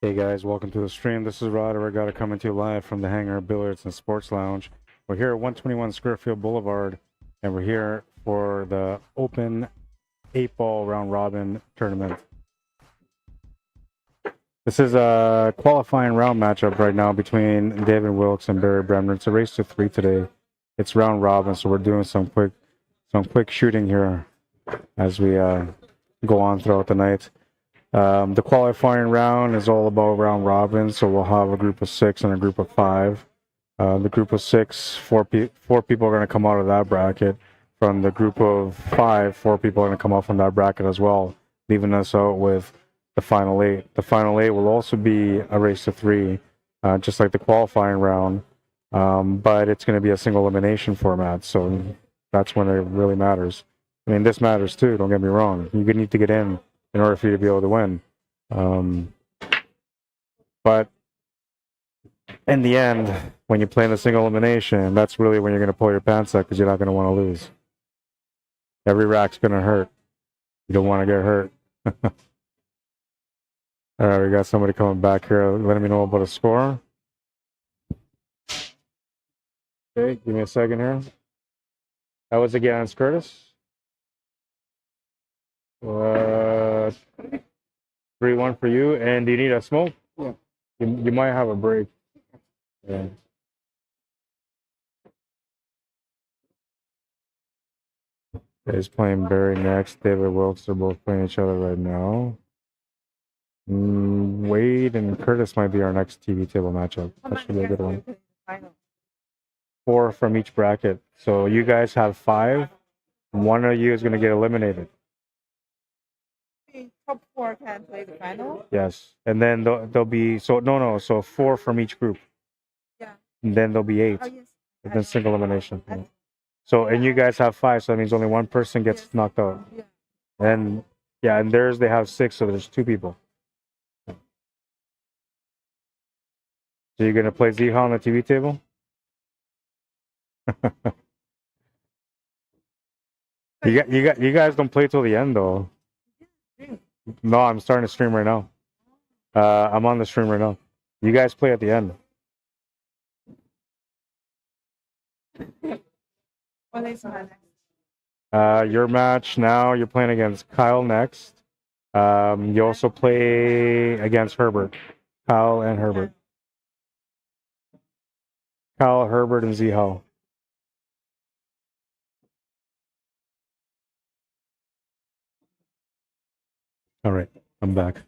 Hey guys, welcome to the stream. This is Arriagada coming to you live from the Hangar Billiards and Sports Lounge. We're here at 121 Scurfield Blvd, and we're here for the Open 8-ball round robin tournament. This is a qualifying round matchup right now between David Wilkes and Barry BREMNER. It's a race to 3 today. It's round robin, so we're doing some quick shooting here as we go on throughout the night. The qualifying round is all about round robin, so we'll have a group of 6 and a group of 5. The group of 6, four people are going to come out of that bracket. From the group of 5, 4 people are going to come out from that bracket as well, leaving us out with the final 8. The final 8 will also be a race to 3, just like the qualifying round, but it's going to be a single elimination format, so that's when it really matters. I mean, this matters too, don't get me wrong. You need to get in order for you to be able to win. But in the end, when you play in a single elimination, that's really when you're going to pull your pants up because you're not going to want to lose. Every rack's going to hurt. You don't want to get hurt. All right, we got somebody coming back here letting me know about a score. Okay, give me a second here. That was against Curtis. 3-1 for you. And do you need a smoke? Yeah. You might have a break. Yeah. He's playing Barry next. David Wilkes are both playing each other right now. Wade and Curtis might be our next TV table matchup. That should be a good one. 4 from each bracket. So you guys have 5. One of you is going to get eliminated. Top 4 can play the final? Yes. And then there'll be, so 4 from each group. Yeah. And then there'll be 8. Oh, yes. And then single elimination. Yeah. So, and you guys have 5, so that means only one person gets knocked out. Yeah. And yeah, and theirs they have 6, so there's 2 people. So you're gonna play Ziha on the TV table? you guys don't play till the end though. No, I'm starting to stream right now. I'm on the stream right now. You guys play at the end. What is my next? Your match now, you're playing against Kyle next. You also play against Herbert. Kyle and Herbert. Kyle, Herbert, and Ziho. All right, I'm back.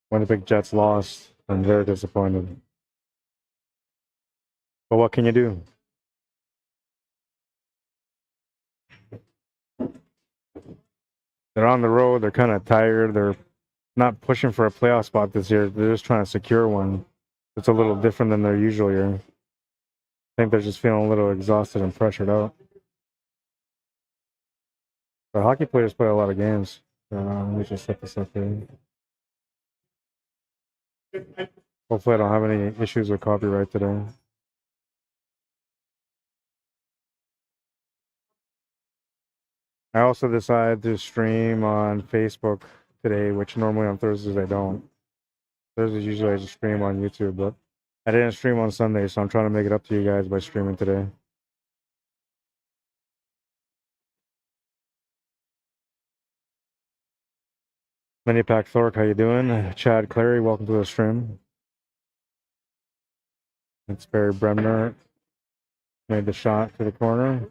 Winnipeg Jets lost. I'm very disappointed. But what can you do? They're on the road. They're kind of tired. They're not pushing for a playoff spot this year. They're just trying to secure one. It's a little different than their usual year. I think they're just feeling a little exhausted and pressured out. But hockey players play a lot of games. Let me just set this up here. Hopefully I don't have any issues with copyright today. I also decided to stream on Facebook today, which normally on Thursdays I don't. Thursdays usually I just stream on YouTube, but I didn't stream on Sunday, so I'm trying to make it up to you guys by streaming today. Minipack Thork, how you doing? Chad Clary, welcome to the stream. It's Barry BREMNER. Made the shot to the corner.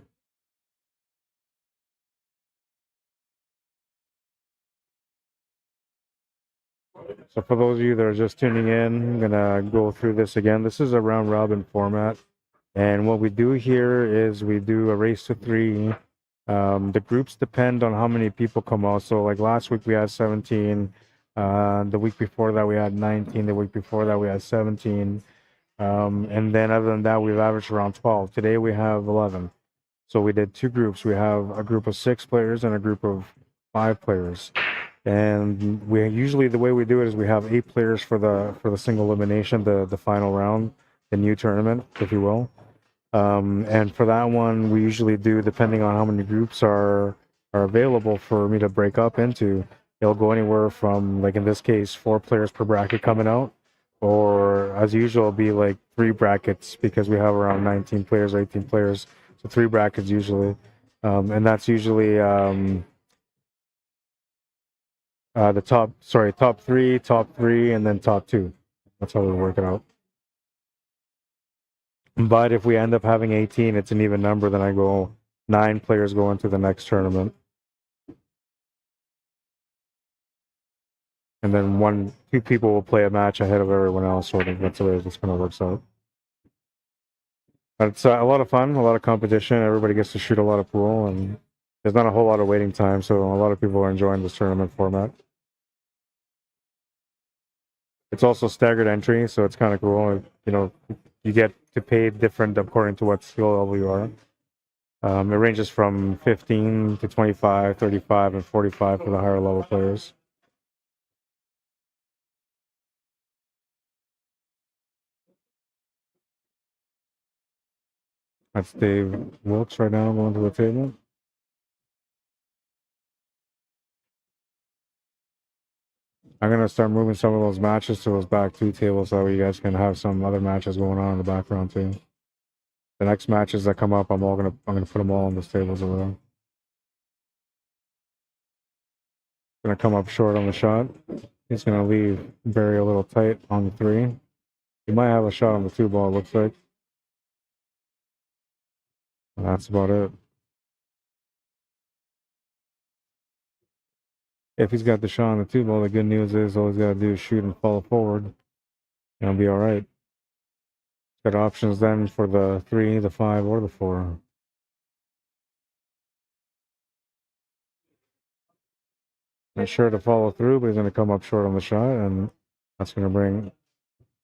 So for those of you that are just tuning in, I'm gonna go through this again. This is a round robin format. And what we do here is we do a race to 3. The groups depend on how many people come out. So like last week we had 17. The week before that we had 19. The week before that we had 17. And then other than that, we've averaged around 12. Today we have 11. So we did 2 groups. We have a group of 6 players and a group of 5 players. And we usually, the way we do it is we have 8 players for the single elimination, the final round, the new tournament, if you will. And for that one, we usually do, depending on how many groups are available for me to break up into, it'll go anywhere from, like in this case, 4 players per bracket coming out, or as usual, be like 3 brackets because we have around 19 players or 18 players, so 3 brackets usually, and that's usually the top 3, and then top 2. That's how we work it out. But if we end up having 18, it's an even number. Then I go 9 players go into the next tournament, and then 2 people will play a match ahead of everyone else. Sort of. That's the way this kind of works out. But it's a lot of fun, a lot of competition. Everybody gets to shoot a lot of pool, and there's not a whole lot of waiting time, so a lot of people are enjoying this tournament format. It's also staggered entry, so it's kind of cool. You know, you get to pay different according to what skill level you are. It ranges from 15 to 25, 35, and 45 for the higher level players. That's Dave Wilkes right now going to the table. I'm going to start moving some of those matches to those back 2 tables so that way you guys can have some other matches going on in the background too. The next matches that come up, I'm gonna put them all on those tables over there. Gonna come up short on the shot. He's gonna leave Barry a little tight on the 3. He might have a shot on the 2 ball, it looks like. And that's about it. If he's got the shot on the 2 ball, the good news is all he's gotta do is shoot and follow forward. And he'll be alright. Got options then for the 3, the 5, or the 4. Not sure to follow through, but he's going to come up short on the shot, and that's going to bring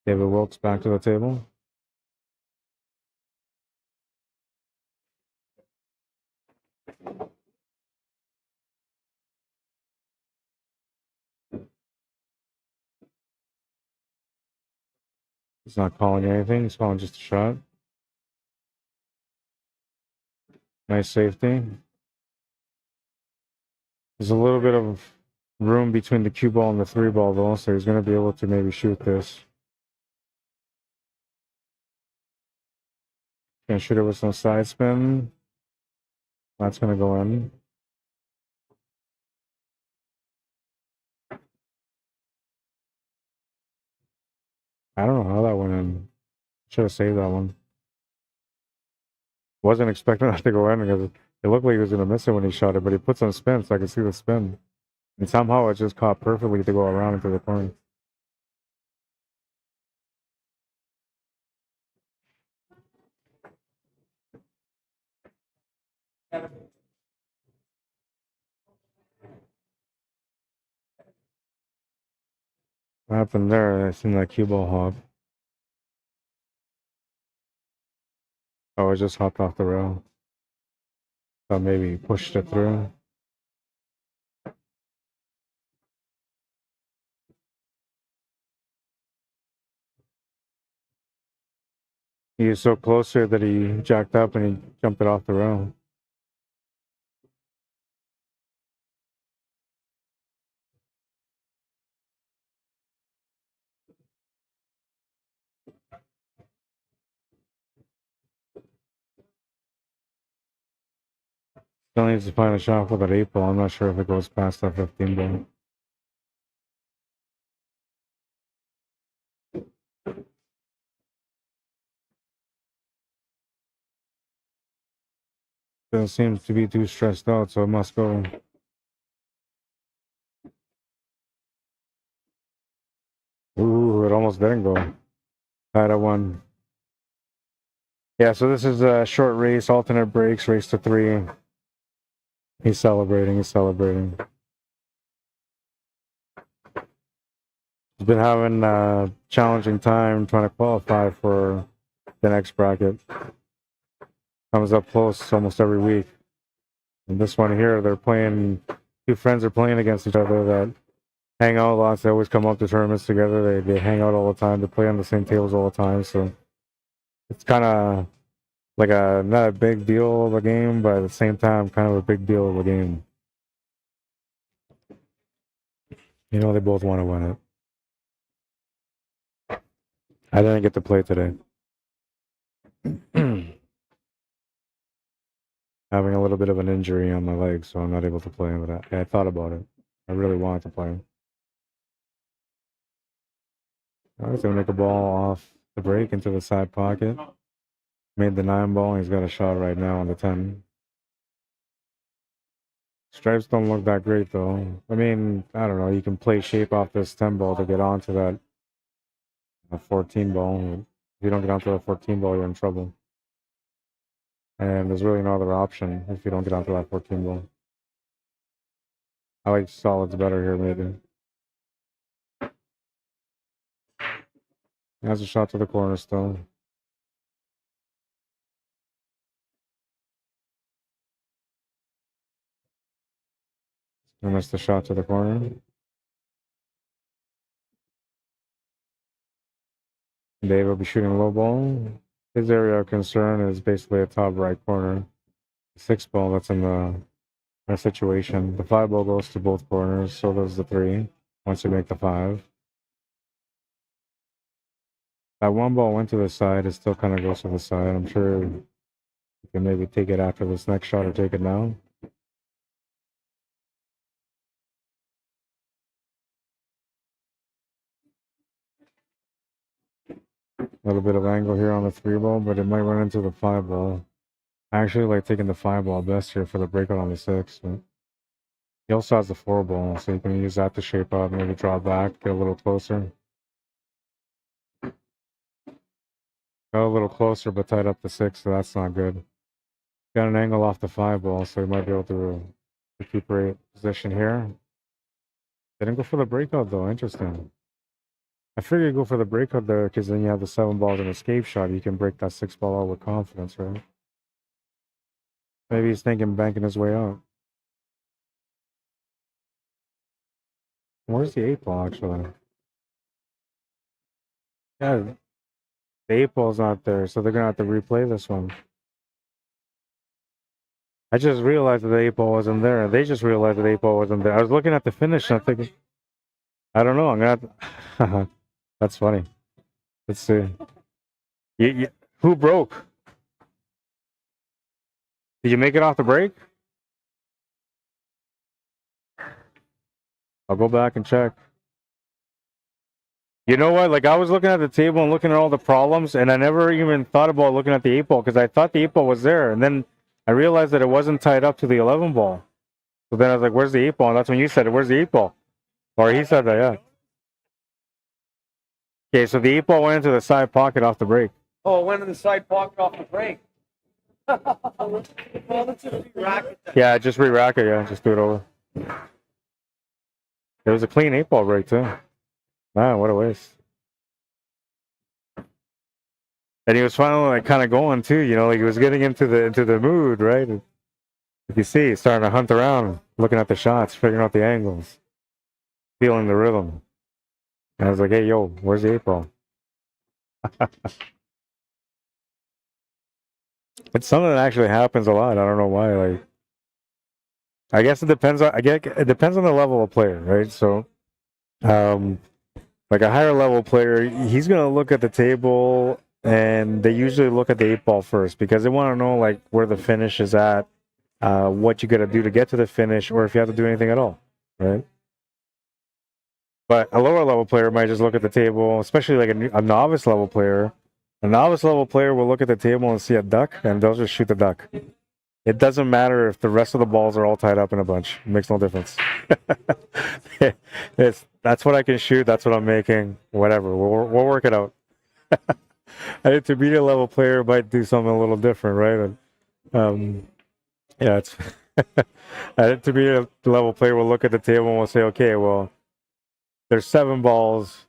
David Wilkes back to the table. He's not calling anything, he's calling just a shot. Nice safety. There's a little bit of room between the cue ball and the 3 ball, though, so he's going to be able to maybe shoot this. Gonna shoot it with some side spin. That's going to go in. I don't know how that went in. Should have saved that one. Wasn't expecting that to go in because it looked like he was going to miss it when he shot it, but he put some spin so I could see the spin. And somehow it just caught perfectly to go around into the corner. What happened there? I seen that cue ball hop. Oh, it just hopped off the rail. So maybe he pushed it through. He was so close here that he jacked up and he jumped it off the rail. Still needs to find a shot for that 8 ball. I'm not sure if it goes past that 15 ball. Doesn't seem to be too stressed out, so it must go. Ooh, it almost didn't go. Tied at 1. Yeah, so this is a short race, alternate breaks, race to 3. He's celebrating, he's celebrating. He's been having a challenging time trying to qualify for the next bracket. Comes up close almost every week. And this one here, they're playing, 2 friends are playing against each other that hang out lots. They always come up to tournaments together. They hang out all the time. They play on the same tables all the time. So it's kind of like a not a big deal of a game, but at the same time, kind of a big deal of a game. You know, they both want to win it. I didn't get to play today. Having a little bit of an injury on my leg, so I'm not able to play. But I thought about it. I really wanted to play. I was gonna make a ball off the break into the side pocket. Made the 9 ball. He's got a shot right now on the 10. Stripes don't look that great though. I mean, I don't know. You can play shape off this 10 ball to get onto that 14 ball. If you don't get onto that 14 ball, you're in trouble. And there's really no other option if you don't get onto that 14 ball. I like solids better here, maybe. Has a shot to the corner still. And that's the shot to the corner. Dave will be shooting low ball. His area of concern is basically a top right corner. The 6 ball that's in the situation. The 5 ball goes to both corners, so does the 3 once you make the 5. That 1 ball went to the side, it still kind of goes to the side. I'm sure you can maybe take it after this next shot or take it now. A little bit of angle here on the 3 ball, but it might run into the 5 ball. I actually like taking the 5 ball best here for the breakout on the 6. But he also has the 4 ball, so you can use that to shape up, maybe draw back, get a little closer. Got a little closer, but tied up the 6, so that's not good. Got an angle off the 5 ball, so he might be able to recuperate position here. Didn't go for the breakout though. Interesting. I figured you go for the breakout there because then you have the 7 balls and escape shot. You can break that 6 ball out with confidence, right? Maybe he's thinking banking his way out. Where's the 8 ball actually? Yeah, the 8 ball's not there, so they're gonna have to replay this one. I just realized that the 8 ball wasn't there. They just realized that the 8 ball wasn't there. I was looking at the finish and I'm thinking, I don't know. I'm gonna have to... That's funny. Let's see. Who broke? Did you make it off the break? I'll go back and check. You know what? Like, I was looking at the table and looking at all the problems, and I never even thought about looking at the 8 ball because I thought the 8 ball was there. And then I realized that it wasn't tied up to the 11 ball. So then I was like, where's the 8 ball? And that's when you said it. Where's the 8 ball? Or he said that, yeah. Okay, so the 8 ball went into the side pocket off the break. Oh, it went in the side pocket off the break. Well, let's just re-rack it then. Yeah, just re-rack it, yeah. Just do it over. It was a clean 8 ball break, too. Man, what a waste. And he was finally like kind of going too, you know, like he was getting into the mood, right? And if you see, he's starting to hunt around, looking at the shots, figuring out the angles, feeling the rhythm. And I was like, hey, yo, where's the 8 ball? It's something that actually happens a lot. I don't know why. Like, I guess it depends on. It depends on the level of player, right? So, like a higher level player, he's gonna look at the table, and they usually look at the 8 ball first because they want to know like where the finish is at, what you got to do to get to the finish, or if you have to do anything at all, right? But a lower level player might just look at the table, especially like a novice level player. A novice level player will look at the table and see a duck, and they'll just shoot the duck. It doesn't matter if the rest of the balls are all tied up in a bunch. It makes no difference. That's what I can shoot. That's what I'm making. Whatever. We'll work it out. An intermediate level player might do something a little different, right? And, yeah, it's an intermediate level player will look at the table and will say, okay, well, there's 7 balls.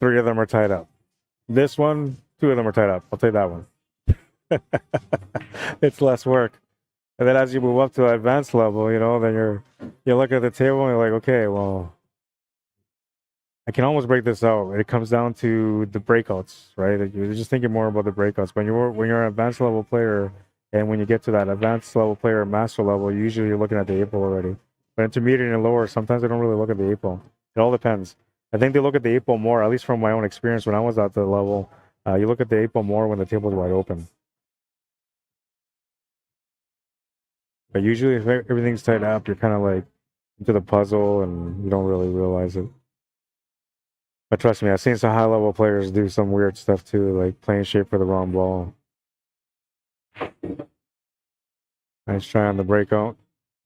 3 of them are tied up. This one, 2 of them are tied up. I'll take that one. It's less work. And then as you move up to the advanced level, you know, then you look at the table and you're like, okay, well, I can almost break this out. It comes down to the breakouts, right? Like, you're just thinking more about the breakouts. When you're an advanced level player, and when you get to that advanced level player, master level, usually you're looking at the APOL already. But intermediate and lower, sometimes they don't really look at the APOL. It all depends. I think they look at the APOL more, at least from my own experience when I was at the level. You look at the APOL more when the table's wide open. But usually, if everything's tied up, you're kind of like into the puzzle and you don't really realize it. But trust me, I've seen some high level players do some weird stuff too, like playing shape for the wrong ball. Nice try on the breakout.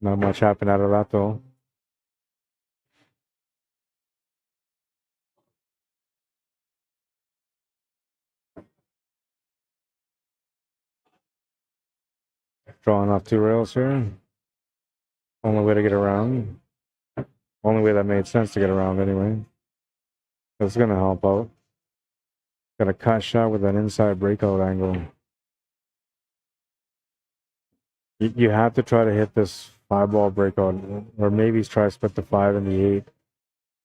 Not much happened out of that though. Drawing off 2 rails here. Only way to get around. Only way that made sense to get around anyway. It's gonna help out. Got a cut shot with an inside breakout angle. You have to try to hit this 5-ball breakout, or maybe try to split the 5 and the 8,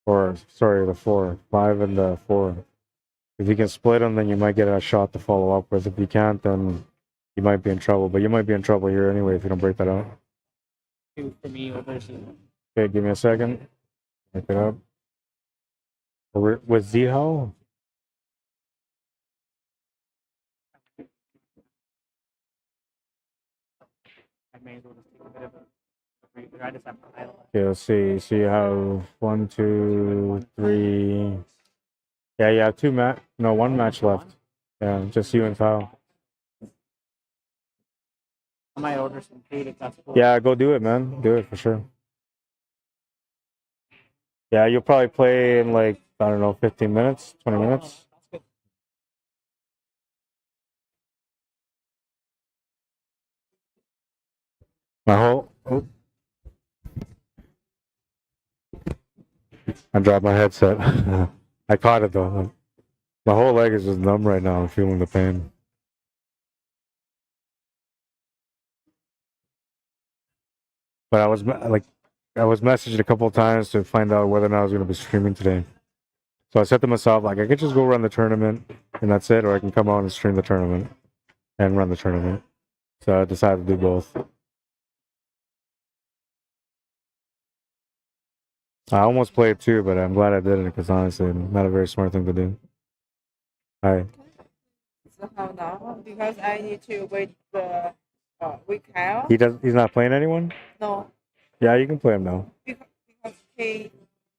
or sorry, the 4, 5 and the 4. If you can split them, then you might get a shot to follow up with. If you can't, then you might be in trouble. But you might be in trouble here anyway if you don't break that out. 2 for me over. Okay, give me a second. Pick it up. With Ziho? I may as well just take a bit of a breather. I just have to highlight. Okay, let's see. So you have 1, 2, 3. Yeah, you have 1 match left. Yeah, just you and Kyle. I might order some food if that's cool. Yeah, go do it, man. Do it for sure. Yeah, you'll probably play in like, I don't know, 15 minutes, 20 minutes. That's good. I dropped my headset. I caught it though. My whole leg is just numb right now. I'm feeling the pain. But I was messaged a couple of times to find out whether or not I was going to be streaming today. So I said to myself, like, I could just go run the tournament and that's it, or I can come out and stream the tournament and run the tournament. So I decided to do both. I almost played too, but I'm glad I didn't because honestly, not a very smart thing to do. Hi. So how now? Because I need to wait the with Kyle. He's not playing anyone? No, Yeah, you can play him now. because he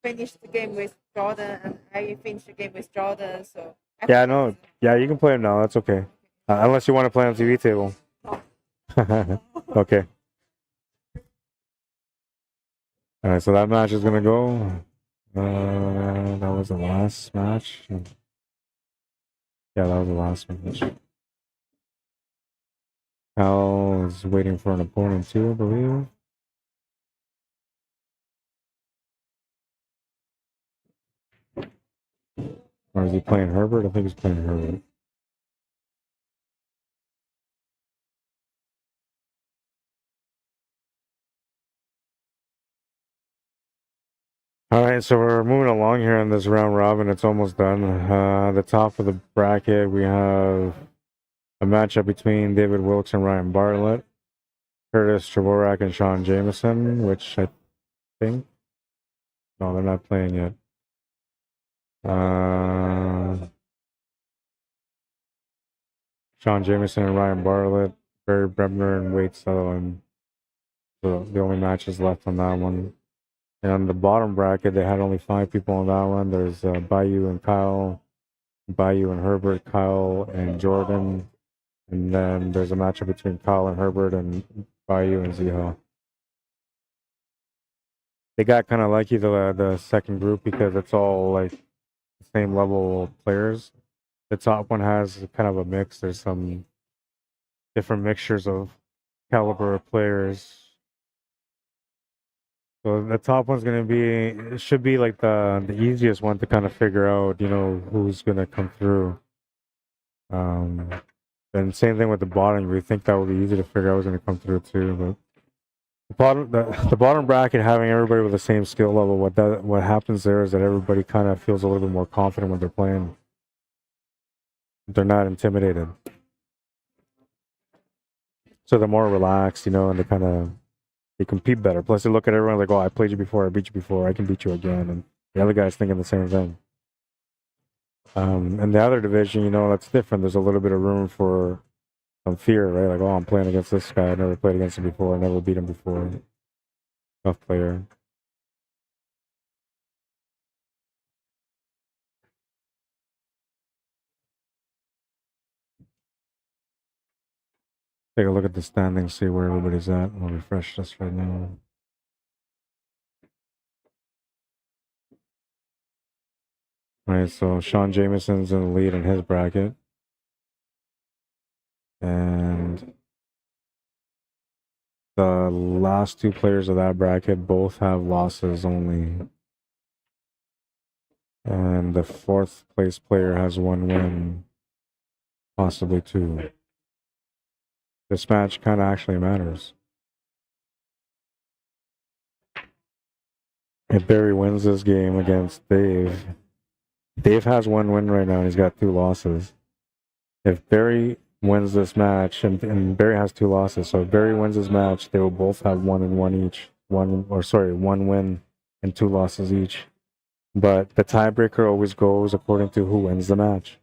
finished the game with Jordan and I finished the game with Jordan. So Yeah, I know. Yeah, you can play him now. That's okay. Unless you want to play on TV table. Okay. All right, so that match is gonna go. That was the last match. Yeah, that was the last match. Al is waiting for an opponent too, I believe. Or is he playing Herbert? I think he's playing Herbert. All right, so we're moving along here in this round robin. It's almost done. The top of the bracket, we have a matchup between David Wilkes and Ryan Bartlett, Curtis Trevorak and Sean Jameson, which I think, no, they're not playing yet. Sean Jameson and Ryan Bartlett, Barry Bremner and Wade Sutherland. So the only matches left on that one. And on the bottom bracket, they had only 5 people on that one. There's Bayou and Kyle, Bayou and Herbert, Kyle and Jordan. And then there's a matchup between Kyle and Herbert and Bayou and Ziho. They got kind of lucky, the second group, because it's all like the same level of players. The top one has kind of a mix. There's some different mixtures of caliber of players. So the top one's gonna be, it should be like the easiest one to kind of figure out, you know, who's gonna come through. And same thing with the bottom. We think that would be easy to figure out who's gonna come through too, but The bottom bracket having everybody with the same skill level. What happens there is that everybody kind of feels a little bit more confident when they're playing. They're not intimidated, so they're more relaxed, you know, and they compete better. Plus, they look at everyone like, "Oh, I played you before. I beat you before. I can beat you again." And the other guy's thinking the same thing. And the other division, you know, that's different. There's a little bit of room for some fear, right? Like, oh, I'm playing against this guy. I never played against him before. I never beat him before. Tough player. Take a look at the standings, see where everybody's at. I'll refresh this right now. All right, so Sean Jameson's in the lead in his bracket. And the last two players of that bracket both have losses only. And the fourth place player has one win, possibly two. This match kind of actually matters. If Barry wins this game against Dave, Dave has one win right now and he's got two losses. If Barry wins this match, and Barry has two losses, so if Barry wins this match, they will both have 1 and 1 each. One win and two losses each. But the tiebreaker always goes according to who wins the match.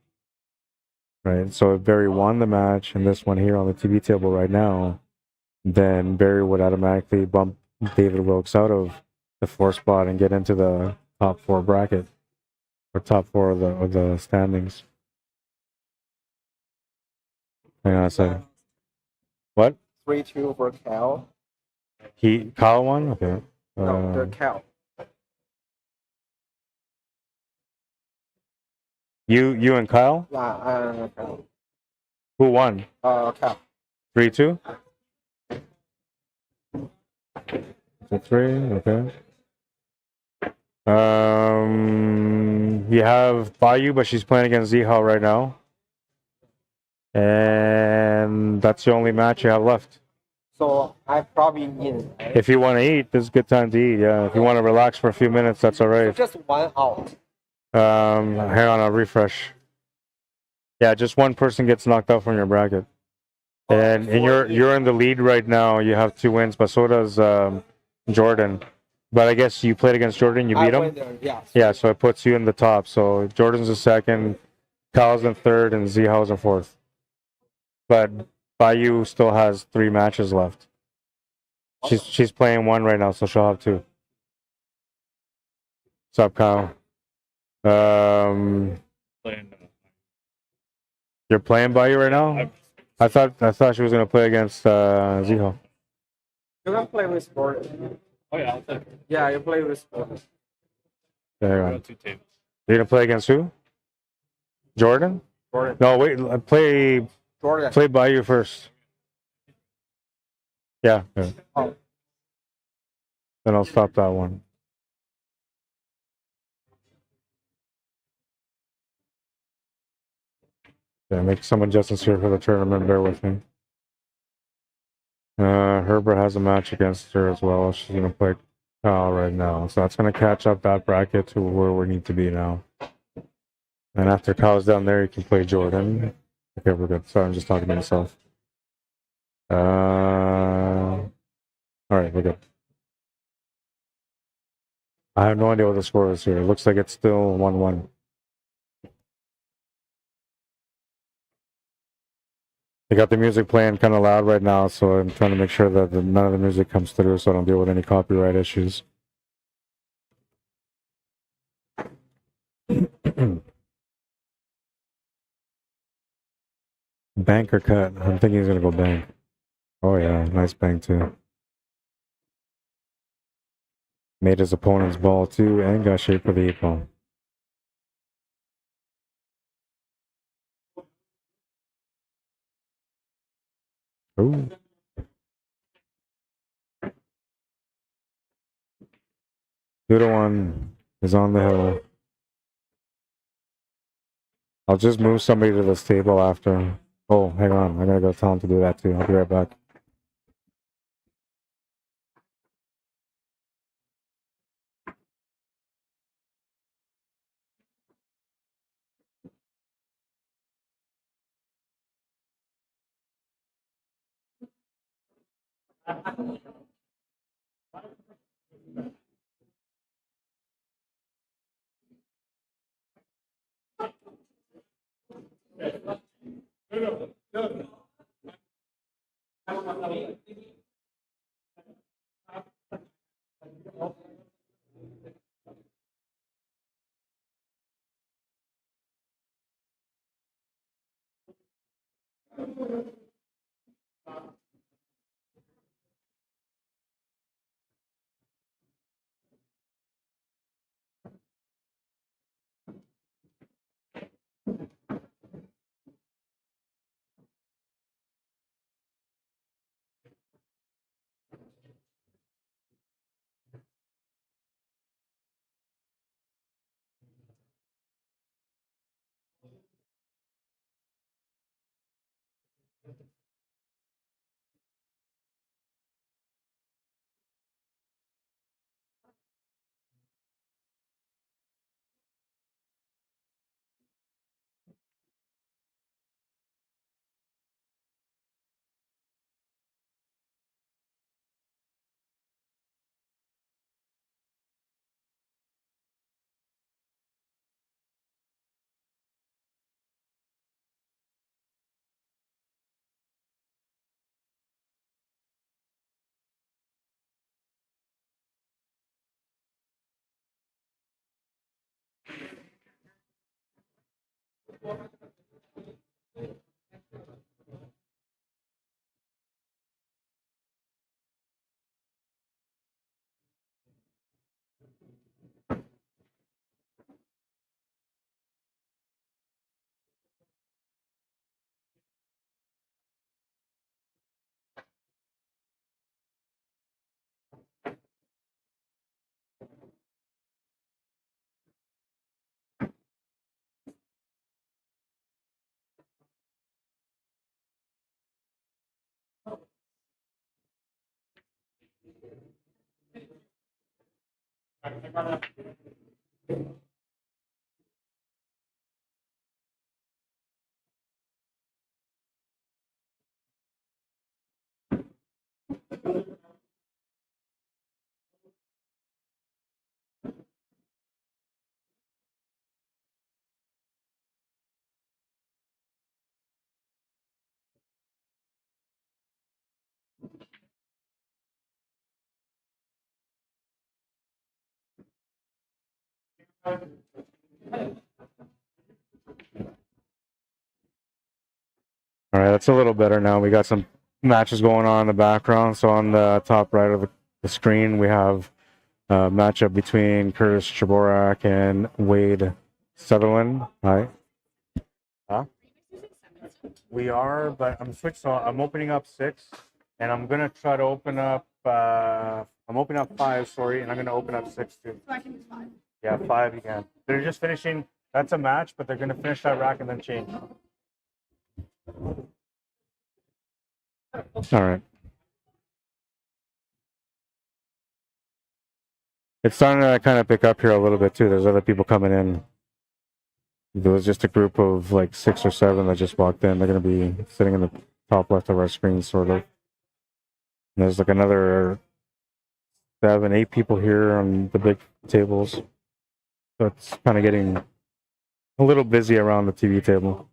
Right? So if Barry won the match and this one here on the TV table right now, then Barry would automatically bump David Wilkes out of the 4th spot and get into the top 4 bracket, or top 4 of the standings. Hang on a second. What? 3-2 for Cal. Kyle won? Okay. No, the Cal. You and Kyle? Yeah, Cal. Who won? Cal. 3-2? 3, okay. You have Bayou, but she's playing against Zihao right now. And that's the only match you have left. So I probably in. Right? If you want to eat, this is a good time to eat. Yeah, if you want to relax for a few minutes, that's all right. So just 1 out. Hang on, I'll refresh. Yeah, just one person gets knocked out from your bracket. And you're in the lead right now. You have 2 wins, but so does Jordan. But I guess you played against Jordan. You beat him. There, yeah. Yeah, so it puts you in the top. So Jordan's in 2nd, Kyle's in 3rd, and Zihao's in 4th. But Bayou still has 3 matches left. She's playing 1 right now, so she'll have 2. What's up, Kyle? You're playing Bayou right now? I thought she was gonna play against Zihao. You can play with sport. Oh yeah, I'll take it. Yeah, you play with sport. There you go. 2 tables. You're gonna play against who? Jordan? Jordan. No, wait. Play Bayou first. Yeah. Oh. Then I'll stop that one. Yeah, make some adjustments here for the tournament. Bear with me. Herbert has a match against her as well. She's gonna play Kyle right now, so that's gonna catch up that bracket to where we need to be now. And after Kyle's down there, you can play Jordan. Okay, we're good. Sorry, I'm just talking to myself. All right, we're good. I have no idea what the score is here. It looks like it's still 1-1. I got the music playing kind of loud right now, so I'm trying to make sure that none of the music comes through so I don't deal with any copyright issues. Bank or cut? I'm thinking he's going to go bank. Oh yeah, nice bank too. Made his opponent's ball too and got shaped for the 8-ball. Ooh. Two to 1 is on the hill. I'll just move somebody to this table after. Oh, hang on. I gotta go tell him to do that too. I'll be right back. All right, that's a little better now. We got some matches going on in the background. So on the top right of the screen, we have a matchup between Curtis Chaborak and Wade Sutherland. Hi. Huh? We are, but I'm switched. So I'm opening up 6, and I'm gonna try to open up. I'm opening up 5, sorry, and I'm gonna open up 6 too. So I can do 5. Yeah, 5 you can. They're just finishing. That's a match, but they're gonna finish that rack and then change. All right. It's starting to kind of pick up here a little bit too. There's other people coming in. There was just a group of like 6 or 7 that just walked in. They're going to be sitting in the top left of our screen, sort of. And there's like another 7, 8 people here on the big tables. So it's kind of getting a little busy around the TV table.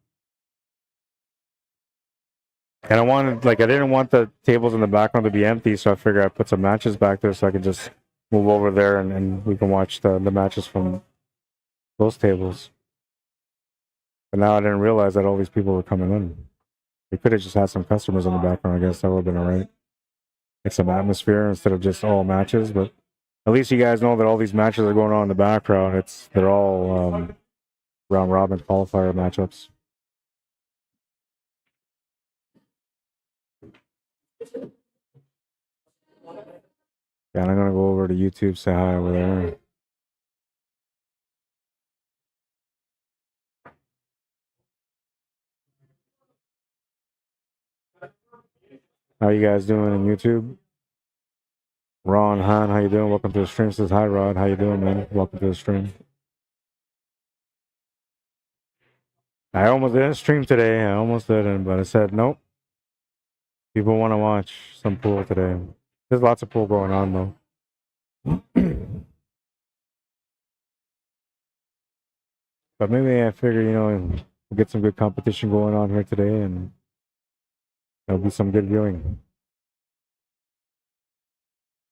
And I didn't want the tables in the background to be empty, so I figured I'd put some matches back there so I could just move over there and we can watch the matches from those tables. But now I didn't realize that all these people were coming in. We could have just had some customers in the background. I guess that would have been all right. Like some atmosphere instead of just all matches. But at least you guys know that all these matches are going on in the background. They're all round robin qualifier matchups. Yeah, and I'm gonna go over to YouTube, say hi over there. How you guys doing in YouTube? Ron Han, how you doing? Welcome to the stream. Says hi, Rod. How you doing, man? Welcome to the stream. I almost didn't stream today. I almost didn't, but I said nope. People want to watch some pool today. There's lots of pool going on though. But maybe I figure, we'll get some good competition going on here today, and there'll be some good viewing.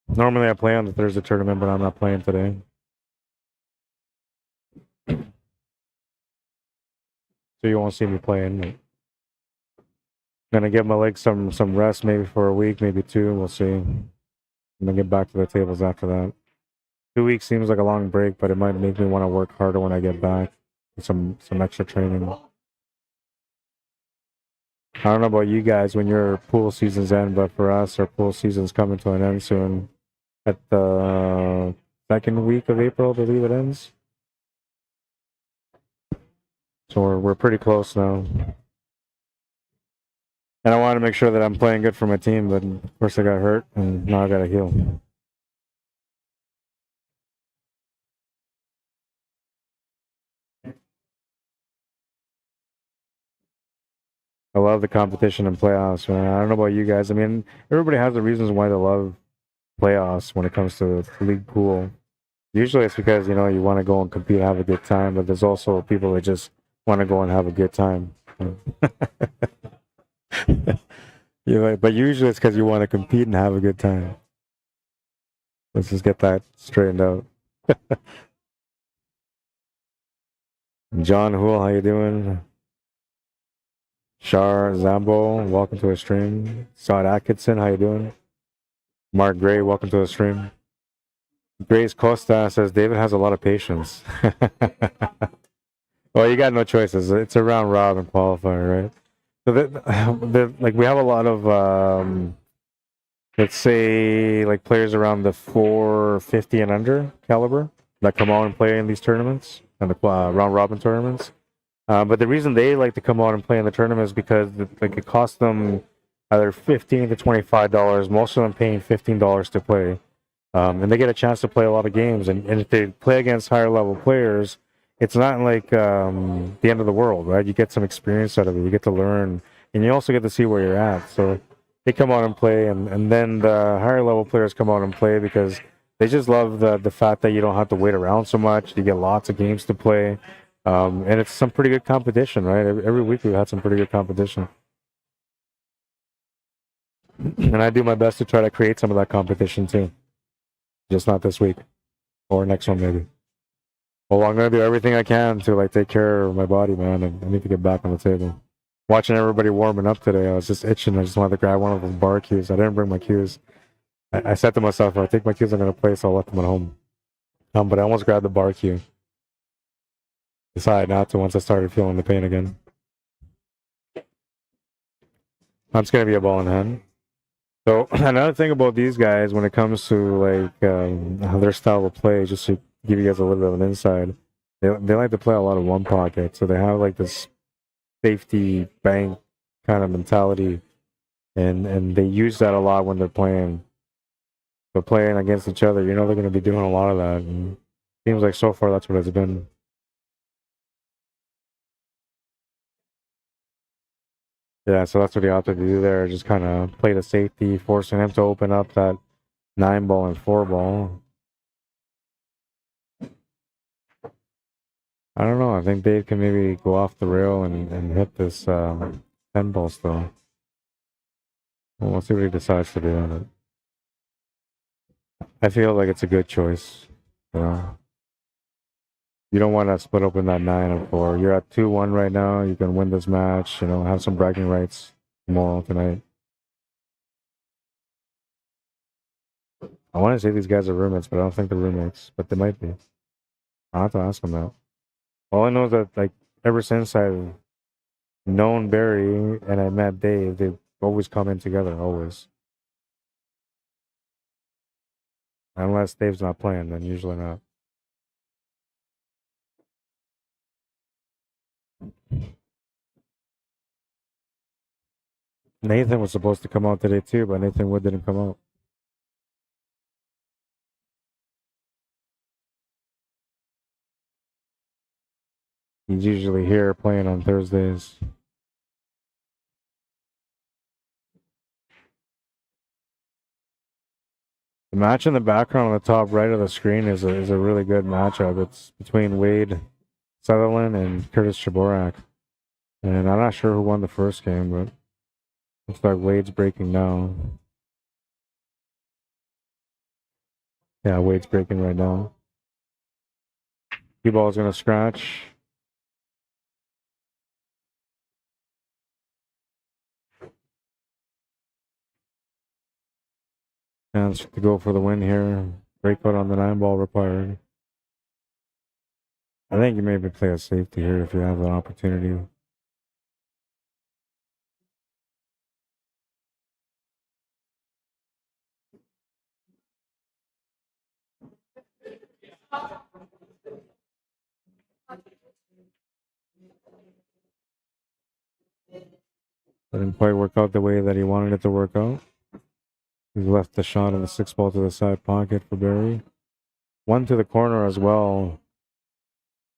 Normally I play on the Thursday tournament, but I'm not playing today. So you won't see me playing. I'm gonna give my legs some rest, maybe for a week, maybe two. We'll see. I'm gonna get back to the tables after that. 2 weeks seems like a long break, but it might make me want to work harder when I get back. Some extra training. I don't know about you guys when your pool seasons end, but for us, our pool season's coming to an end soon. At the second week of April, I believe it ends. So we're pretty close now. And I want to make sure that I'm playing good for my team, but of course I got hurt, and now I got to heal. I love the competition and playoffs, man. I don't know about you guys. I mean, everybody has the reasons why they love playoffs when it comes to league pool. Usually it's because, you want to go and compete and have a good time, but there's also people that just want to go and have a good time. But usually it's because you want to compete and have a good time. Let's just get that straightened out. John Hool, how you doing? Shar Zambo, welcome to a stream. Saad Atkinson, how you doing? Mark Gray, welcome to the stream. Grace Costa says David has a lot of patience. Well, you got no choices. It's a round robin qualifier, right? So like we have a lot of let's say like players around the 450 and under caliber that come out and play in these tournaments and the round robin tournaments. But the reason they like to come out and play in the tournament is because it costs them either $15 to $25. Most of them paying $15 to play, and they get a chance to play a lot of games. And if they play against higher level players, it's not like the end of the world, right? You get some experience out of it. You get to learn, and you also get to see where you're at. So they come out and play, and then the higher level players come out and play because they just love the fact that you don't have to wait around so much. You get lots of games to play. And it's some pretty good competition, right? Every week we've had some pretty good competition. And I do my best to try to create some of that competition too. Just not this week. Or next one maybe. Well, I'm gonna do everything I can to take care of my body, man, and I need to get back on the table. Watching everybody warming up today, I was just itching. I just wanted to grab one of those bar cues. I didn't bring my cues. I said to myself, if I take my cues, I'm gonna play, so I left them at home. But I almost grabbed the bar cue. Decided not to once I started feeling the pain again. That's gonna be a ball in hand. So another thing about these guys when it comes to their style of play, just to give you guys a little bit of an insight, they like to play a lot of one pocket. So they have this safety bank kind of mentality, and they use that a lot when they're playing. So playing against each other, they're going to be doing a lot of that. And it seems like so far that's what it's been. Yeah, so that's what he opted to do there. Just kind of play the safety, forcing him to open up that 9-ball and 4-ball. I don't know. I think Dave can maybe go off the rail and hit this 10-ball still. Well, we'll see what he decides to do. I feel like it's a good choice. You don't want to split open that 9 and 4. You're at 2-1 right now. You can win this match. Have some bragging rights tomorrow, tonight. I want to say these guys are roommates, but I don't think they're roommates. But they might be. I'll have to ask them that. All I know is that ever since I've known Barry and I met Dave, they've always come in together, always. Unless Dave's not playing, then usually not. Nathan was supposed to come out today too, but Nathan Wood didn't come out. He's usually here playing on Thursdays. The match in the background on the top right of the screen is a really good matchup. It's between Wade Sutherland and Curtis Chaborak. And I'm not sure who won the first game, but looks like Wade's breaking now. Yeah, Wade's breaking right now. Cue ball's gonna scratch. Chance to go for the win here. Breakout on the 9-ball required. I think you maybe play a safety here if you have an opportunity. Didn't quite work out the way that he wanted it to work out. He's left the shot on the 6-ball to the side pocket for Barry. One to the corner as well.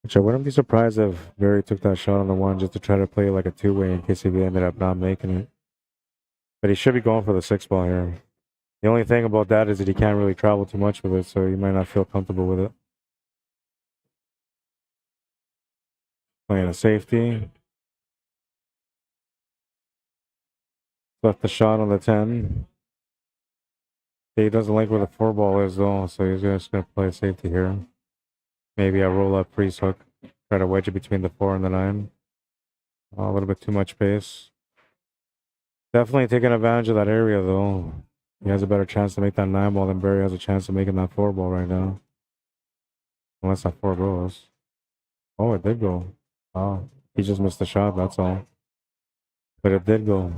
Which I wouldn't be surprised if Barry took that shot on the 1 just to try to play like a 2-way in case he ended up not making it. But he should be going for the 6-ball here. The only thing about that is that he can't really travel too much with it, so you might not feel comfortable with it. Playing a safety. Left the shot on the 10. He doesn't like where the 4-ball is though, so he's just going to play safety here. Maybe a roll-up freeze hook. Try to wedge it between the 4 and the 9. A little bit too much pace. Definitely taking advantage of that area though. He has a better chance to make that 9-ball than Barry has a chance of making that 4-ball right now. Unless that 4 goes. Oh, it did go. Wow. He just missed the shot, that's all. But it did go.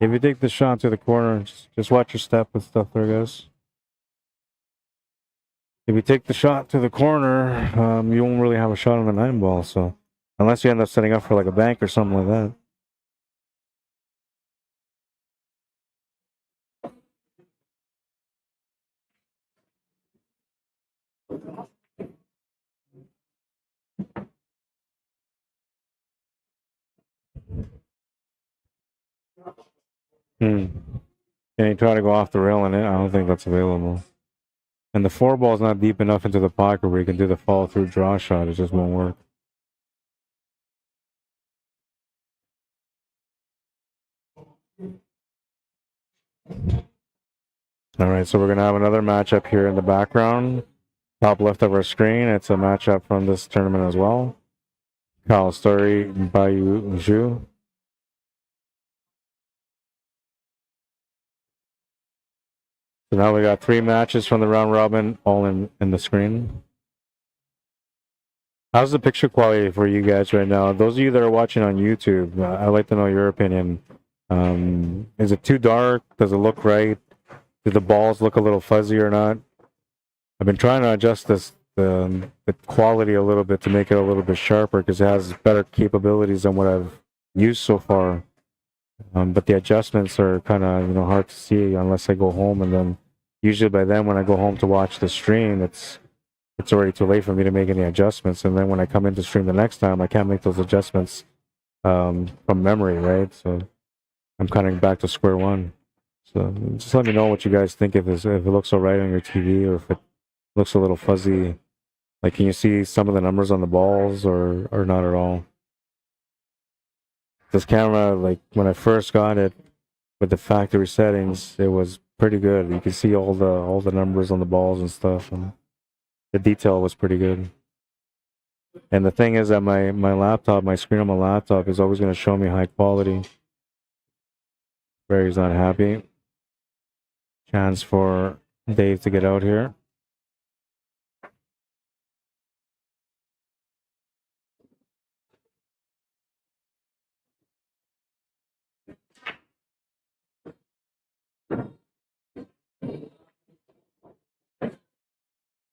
If you take the shot to the corner, just watch your step and stuff there, guys. If you take the shot to the corner, you won't really have a shot on the 9-ball, so unless you end up setting up for like a bank or something like that. Can you try to go off the rail on it? I don't think that's available. And the 4-ball is not deep enough into the pocket where you can do the follow-through draw shot. It just won't work. All right, so we're going to have another matchup here in the background. Top left of our screen, it's a matchup from this tournament as well. Kyle Story, Bayu Zhu. So now we got 3 matches from the round robin, all in the screen. How's the picture quality for you guys right now? Those of you that are watching on YouTube, I'd like to know your opinion. Is it too dark? Does it look right? Do the balls look a little fuzzy or not? I've been trying to adjust the quality a little bit to make it a little bit sharper because it has better capabilities than what I've used so far. But the adjustments are kind of hard to see unless I go home, and then usually by then when I go home to watch the stream, it's already too late for me to make any adjustments. And then when I come in to stream the next time, I can't make those adjustments from memory, right? So I'm kind of back to square one. So just let me know what you guys think if it looks all right on your TV or if it looks a little fuzzy. Like, can you see some of the numbers on the balls or not at all? This camera, like when I first got it with the factory settings, it was pretty good. You can see all the numbers on the balls and stuff, and the detail was pretty good. And the thing is that my laptop, my screen on my laptop is always going to show me high quality. Barry's not happy. Chance for Dave to get out here.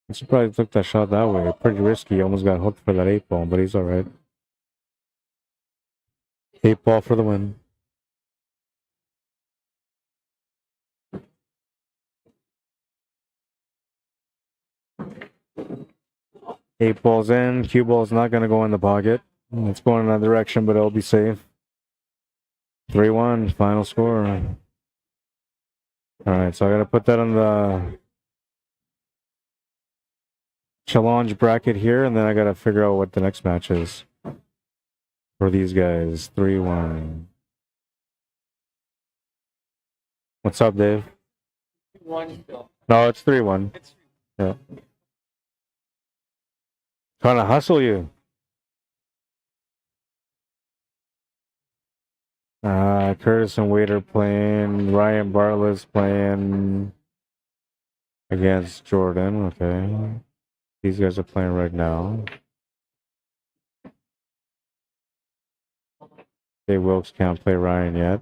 I'm surprised he took that shot that way. Pretty risky. He almost got hooked for that 8-ball, but he's all right. 8-ball for the win. Eight balls in. Cue ball's not going to go in the pocket. It's going in that direction, but it'll be safe. 3-1, final score. All right, so I got to put that on the challenge bracket here, and then I got to figure out what the next match is for these guys. 3-1. What's up, Dave? 1 still. No, it's 3-1. It's Yeah. Trying to hustle you. Curtis and Wade are playing. Ryan Bartlett's playing against Jordan. Okay. These guys are playing right now. Dave Wilkes can't play Ryan yet.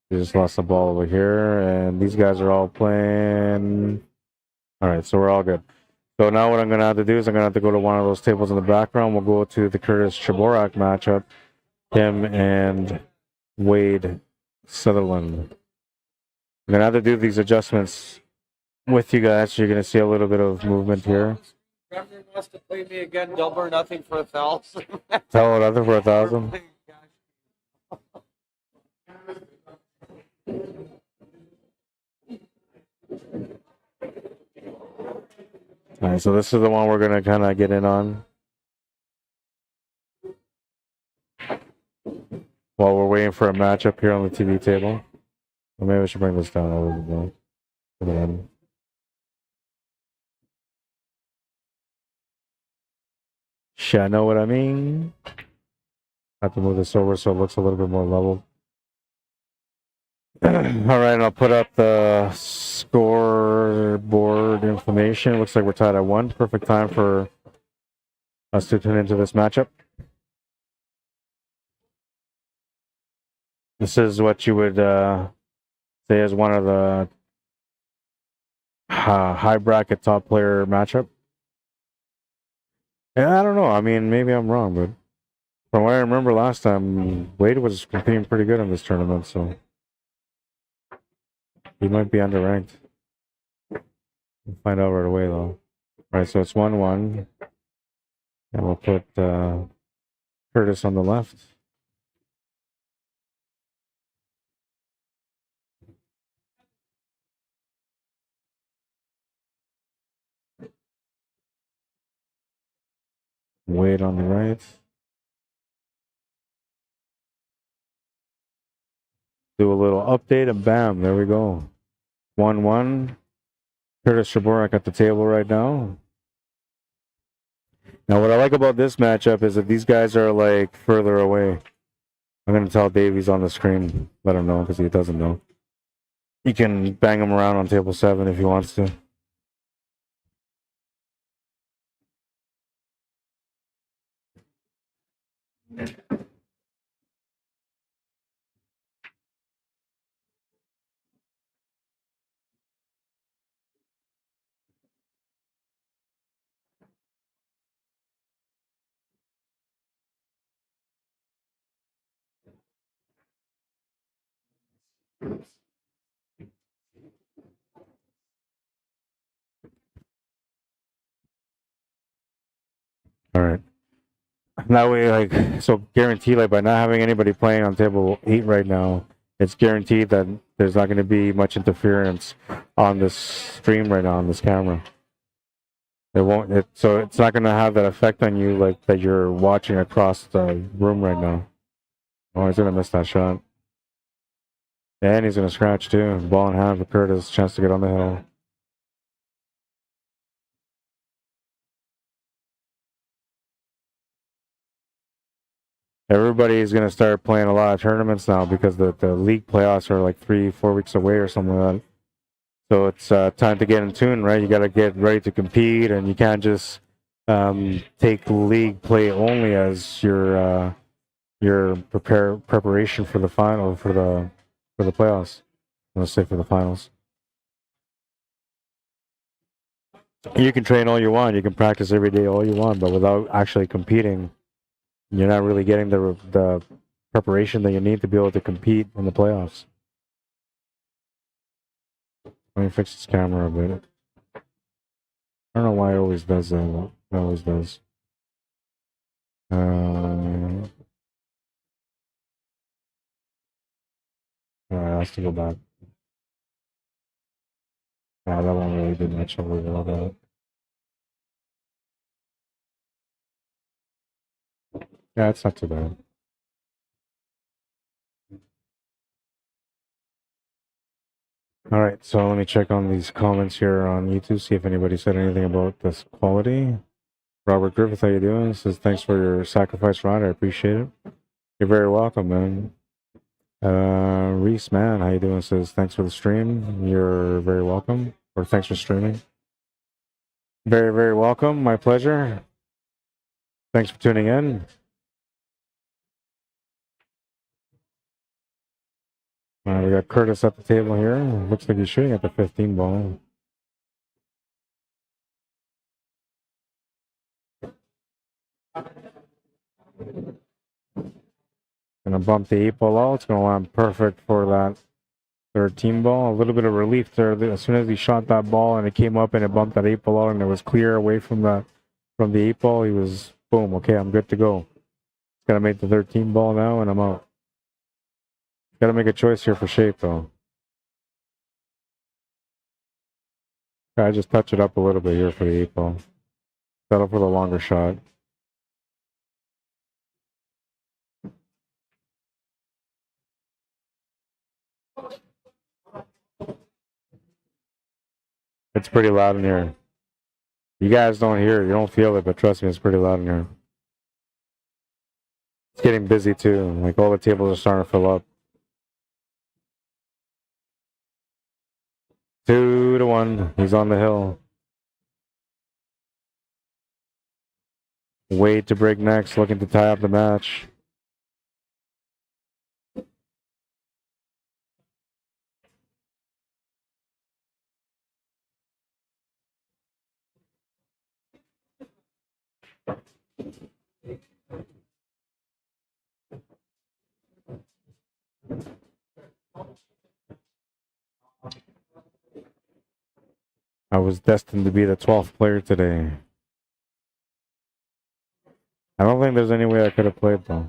He just lost the ball over here, and these guys are all playing. All right, so we're all good. So now what I'm going to have to do is I'm going to have to go to one of those tables in the background. We'll go to the Curtis Chaborak matchup, him and Wade Sutherland. I'm going to have to do these adjustments with you guys. So you're going to see a little bit of movement here. Bremner wants to play me again, double or nothing for 1,000. Tell another for 1,000. All right, so this is the one we're going to kind of get in on while we're waiting for a matchup here on the TV table. Or maybe I should bring this down a little bit more. I know what I mean. Have to move this over so it looks a little bit more level. All right, I'll put up the scoreboard information. Looks like we're tied at 1. Perfect time for us to tune into this matchup. This is what you would say is one of the high bracket top player matchup. And I don't know. I mean, maybe I'm wrong, but from what I remember last time, Wade was competing pretty good in this tournament, so he might be underranked. We'll find out right away, though. All right, so it's 1-1. And we'll put Curtis on the left. Wade on the right. Do a little update, and bam, there we go. 1-1. Curtis Chaborak at the table right now. Now, what I like about this matchup is that these guys are like further away. I'm going to tell Dave he's on the screen. Let him know because he doesn't know. He can bang him around on table 7 if he wants to. All right. That way, like, so guaranteed, like, by not having anybody playing on table 8 right now, it's guaranteed that there's not going to be much interference on this stream right now on this camera. It won't. So it's not going to have that effect on you, like that you're watching across the room right now. Oh, he's going to miss that shot, and he's going to scratch too. Ball in hand for Curtis. Chance to get on the hill. Everybody is going to start playing a lot of tournaments now because the league playoffs are like 3-4 weeks away or something like that. So it's time to get in tune, right? You got to get ready to compete, and you can't just take league play only as your preparation for the final for the playoffs. Let's say for the finals. You can train all you want, you can practice every day all you want, but without actually competing, you're not really getting the preparation that you need to be able to compete in the playoffs. Let me fix this camera a bit. I don't know why it always does that. It always does. Alright, has to go back. Wow, that one really did much over all that. Yeah, it's not too bad. All right, so let me check on these comments here on YouTube, see if anybody said anything about this quality. Robert Griffith, how you doing? Says thanks for your sacrifice, Rod. I appreciate it. You're very welcome, man. Reese, man, how you doing? Says thanks for the stream. You're very welcome, or thanks for streaming. Very, very welcome. My pleasure. Thanks for tuning in. We got Curtis at the table here. Looks like he's shooting at the 15 ball. Gonna bump the 8 ball out. It's gonna land perfect for that 13 ball. A little bit of relief there. As soon as he shot that ball and it came up and it bumped that 8 ball out and it was clear away from the 8 ball, he was boom. Okay, I'm good to go. It's gonna make the 13 ball now, and I'm out. Got to make a choice here for shape, though. I just touch it up a little bit here for the 8 ball. Settle for the longer shot. It's pretty loud in here. You guys don't hear it, you don't feel it, but trust me, it's pretty loud in here. It's getting busy too. Like all the tables are starting to fill up. 2-1. He's on the hill. Wade to break next, looking to tie up the match. I was destined to be the 12th player today. I don't think there's any way I could have played though.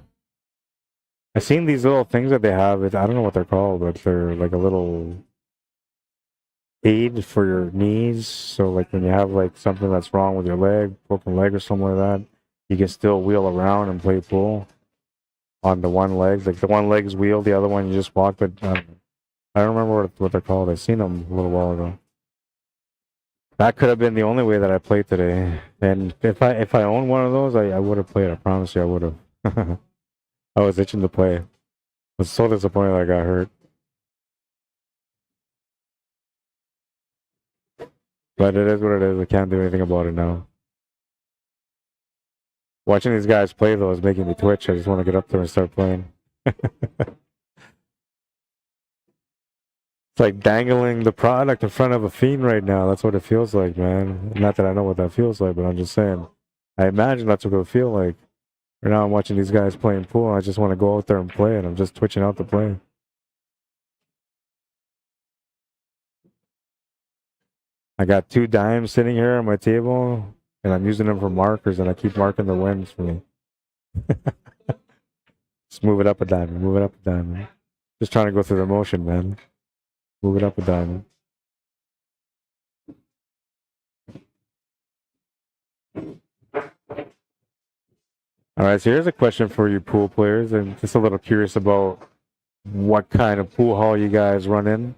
I've seen these little things that they have. I don't know what they're called, but they're like a little aid for your knees. So like when you have like something that's wrong with your leg, broken leg or something like that, you can still wheel around and play pool on the one leg. Like the one leg's wheel, the other one you just walk. But I don't remember what they're called. I've seen them a little while ago. That could have been the only way that I played today. And if I owned one of those, I would have played. I promise you, I would have. I was itching to play. I was so disappointed I got hurt. But it is what it is. I can't do anything about it now. Watching these guys play, though, is making me twitch. I just want to get up there and start playing. It's like dangling the product in front of a fiend right now. That's what it feels like, man. Not that I know what that feels like, but I'm just saying. I imagine that's what it'll feel like. Right now I'm watching these guys playing pool. I just want to go out there and play, and I'm just twitching out to play. I got 2 dimes sitting here on my table, and I'm using them for markers, and I keep marking the wins for me. Just move it up a diamond, move it up a diamond. Just trying to go through the motion, man. Move it up a diamond. All right, so here's a question for you pool players. I'm just a little curious about what kind of pool hall you guys run in.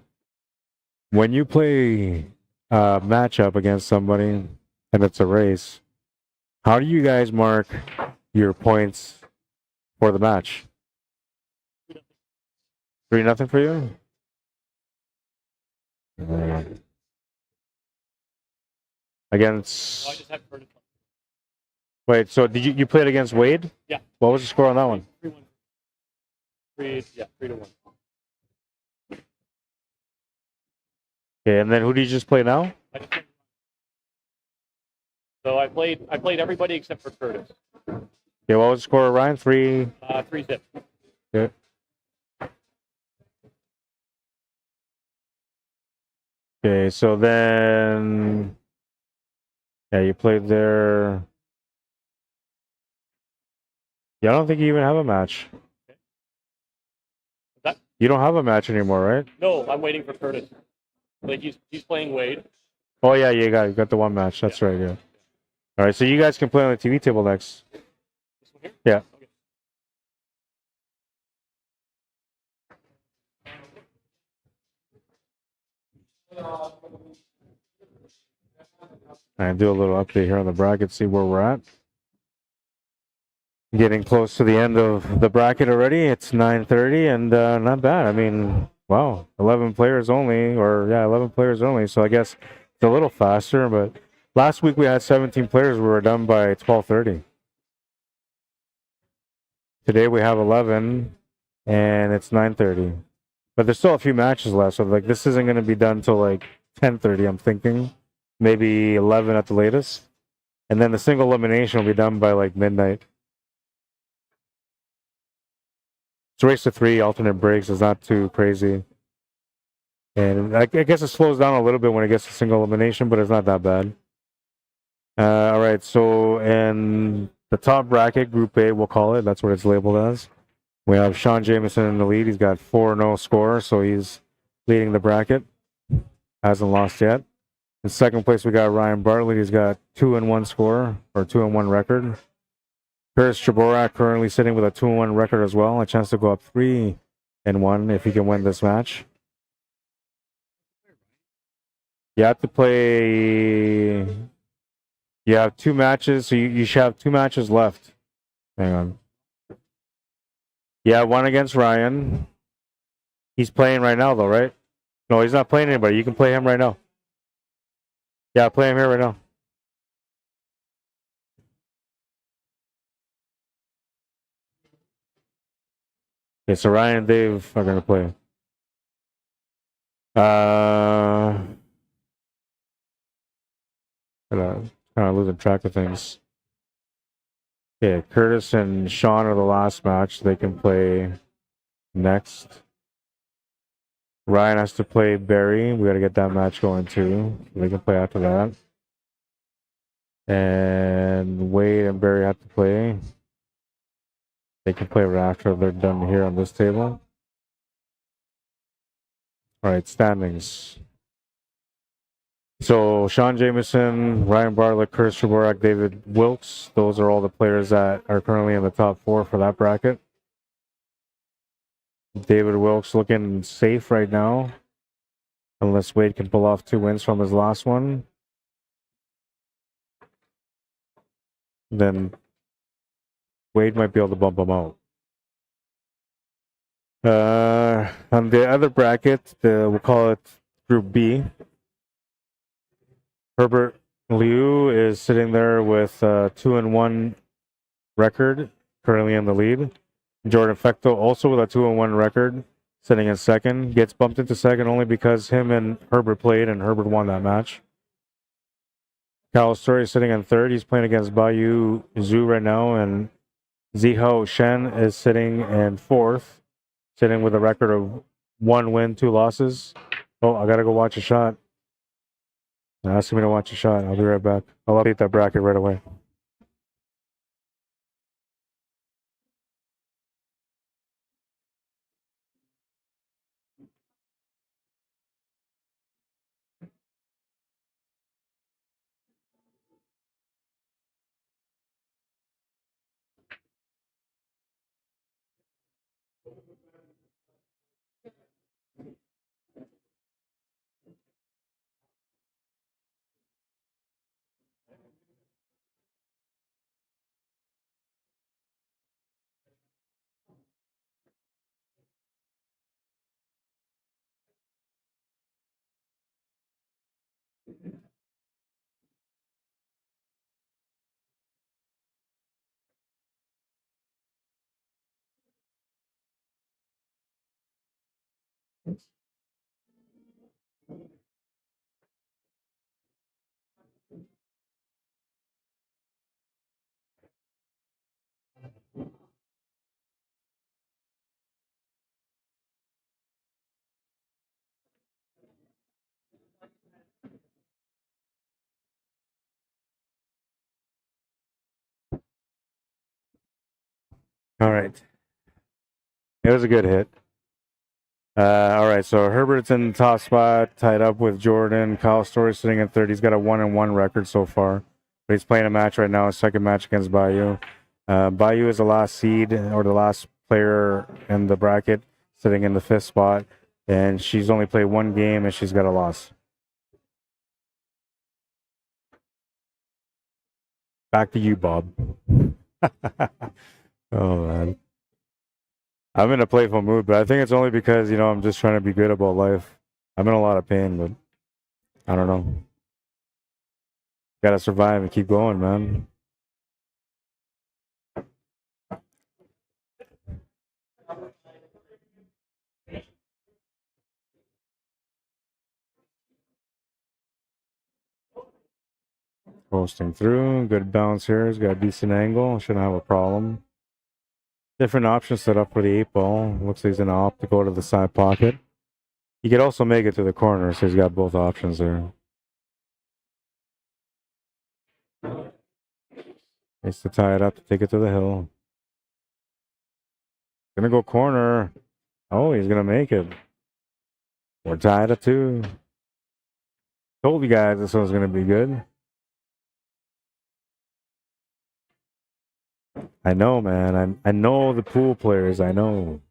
When you play a matchup against somebody and it's a race, how do you guys mark your points for the match? 3-0 for you? Against... I just had Perdatoris. Wait, so did you play it against Wade? Yeah. What was the score on that one? 3-1. 3-1. Okay, and then who did you just play now? So I played everybody except for Curtis. Okay, what was the score, Ryan? 3... 3-zip. Okay. Okay, so then... Yeah, you played there... Yeah, I don't think you even have a match. That, You don't have a match anymore, right? no, I'm waiting for Curtis. Like he's playing Wade. Oh yeah, you got the one match. That's right. Yeah. All right, so you guys can play on the TV table next. This one here? Yeah. Okay. And do a little update here on the bracket, see where we're at. Getting close to the end of the bracket already. It's 9:30, and not bad. I mean, wow, 11 players only, or yeah, 11 players only. So I guess it's a little faster. But last week we had 17 players. We were done by 12:30. Today we have 11, and it's 9:30. But there's still a few matches left, so like this isn't going to be done till like 10:30. I'm thinking maybe 11 at the latest, and then the single elimination will be done by like midnight. It's race to 3, alternate breaks is not too crazy. And I guess it slows down a little bit when it gets to single elimination, but it's not that bad. All right, so in the top bracket, Group A, we'll call it. That's what it's labeled as. We have Sean Jameson in the lead. He's got 4-0 score, so he's leading the bracket. Hasn't lost yet. In second place, we got Ryan Bartlett. He's got 2-1 score, or 2-1 record. Curtis Chaborak currently sitting with a 2-1 record as well. A chance to go up 3-1 if he can win this match. You have to play. You have 2 matches, so you should have 2 matches left. Hang on. Yeah, one against Ryan. He's playing right now, though, right? No, he's not playing anybody. You can play him right now. Yeah, play him here right now. Okay, so Ryan and Dave are gonna play. Kind of losing track of things. Yeah, Curtis and Sean are the last match. They can play next. Ryan has to play Barry. We got to get that match going too. They can play after that. And Wade and Barry have to play. They can play right after they're done here on this table. All right, standings. So Sean Jameson, Ryan Bartlett, Curtis Chaborak, David Wilkes. Those are all the players that are currently in the top 4 for that bracket. David Wilkes looking safe right now. Unless Wade can pull off 2 wins from his last one. Then Wade might be able to bump him out. On the other bracket, we'll call it Group B. Herbert Liu is sitting there with a 2-1 record, currently in the lead. Jordan Fecto also with a 2-1 record, sitting in second. Gets bumped into second only because him and Herbert played and Herbert won that match. Cal Story is sitting in third. He's playing against Bayou Zhu right now, and Zihao Shen is sitting in fourth, sitting with a record of 1 win, 2 losses. Oh, I gotta go watch a shot. Asking me to watch a shot. I'll be right back. I'll update that bracket right away. All right. It was a good hit. All right, so Herbert's in the top spot, tied up with Jordan. Kyle Story sitting at third. He's got a 1-1 record so far. But he's playing a match right now, his second match against Bayou. Bayou is the last seed, or the last player in the bracket, sitting in the fifth spot. And she's only played one game, and she's got a loss. Back to you, Bob. Oh, man. I'm in a playful mood, but I think it's only because, I'm just trying to be good about life. I'm in a lot of pain, but I don't know. Gotta survive and keep going, man. Posting through. Good bounce here. He's got a decent angle. Shouldn't have a problem. Different options set up for the 8-ball. Looks like he's going to opt to go to the side pocket. He could also make it to the corner, so he's got both options there. Needs to tie it up to take it to the hill. Gonna go corner. Oh, he's gonna make it. We're tied at 2. Told you guys this one's gonna be good. I know, man. I know the pool players. I know.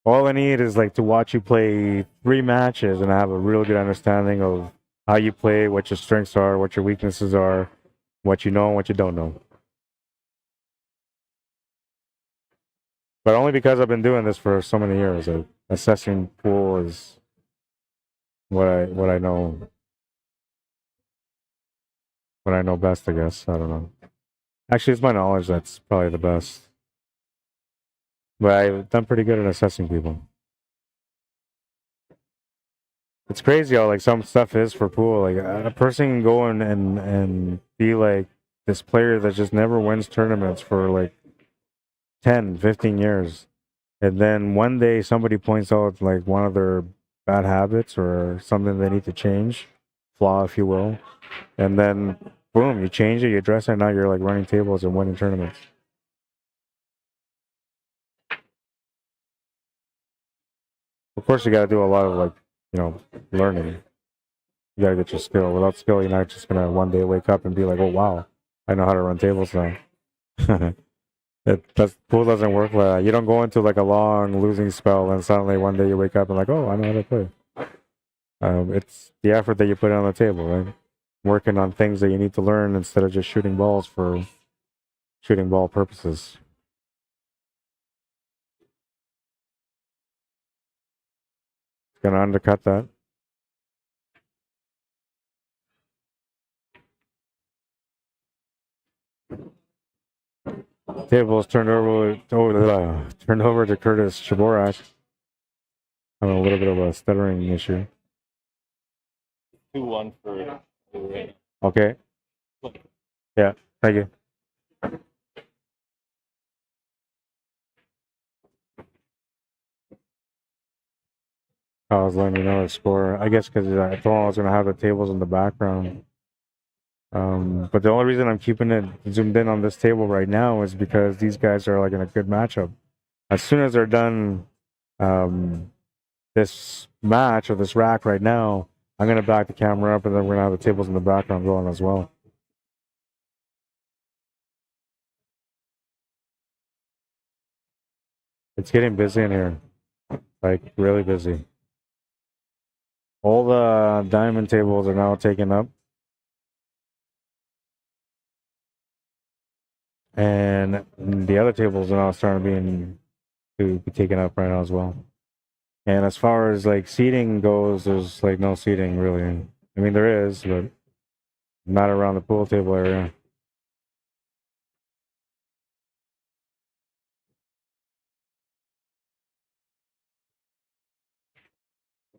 All I need is to watch you play 3 matches and I have a real good understanding of how you play, what your strengths are, what your weaknesses are, what you know and what you don't know. But only because I've been doing this for so many years. Assessing pool is what I know. What I know best, I guess. I don't know. Actually, it's my knowledge that's probably the best. But I've done pretty good at assessing people. It's crazy how some stuff is for pool. A person can go and be this player that just never wins tournaments for 10, 15 years. And then one day somebody points out one of their bad habits or something they need to change, flaw if you will. And then boom, you change it, you address it, and now you're running tables and winning tournaments. Of course you gotta do a lot of learning. You gotta get your skill. Without skill, you're not just gonna one day wake up and be like, oh wow, I know how to run tables now. Pool doesn't work like that. You don't go into a long losing spell and suddenly one day you wake up and oh, I know how to play. It's the effort that you put on the table, right? Working on things that you need to learn instead of just shooting balls for shooting ball purposes. Gonna undercut that. Table is turned over to Curtis Chaborak. Having a little bit of a stuttering issue. 2-1 for. Okay. Yeah, thank you. I was letting you know the score. I guess because I thought I was going to have the tables in the background. But the only reason I'm keeping it zoomed in on this table right now is because these guys are in a good matchup. As soon as they're done this match or this rack right now, I'm going to back the camera up and then we're going to have the tables in the background going as well. It's getting busy in here. Really busy. All the diamond tables are now taken up. And the other tables are now starting to be taken up right now as well. And as far as seating goes, there's no seating really. I mean, there is, but not around the pool table area.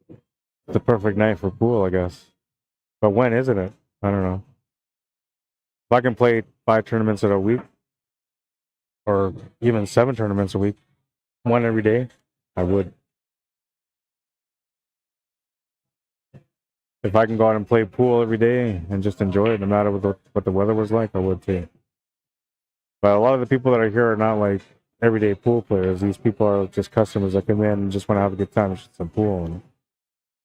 It's the perfect night for pool, I guess. But when isn't it? I don't know. If I can play 5 tournaments in a week, or even 7 tournaments a week, 1 every day, I would. If I can go out and play pool every day and just enjoy it, no matter what the weather was like, I would too. But a lot of the people that are here are not like everyday pool players. These people are just customers that come in and just want to have a good time and shoot some pool. And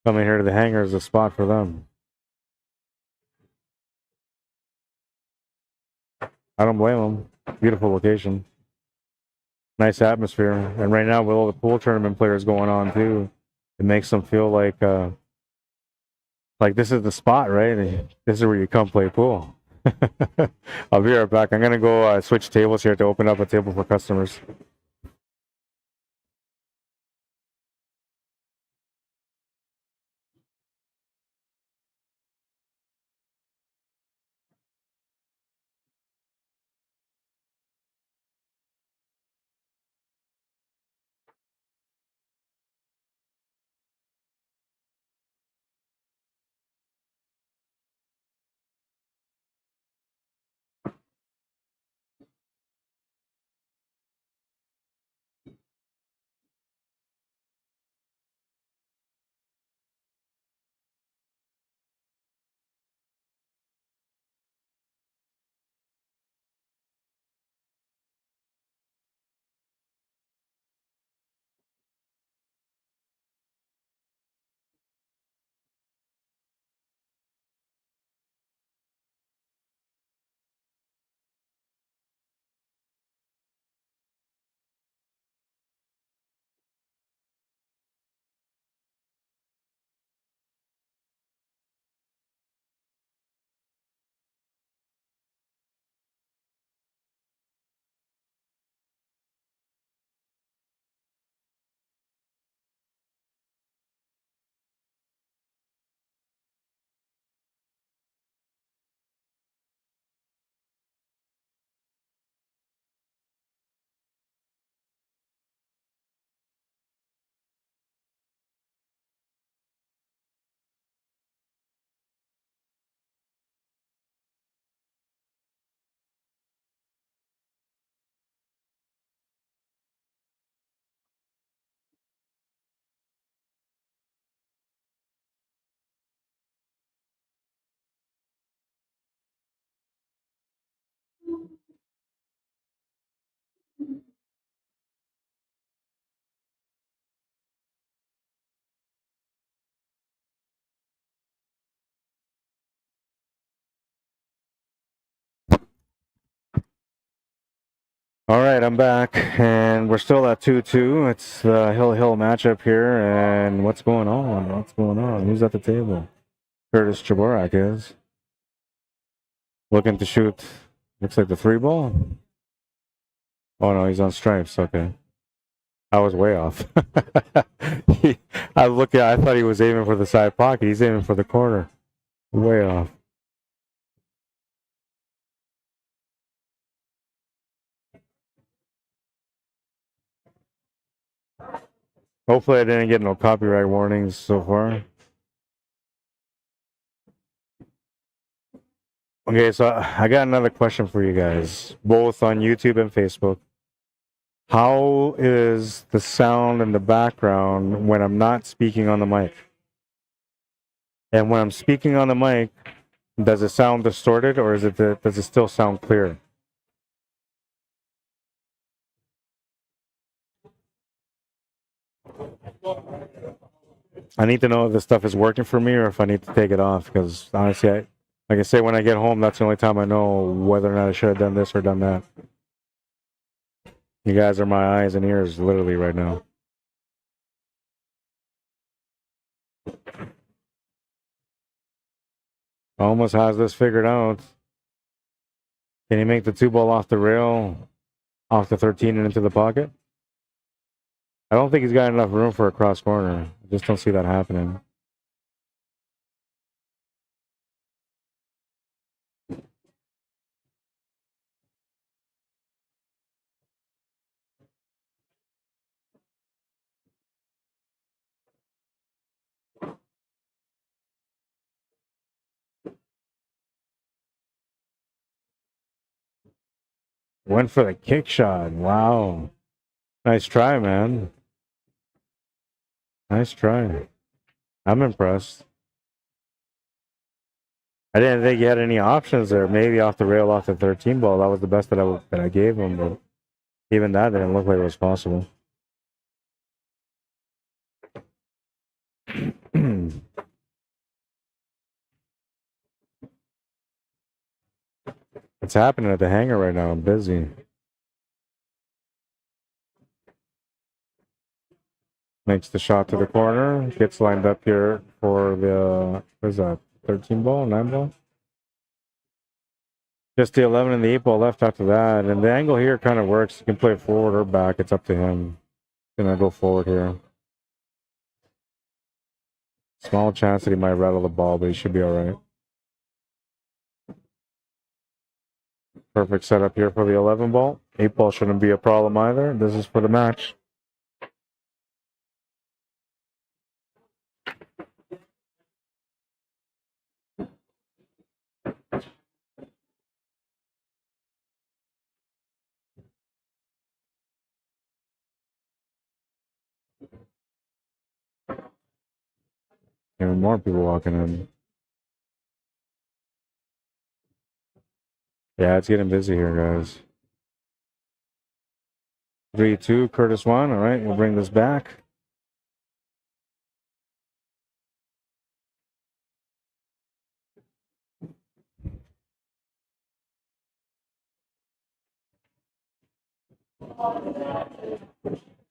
coming here to the hangar is a spot for them. I don't blame them. Beautiful location. Nice atmosphere. And right now with all the pool tournament players going on too, it makes them feel like this is the spot, right? This is where you come play pool. I'll be right back. I'm gonna go switch tables here to open up a table for customers. All right, I'm back, and we're still at 2-2. It's the Hill matchup here, and what's going on? What's going on? Who's at the table? Curtis Chaborak is looking to shoot. Looks like the 3-ball. Oh no, he's on stripes. Okay, I was way off. I thought he was aiming for the side pocket. He's aiming for the corner. Way off. Hopefully, I didn't get no copyright warnings so far. Okay, so I got another question for you guys, both on YouTube and Facebook. How is the sound in the background when I'm not speaking on the mic? And when I'm speaking on the mic, does it sound distorted or does it still sound clear? I need to know if this stuff is working for me or if I need to take it off, because honestly, like I say, when I get home, that's the only time I know whether or not I should have done this or done that. You guys are my eyes and ears literally right now. Almost has this figured out. Can he make the 2-ball off the rail, off the 13 and into the pocket? I don't think he's got enough room for a cross corner. I just don't see that happening. Went for the kick shot. Wow. Nice try, man. Nice try. I'm impressed. I didn't think he had any options there. Maybe off the rail, off the 13 ball. That was the best that I gave him, but even that didn't look like it was possible. It's happening at the hangar right now. I'm busy. Makes the shot to the corner. Gets lined up here for the, what is that, 13 ball, 9 ball? Just the 11 and the 8 ball left after that. And the angle here kind of works. You can play it forward or back. It's up to him. Gonna go forward here. Small chance that he might rattle the ball, but he should be all right. Perfect setup here for the 11 ball. 8 ball shouldn't be a problem either. This is for the match. Even more people walking in. Yeah, it's getting busy here, guys. 3-2, Curtis won. All right, we'll bring this back. All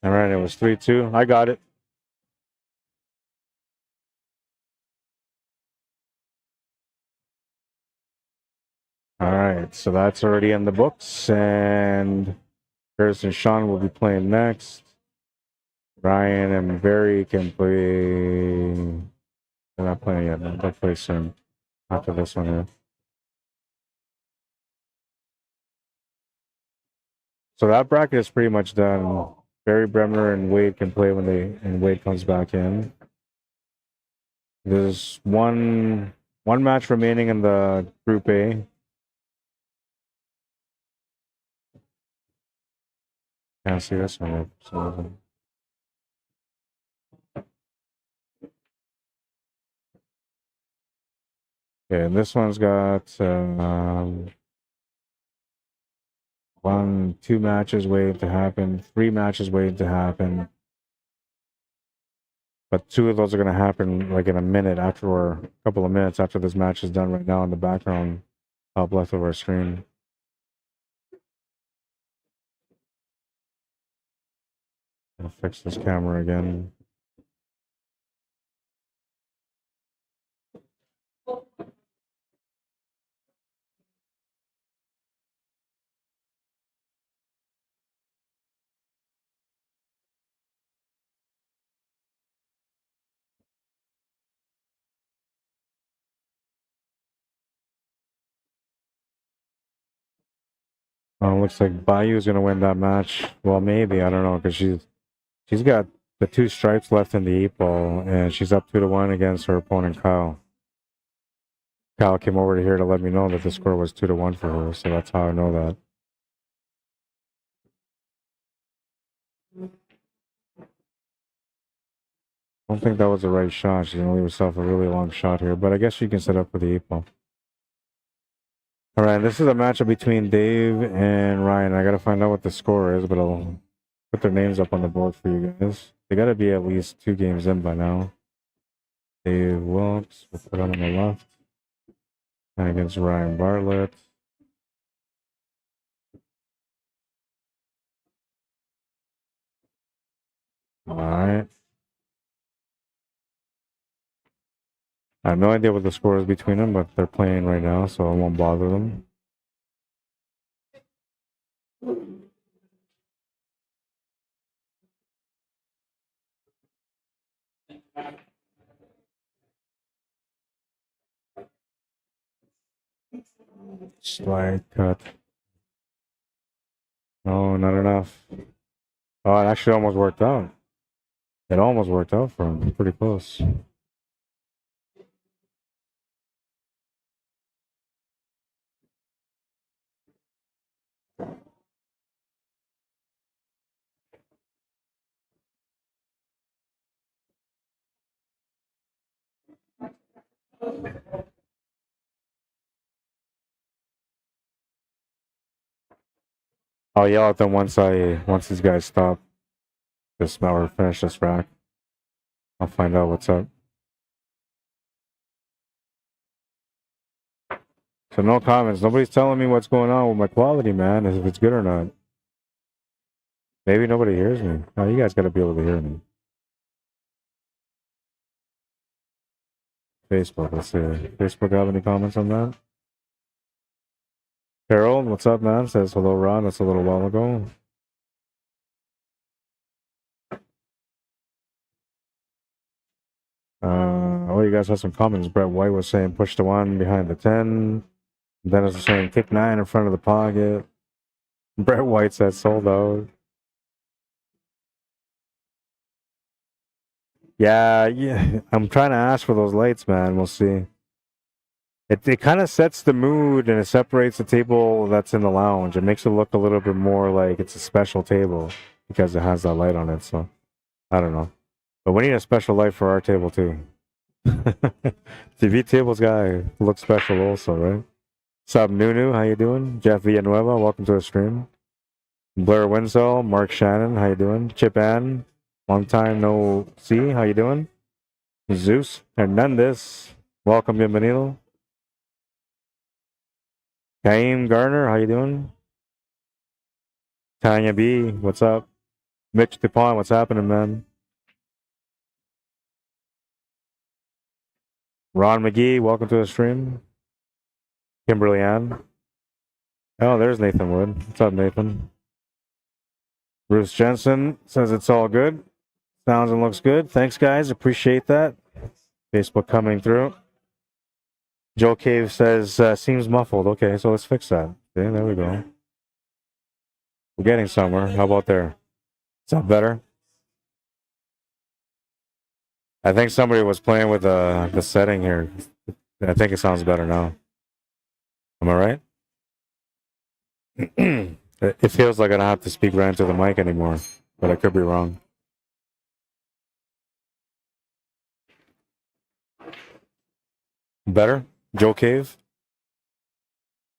right, it was 3-2. I got it. All right, so that's already in the books, and Curtis and Sean will be playing next. Ryan and Barry can play. They're not playing yet. No, they'll play soon after this one here. So that bracket is pretty much done. Barry, Bremner, and Wade can play when Wade comes back in. There's one match remaining in the Group A. Can't see this one. Okay, and this one's got 2 matches waiting to happen, 3 matches waiting to happen. But 2 of those are going to happen like in a minute after, or a couple of minutes after this match is done right now in the background, top left of our screen. I'll fix this camera again. Looks like Bayou's going to win that match. Well, maybe, I don't know, because she's got the 2 stripes left in the 8 ball, and she's up 2-1 against her opponent, Kyle. Kyle came over here to let me know that the score was 2-1 for her, so that's how I know that. I don't think that was the right shot. She's going to leave herself a really long shot here, but I guess she can set up for the 8 ball. All right, this is a matchup between Dave and Ryan. I got to find out what the score is, but I'll put their names up on the board for you guys. They got to be at least 2 games in by now. Dave Wilkes, we'll put him on the left. And against Ryan Bartlett. All right. I have no idea what the score is between them, but they're playing right now, so I won't bother them. Slide cut. Oh, not enough. Oh, it actually almost worked out. It almost worked out for him. Pretty close. I'll yell at them once these guys stop this or finish this rack. I'll find out what's up. So no comments. Nobody's telling me what's going on with my quality, man, if it's good or not. Maybe nobody hears me. Oh, you guys got to be able to hear me. Facebook, let's see. Facebook have any comments on that? Carol, what's up, man? Says hello, Ron. That's a little while ago. Oh, you guys have some comments. Brett White was saying push the 1 behind the 10. Dennis was saying kick 9 in front of the pocket. Brett White said sold out. Yeah. I'm trying to ask for those lights, man. We'll see. It kind of sets the mood and it separates the table that's in the lounge. It makes it look a little bit more like it's a special table because it has that light on it. So I don't know. But we need a special light for our table too. TV tables guy looks special also, right? What's up, Nunu? How you doing? Jeff Villanueva, welcome to the stream. Blair Winsell, Mark Shannon, how you doing? Chip Ann, long time no see, how you doing? Zeus Hernandez, welcome, bienvenido. Kaim Garner, how you doing? Tanya B, what's up? Mitch DuPont, what's happening, man? Ron McGee, welcome to the stream. Kimberly Ann. Oh, there's Nathan Wood. What's up, Nathan? Bruce Jensen says it's all good. Sounds and looks good. Thanks, guys. Appreciate that. Facebook coming through. Joe Cave says, seems muffled. Okay, so let's fix that. Okay, there we go. We're getting somewhere. How about there? Is that better? I think somebody was playing with the setting here. I think it sounds better now. Am I right? It feels like I don't have to speak right into the mic anymore, but I could be wrong. Better? Joe Cave?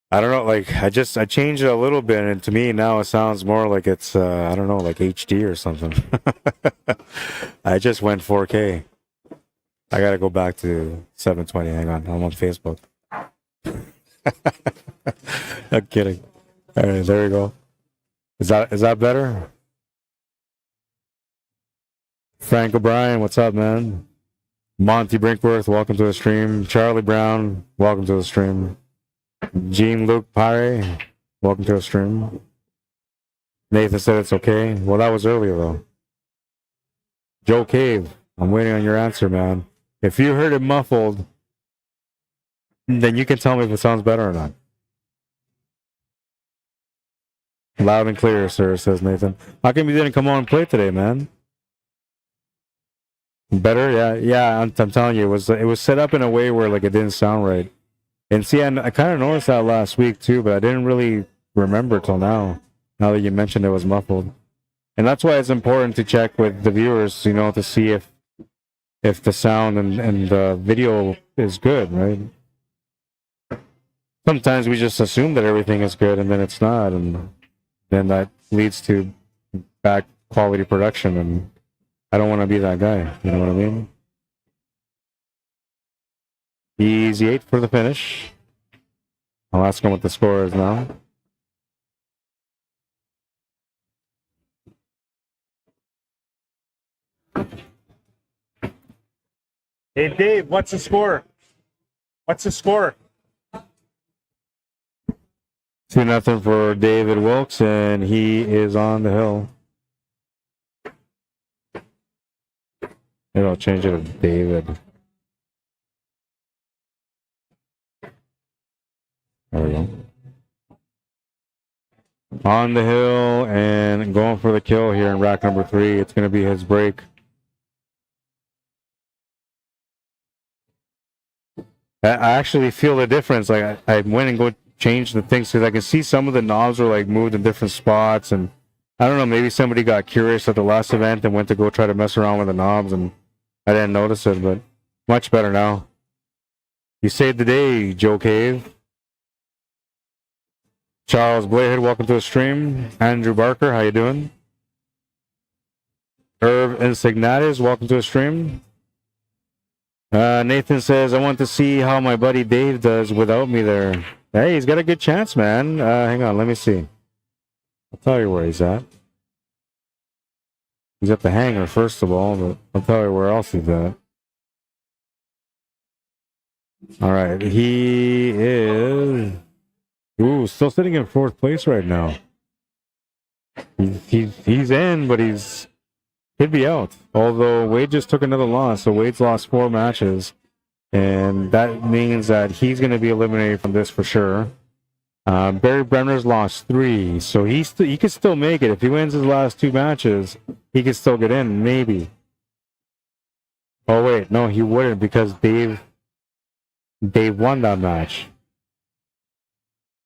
I don't know, like, I changed it a little bit, and to me now it sounds more like it's, I don't know, like HD or something. I just went 4K. I gotta go back to 720. Hang on, I'm on Facebook. I'm kidding. All right, there we go. Is that better? Frank O'Brien, what's up, man? Monty Brinkworth, welcome to the stream. Charlie Brown, welcome to the stream. Jean-Luc Pare, welcome to the stream. Nathan said it's okay. Well, that was earlier, though. Joe Cave, I'm waiting on your answer, man. If you heard it muffled, then you can tell me if it sounds better or not. Loud and clear, sir, says Nathan. How come you didn't come on and play today, man? Better? Yeah. I'm telling you, it was set up in a way where like it didn't sound right. And see, I kind of noticed that last week too, but I didn't really remember till now. Now that you mentioned it was muffled, and that's why it's important to check with the viewers, to see if the sound and the video is good, right? Sometimes we just assume that everything is good, and then it's not, and then that leads to bad quality production, and I don't want to be that guy. You know what I mean? Easy 8 for the finish. I'll ask him what the score is now. Hey, Dave, what's the score? What's the score? 2-0 for David Wilkes, and he is on the hill. Maybe I'll change it to David. There we go. On the hill and going for the kill here in rack number 3. It's going to be his break. I actually feel the difference. Like I went and go change the things because I can see some of the knobs are like moved in different spots, and I don't know, maybe somebody got curious at the last event and went to go try to mess around with the knobs, and I didn't notice it, but much better now. You saved the day, Joe Cave. Charles Blvd, welcome to the stream. Andrew Barker, how you doing? Irv Insignatis, welcome to the stream. Nathan says, I want to see how my buddy Dave does without me there. Hey, he's got a good chance, man. Hang on, let me see. I'll tell you where he's at. He's at the hangar, first of all, but I'll tell you where else he's at. All right, he is... Ooh, still sitting in 4th place right now. He's in, but could be out. Although Wade just took another loss, so Wade's lost 4 matches. And that means that he's going to be eliminated from this for sure. Barry Bremner's lost 3, so he could still make it. If he wins his last 2 matches, he could still get in, maybe. Oh wait, no, he wouldn't because Dave won that match.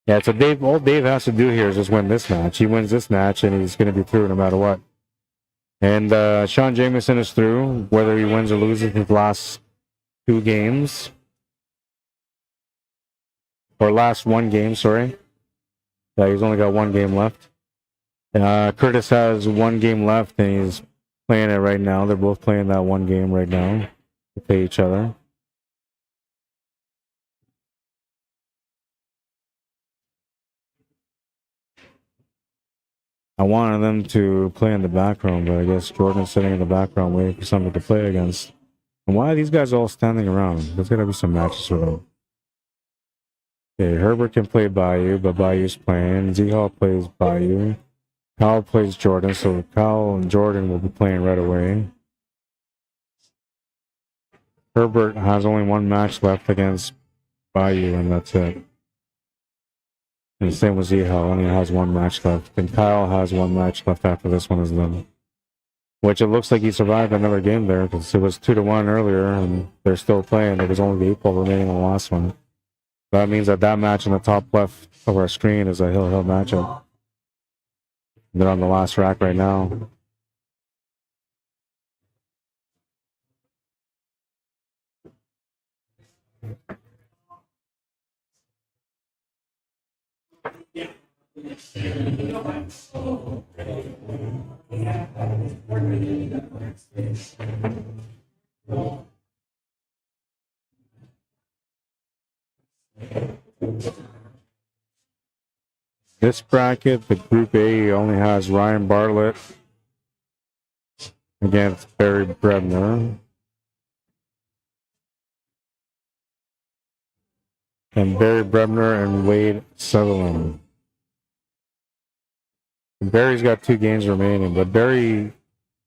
Yeah, so all Dave has to do here is just win this match. He wins this match, and he's going to be through no matter what. And Sean Jameson is through, whether he wins or loses his last 2 games. Or last 1 game, sorry. Yeah, he's only got 1 game left. Curtis has 1 game left, and he's playing it right now. They're both playing that 1 game right now to play each other. I wanted them to play in the background, but I guess Jordan's sitting in the background waiting for somebody to play against. And why are these guys all standing around? There's got to be some matches for them. Okay, Herbert can play Bayou, but Bayou's playing. Z-Hall plays Bayou. Kyle plays Jordan, so Kyle and Jordan will be playing right away. Herbert has only 1 match left against Bayou, and that's it. And the same with Z-Hall, only has 1 match left. And Kyle has 1 match left after this one is done. Which it looks like he survived another game there, because it was 2-1 earlier, and they're still playing. There was only the 8 ball remaining in the last one. That means that match in the top left of our screen is a hill-hill matchup. They're on the last rack right now. This bracket, the Group A, only has Ryan Bartlett against Barry Bremner. And Barry Bremner and Wade Sutherland. And Barry's got 2 games remaining, but Barry,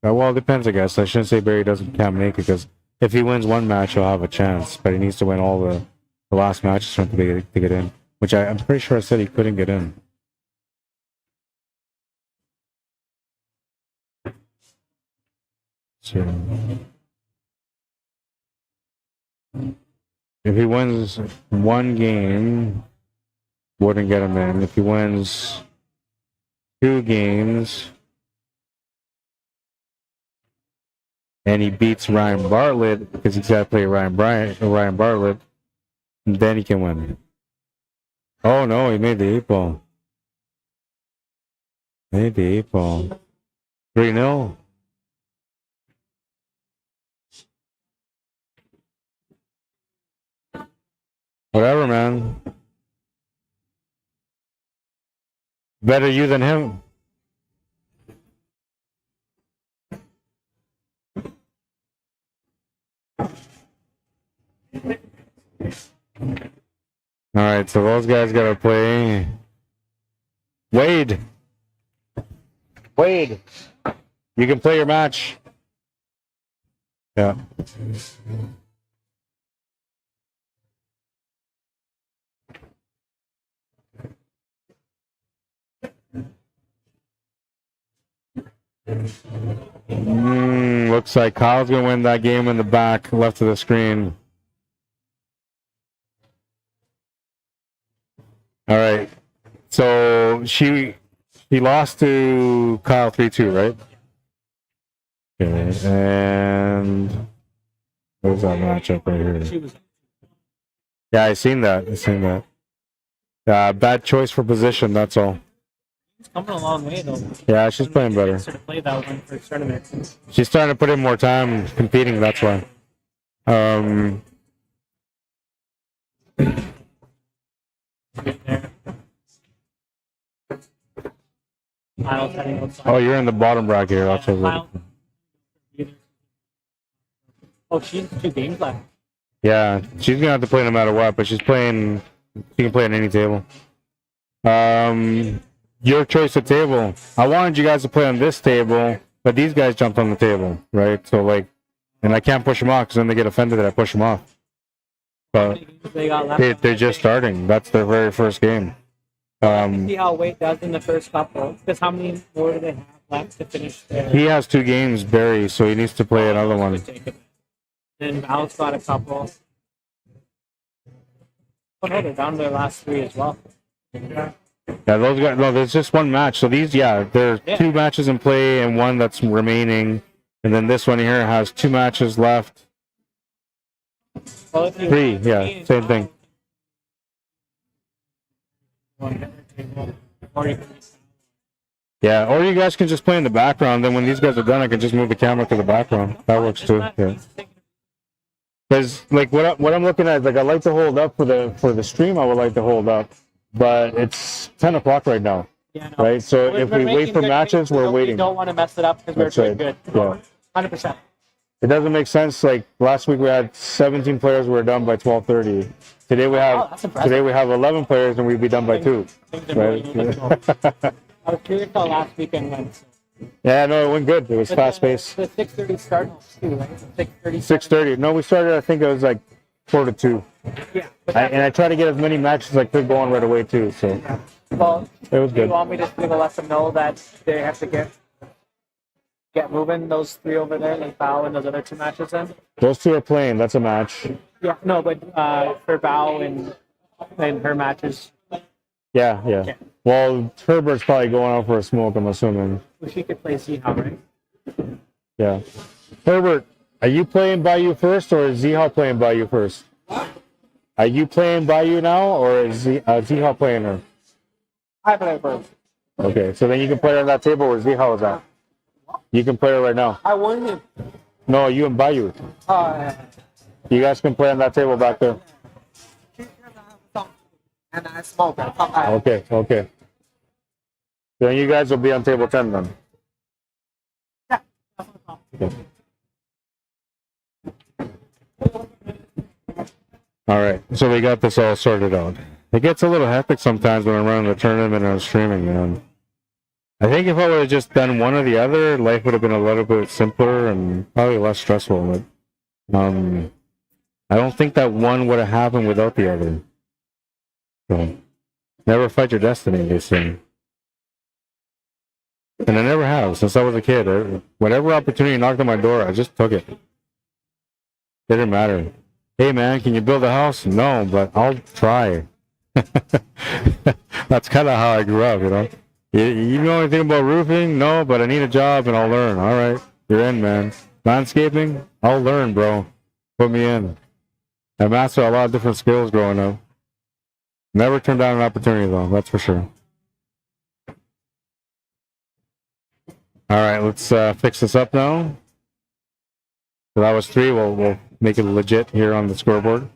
well, it depends, I guess. I shouldn't say Barry can't make it, because if he wins 1 match, he'll have a chance, but he needs to win all the last matches for him to get in, which I'm pretty sure I said he couldn't get in. So, if he wins 1 game, wouldn't get him in. If he wins 2 games, and he beats Ryan Bartlett, because he's got to play Ryan Bartlett, then he can win. Oh no, he made the 8 ball. Made the 8 ball. 3-0. Whatever, man. Better you than him. Alright, so those guys gotta play. Wade, you can play your match. Yeah. Looks like Kyle's gonna win that game in the back left of the screen. All right, so he lost to Kyle 3-2, right? Okay, and where's that matchup right here? Yeah, I seen that. Bad choice for position, that's all. She's coming a long way though. Yeah, she's playing better. To play that one for tournament. She's starting to put in more time competing, that's why. Oh, you're in the bottom bracket here. That's what. Oh, she's 2 games left. Yeah, she's gonna have to play no matter what, but she's playing. She can play at any table. Your choice of table. I wanted you guys to play on this table, but these guys jumped on the table, right? So like, and I can't push them off because then they get offended that I push them off. But they're just starting. That's their very first game. See how Wade does in the first couple. Because how many more do they have left to finish their... He has 2 games, Barry, so he needs to play another one. Then Val's got a couple. Oh no, they're down to their last 3 as well. Yeah, those guys. No, there's just 1 match. So these, there's 2 matches in play and 1 that's remaining, and then this one here has 2 matches left. Well, 3, yeah, same thing. Yeah, or you guys can just play in the background. Then when these guys are done, I can just move the camera to the background. That works too. Yeah. Because like what I'm looking at, like I like to hold up for the stream. I would like to hold up, but it's 10 o'clock right now. Yeah, no. Right. So if we wait for matches, we're waiting. We don't want to mess it up because we're doing good. Yeah. 100%. It doesn't make sense. Like last week, we had 17 players. We were done by 12:30. Today we have 11 players, and we'd be done by 2. Right? I was curious how last weekend went. Yeah, no, it went good. It was fast paced. The 6:30 start too, right? 6:30. 6:30. No, we started. I think it was like 4 to 2. Yeah. And I tried to get as many matches as I could going right away too. So yeah. Well, it was good. You want me to let them know that they have to get moving, those 3 over there, like Bao and those other 2 matches then? Those 2 are playing. That's a match. Yeah, no, but for Bao and her matches. Yeah. Well, Herbert's probably going out for a smoke, I'm assuming. Well, she could play Zihao, right? Yeah. Herbert, are you playing Bayou first, or is Zihao playing Bayou first? Are you playing Bayou now, or is Zihao playing her? I play first. Okay, so then you can play her on that table where Zihao is at. You can play her right now. I won him. No, you and Bayou. You guys can play on that table back there. And I smoke. Okay. Then you guys will be on table 10 then. Yeah. Okay. All right, so we got this all sorted out. It gets a little hectic sometimes when I'm running the tournament and I'm streaming, man. I think if I would have just done one or the other, life would have been a little bit simpler and probably less stressful. But I don't think that one would have happened without the other. So, never fight your destiny, they say. And I never have since I was a kid. Whatever opportunity knocked on my door, I just took it. Didn't matter. Hey man, can you build a house? No, but I'll try. That's kind of how I grew up, you know. You know anything about roofing? No, but I need a job and I'll learn. All right, you're in, man. Landscaping? I'll learn, bro. Put me in. I mastered a lot of different skills growing up. Never turned down an opportunity, though. That's for sure. All right, let's fix this up now. So that was 3. We'll make it legit here on the scoreboard.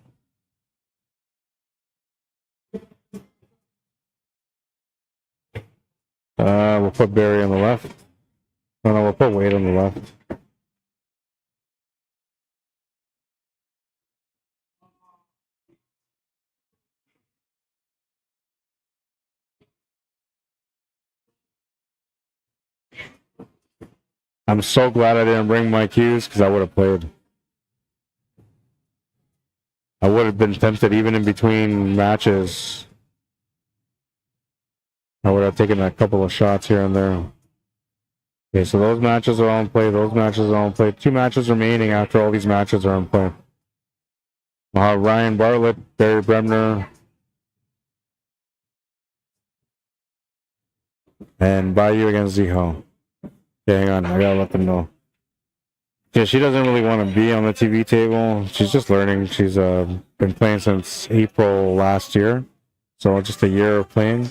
We'll put Barry on the left. Oh, no, we'll put Wade on the left. I'm so glad I didn't bring my cues because I would have played. I would have been tempted even in between matches. I would have taken a couple of shots here and there. Okay, so those matches are all in play. Those matches are all in play. 2 matches remaining after all these matches are in play. We'll have Ryan Bartlett, Barry Bremner, and Bayou against Zihao. Okay, hang on. I gotta let them know. Yeah, she doesn't really want to be on the TV table. She's just learning. She's been playing since April last year. so just a year of playing.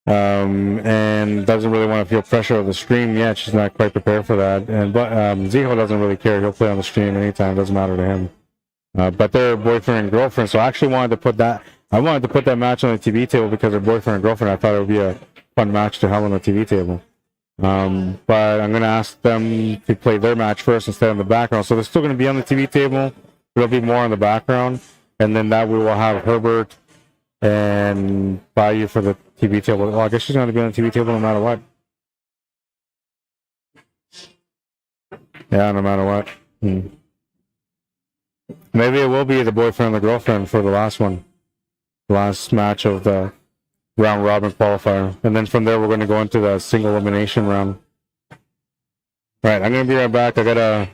And doesn't really want to feel pressure of the stream yet. She's not quite prepared for that. And but Ziho doesn't really care. He'll play on the stream anytime. Doesn't matter to him. But they're boyfriend and girlfriend. So I actually wanted to put that. I wanted to put that match on the TV table because they're boyfriend and girlfriend. I thought it would be a fun match to have on the TV table. But I'm gonna ask them to play their match first instead of the background. So they're still gonna be on the TV table. It'll be more in the background, and then that we will have Herbert and Bayou for the TV table. Well, I guess she's going to be on the TV table no matter what. Yeah, no matter what. Maybe it will be the boyfriend and the girlfriend for the last one. Last match of the round robin qualifier. And then from there, we're going to go into the single elimination round. All right, I'm going to be right back. I got to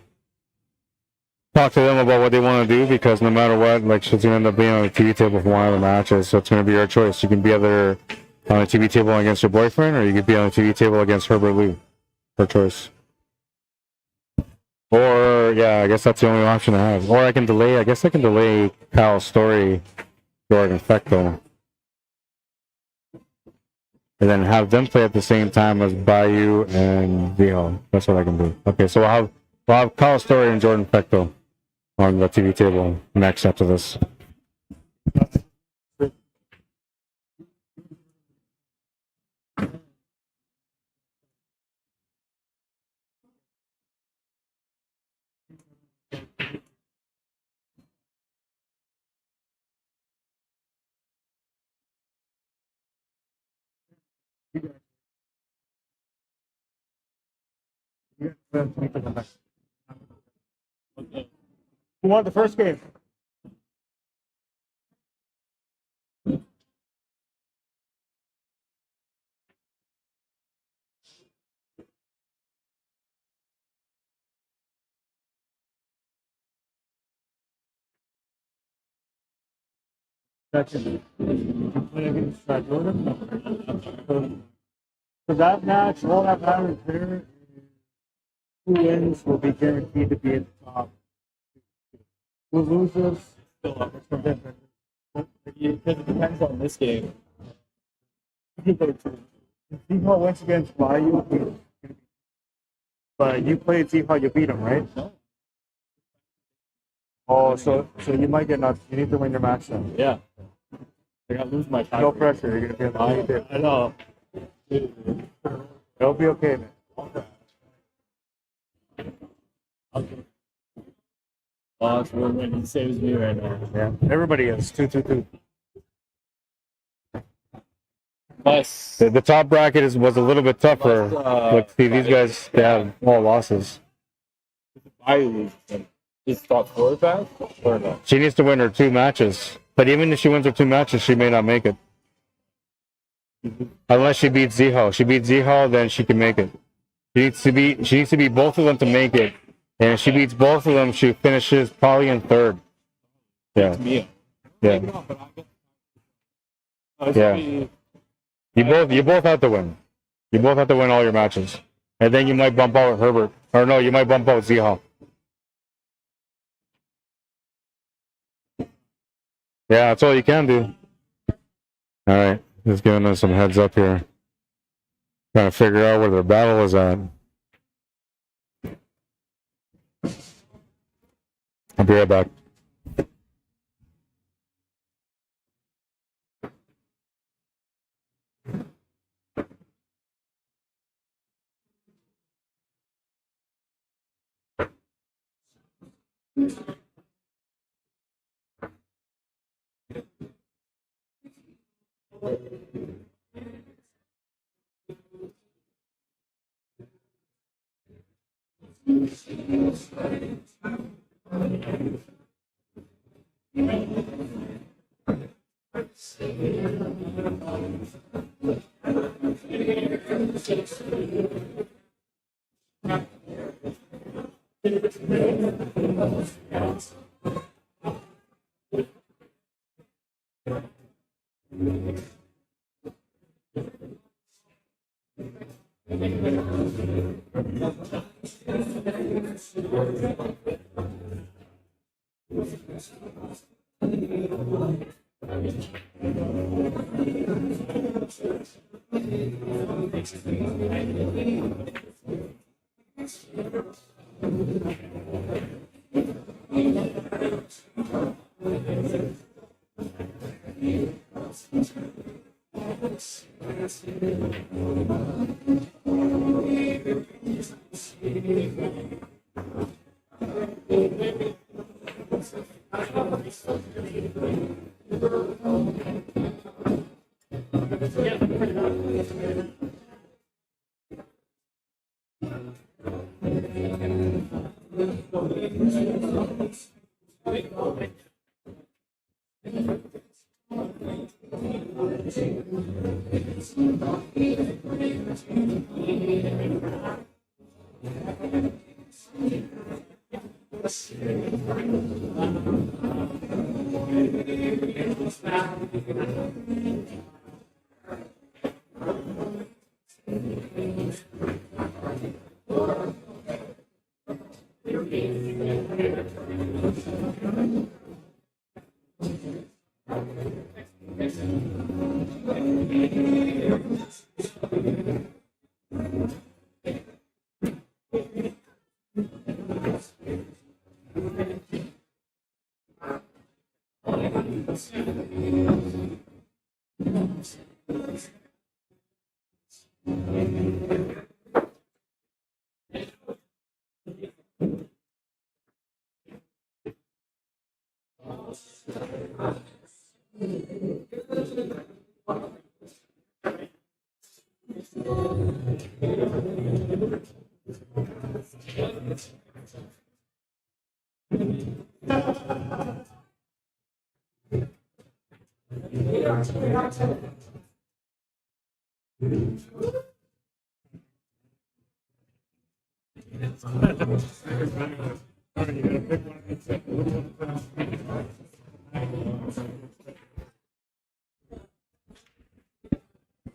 talk to them about what they want to do, because no matter what, like, she's going to end up being on the TV table for one of the matches, so it's going to be your choice. You can be either on the TV table against your boyfriend, or you could be on the TV table against Herbert Lee. Her choice. Or, yeah, I guess that's the only option I have. Or I can delay, I guess I can delay Kyle's story, Jordan Fecto, and then have them play at the same time as Bayou and Ziho. That's what I can do. Okay, so we'll have Kyle's story and Jordan Fecto on the TV table next after this. Who won the first game? For that match, all that matters here is who wins will be guaranteed to be at the top. Who loses, still up for different. Because it depends on this game. If Ziho wins against Bayou, but you played Ziho, you beat him, right? No. Oh, so you might get knocked. You need to win your match then. Yeah. I gotta lose my time. No pressure. You're gonna be on the I know. It'll be okay, man. Okay. Oh, that's real win. He saves me right now. Yeah. Everybody is 2-2-2. Nice. The top bracket was a little bit tougher. Look, see, these guys, they have all losses. Is top 4 back or no? She needs to win her 2 matches. But even if she wins her 2 matches, she may not make it. Unless she beats Ziho. She beats Ziho, then she can make it. She needs to beat both of them to make it. And if she beats both of them, she finishes probably in 3rd. Yeah. Yeah. Yeah. You both have to win. You both have to win all your matches. And then you might bump out Herbert. Or no, you might bump out Ziho. Yeah, that's all you can do. All right, just giving us some heads up here. Trying to figure out where their battle is at. I'll be right back.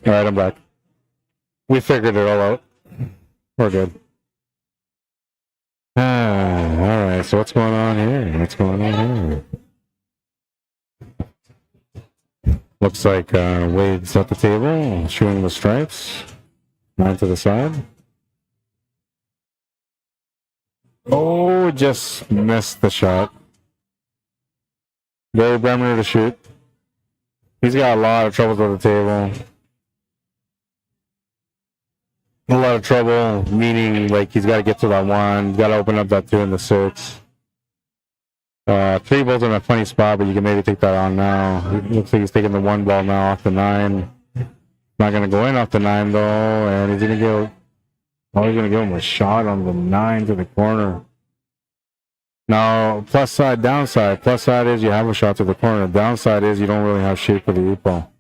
All right, I'm back. We figured it all out. We're good. All right. So what's going on here? What's going on here? Looks like Wade's at the table, shooting the stripes. 9 to the side. Oh, just missed the shot. Very BREMNER to shoot. He's got a lot of troubles at the table. A lot of trouble, meaning like he's got to get to that 1, got to open up that 2 and the 6. 3 balls in a funny spot, but you can maybe take that on now. It looks like he's taking the 1 ball now off the 9. Not going to go in off the 9 though, and he's going to go. Oh, he's going to give him a shot on the 9 to the corner. Now, plus side, downside. Plus side is you have a shot to the corner. Downside is you don't really have shape for the 8 ball.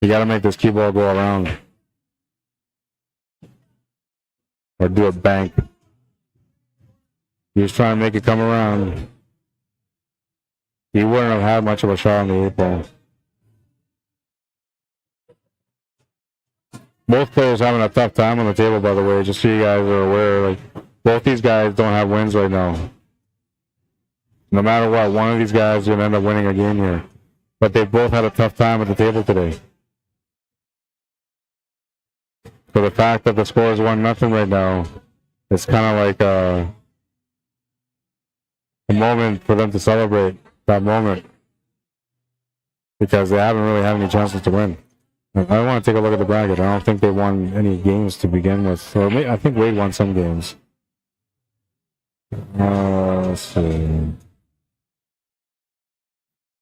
You got to make this cue ball go around. Or do a bank. He was trying to make it come around. He wouldn't have had much of a shot on the 8 ball. Both players having a tough time on the table, by the way, just so you guys are aware. Like, both these guys don't have wins right now. No matter what, one of these guys is going to end up winning a game here. But they both had a tough time at the table today. So the fact that the score is 1-0 right now, it's kind of like a moment for them to celebrate that moment. Because they haven't really had any chances to win. I want to take a look at the bracket. I don't think they won any games to begin with. Or maybe, I think Wade won some games. Let's see.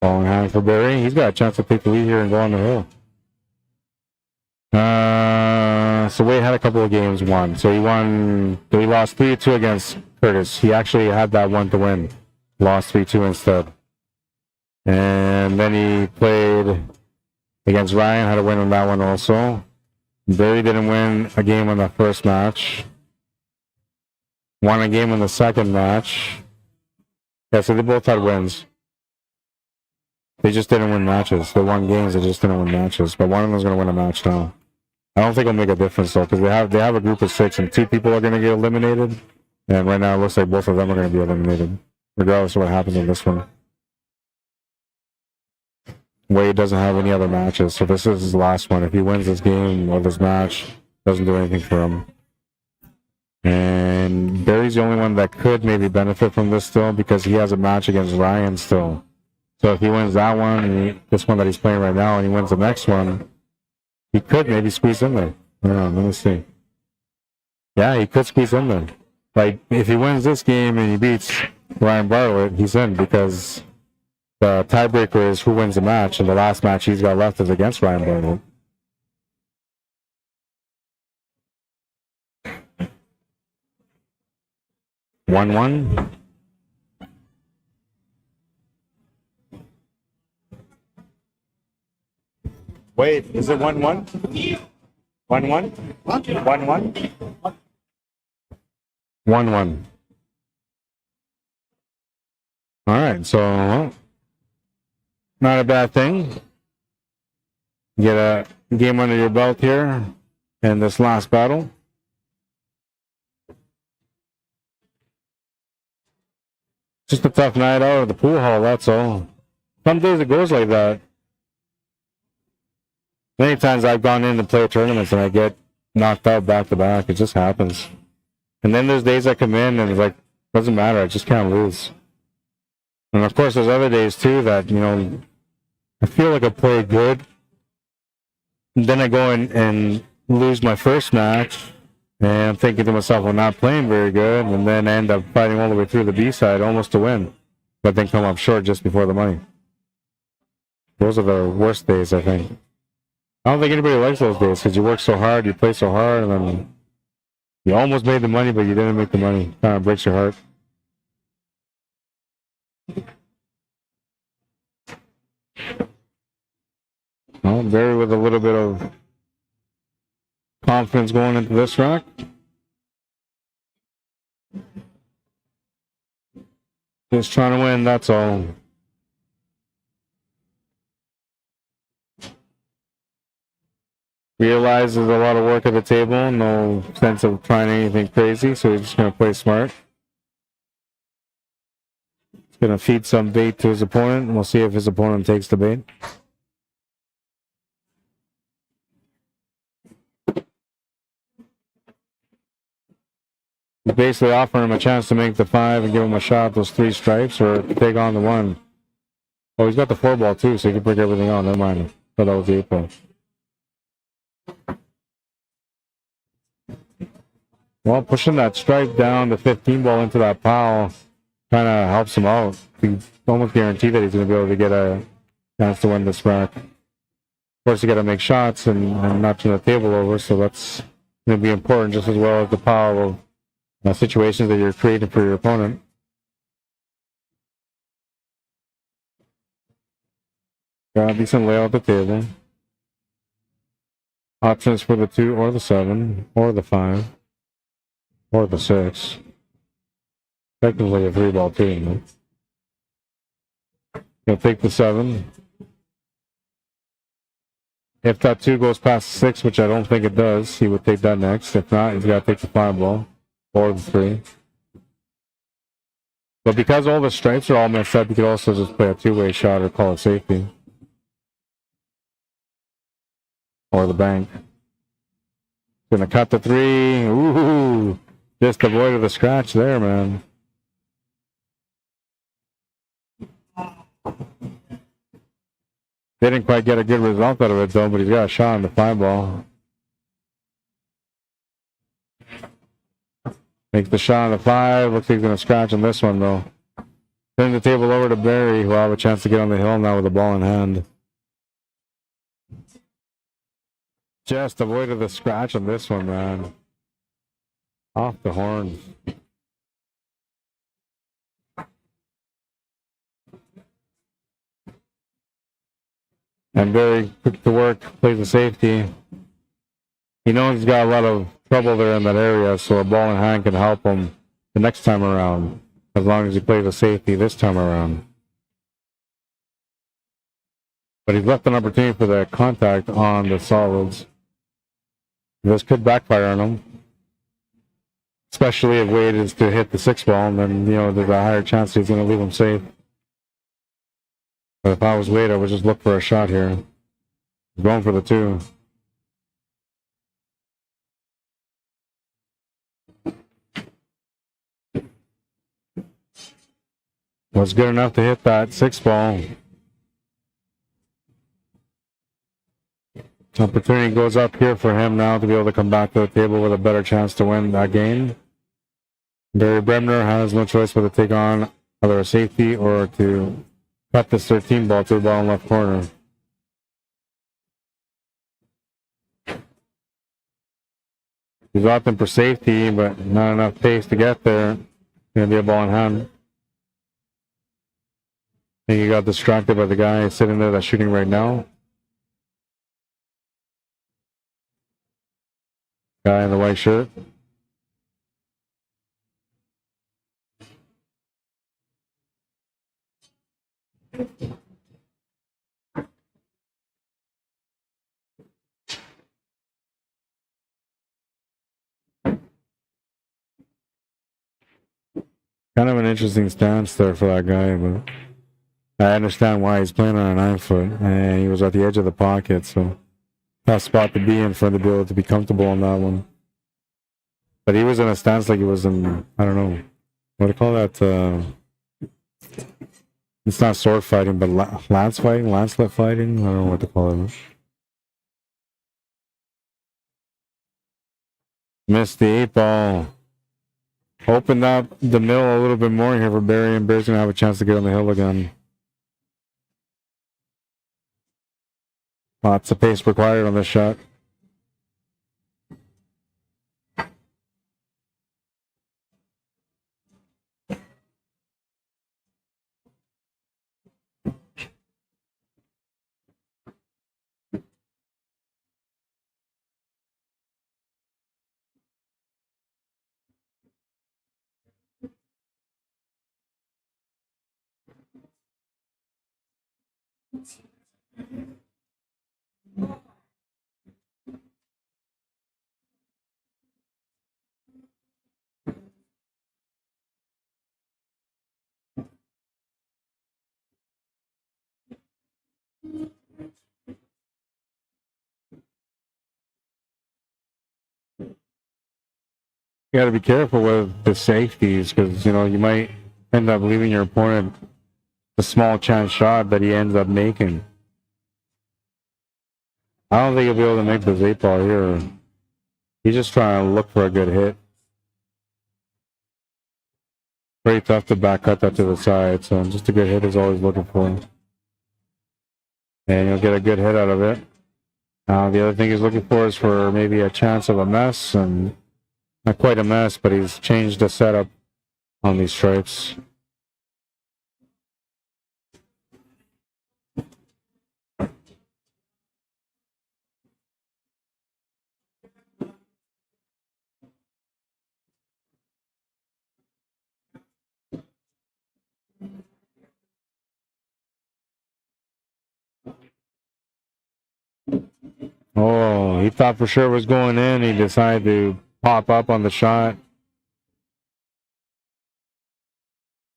Long hand for Barry. He's got a chance to take the lead here and go on the hill. So Wade had a couple of games won. So he lost 3-2 against Curtis. He actually had that one to win. Lost 3-2 instead. And then he played against Ryan, had a win on that one also. Barry didn't win a game on the first match. Won a game in the second match. Yeah, so they both had wins. They just didn't win matches. They won games, they just didn't win matches. But one of them is going to win a match now. I don't think it'll make a difference though, because they have a group of 6 and 2 people are going to get eliminated. And right now it looks like both of them are going to be eliminated, regardless of what happens in this one. Wade doesn't have any other matches, so this is his last one. If he wins this game or this match, doesn't do anything for him. And Barry's the only one that could maybe benefit from this still because he has a match against Ryan still. So if he wins that one, and this one that he's playing right now, and he wins the next one, he could maybe squeeze in there. Let me see. Yeah, he could squeeze in there. Like, if he wins this game and he beats Ryan Bartlett, he's in because the tiebreaker is who wins the match, and the last match he's got left is against Ryan Bartlett. One. Wait, is it 1-1? 1-1? 1-1? 1-1. All right, so not a bad thing. Get a game under your belt here in this last battle. Just a tough night out of the pool hall, that's all. Some days it goes like that. Many times I've gone in to play tournaments and I get knocked out back to back. It just happens. And then there's days I come in and it's like, doesn't matter, I just can't lose. And of course there's other days too that, you know, I feel like I played good. And then I go in and lose my first match. And I'm thinking to myself, I'm not playing very good. And then I end up fighting all the way through the B side almost to win. But then come up short just before the money. Those are the worst days, I think. I don't think anybody likes those days because you work so hard, you play so hard, and then you almost made the money, but you didn't make the money. Kind of breaks your heart. Well, Barry with a little bit of confidence going into this rack. Just trying to win, that's all. Realizes a lot of work at the table, no sense of trying anything crazy, so he's just going to play smart. He's going to feed some bait to his opponent, and we'll see if his opponent takes the bait. He's basically offering him a chance to make the 5 and give him a shot at those 3 stripes, or take on the 1. Oh, he's got the 4 ball too, so he can break everything on. Never mind. Thought that was the 8 ball. Well, pushing that stripe down, the 15 ball into that pile, kind of helps him out. He's almost guaranteed that he's going to be able to get a chance to win this rack. Of course, you got to make shots and not turn the table over, so that's going to be important just as well as the pile of situations that you're creating for your opponent. Got a decent layout at the table. Options for the 2 or the 7 or the 5. Or the 6. Technically a 3 ball too, you know. He'll take the 7. If that 2 goes past the 6, which I don't think it does, he would take that next. If not, he's got to take the 5 ball. Or the 3. But because all the stripes are all messed up, you could also just play a 2-way shot or call it safety. Or the bank. Gonna cut the 3. Ooh! Just avoided the scratch there, man. Didn't quite get a good result out of it, though, but he's got a shot on the 5 ball. Makes the shot on the 5. Looks like he's going to scratch on this one, though. Turn the table over to Barry, who will have a chance to get on the hill now with the ball in hand. Just avoided the scratch on this one, man. Off the horn. And very quick to work, plays the safety. He knows he's got a lot of trouble there in that area, so a ball in hand can help him the next time around, as long as he plays the safety this time around. But he's left an opportunity for the contact on the solids. This could backfire on him. Especially if Wade is to hit the 6 ball, and then, you know, there's a higher chance he's going to leave him safe. But if I was Wade, I would just look for a shot here. Going for the 2. Was good enough to hit that 6 ball. Opportunity goes up here for him now to be able to come back to the table with a better chance to win that game. Barry Bremner has no choice but to take on either a safety or to cut this 13 ball to the bottom left corner. He's opting for safety, but not enough pace to get there. Gonna be a ball in hand. I think he got distracted by the guy sitting there that's shooting right now. Guy in the white shirt. Kind of an interesting stance there for that guy, but I understand why he's playing on a 9 foot, and he was at the edge of the pocket, so tough spot to be in for him to be able to be comfortable on that one. But he was in a stance like he was in, I don't know, what do you call that? It's not sword fighting, but lance fighting, lancelet fighting. I don't know what to call it. Missed the 8 ball. Opened up the mill a little bit more here for Barry, and Barry's gonna have a chance to get on the hill again. Lots of pace required on this shot. You got to be careful with the safeties because, you know, you might end up leaving your opponent a small chance shot that he ends up making. I don't think he'll be able to make this 8 ball here. He's just trying to look for a good hit. Pretty tough to back cut that to the side, so just a good hit is all he's looking for. And you'll get a good hit out of it. The other thing he's looking for is for maybe a chance of a mess, and not quite a mess, but he's changed the setup on these stripes. Oh, he thought for sure it was going in. He decided to pop up on the shot.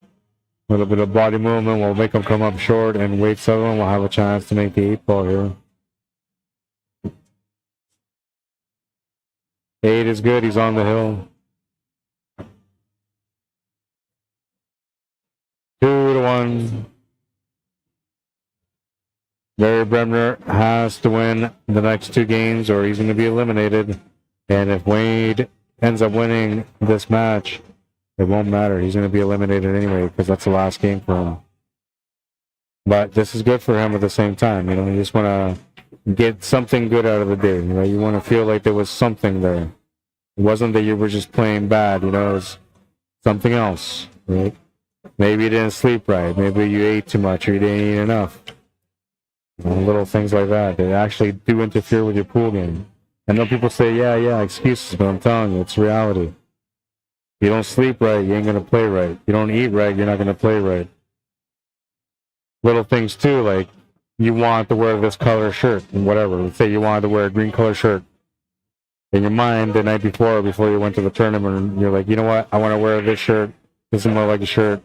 A little bit of body movement will make him come up short, and Wade Sutherland will have a chance to make the 8 ball here. 8 is good. He's on the hill. 2-1. Barry Bremner has to win the next 2 games or he's going to be eliminated. And if Wade ends up winning this match, it won't matter. He's going to be eliminated anyway because that's the last game for him. But this is good for him at the same time. You know, you just want to get something good out of the day. You know, you want to feel like there was something there. It wasn't that you were just playing bad. You know, it was something else, right? Maybe you didn't sleep right. Maybe you ate too much or you didn't eat enough. You know, little things like that. They actually do interfere with your pool game. I know people say, yeah, excuses, but I'm telling you, it's reality. You don't sleep right, you ain't going to play right. You don't eat right, you're not going to play right. Little things too, like you want to wear this color shirt and whatever. Let's say you wanted to wear a green color shirt. In your mind, the night before you went to the tournament, you're like, you know what, I want to wear this shirt. This is more like a shirt.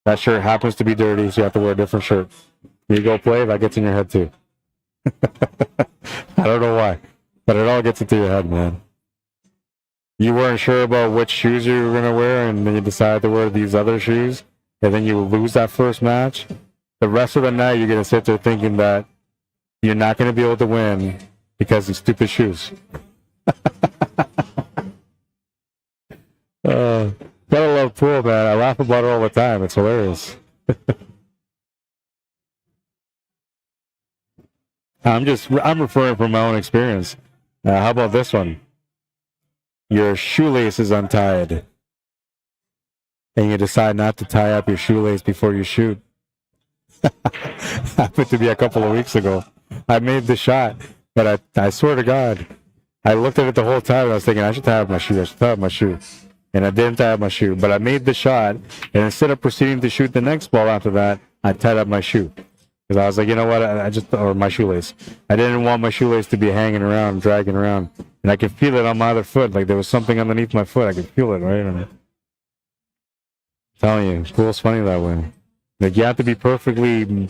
That shirt happens to be dirty, so you have to wear a different shirt. You go play, that gets in your head too. I don't know why, but it all gets into your head, man. You weren't sure about which shoes you were gonna wear, and then you decided to wear these other shoes, and then you lose that first match. The rest of the night, you're gonna sit there thinking that you're not gonna be able to win because of these stupid shoes. Gotta love pool, man. I laugh about it all the time. It's hilarious. I'm referring from my own experience. How about this one? Your shoelace is untied, and you decide not to tie up your shoelace before you shoot. Happened to be a couple of weeks ago. I made the shot, but I swear to God, I looked at it the whole time. And I was thinking I should tie up my shoe. I should tie up my shoe, and I didn't tie up my shoe. But I made the shot, and instead of proceeding to shoot the next ball after that, I tied up my shoe. Because I was like, you know what, or my shoelace. I didn't want my shoelace to be hanging around, dragging around. And I could feel it on my other foot. Like there was something underneath my foot. I could feel it, right? I'm telling you, pool's funny that way. Like you have to be perfectly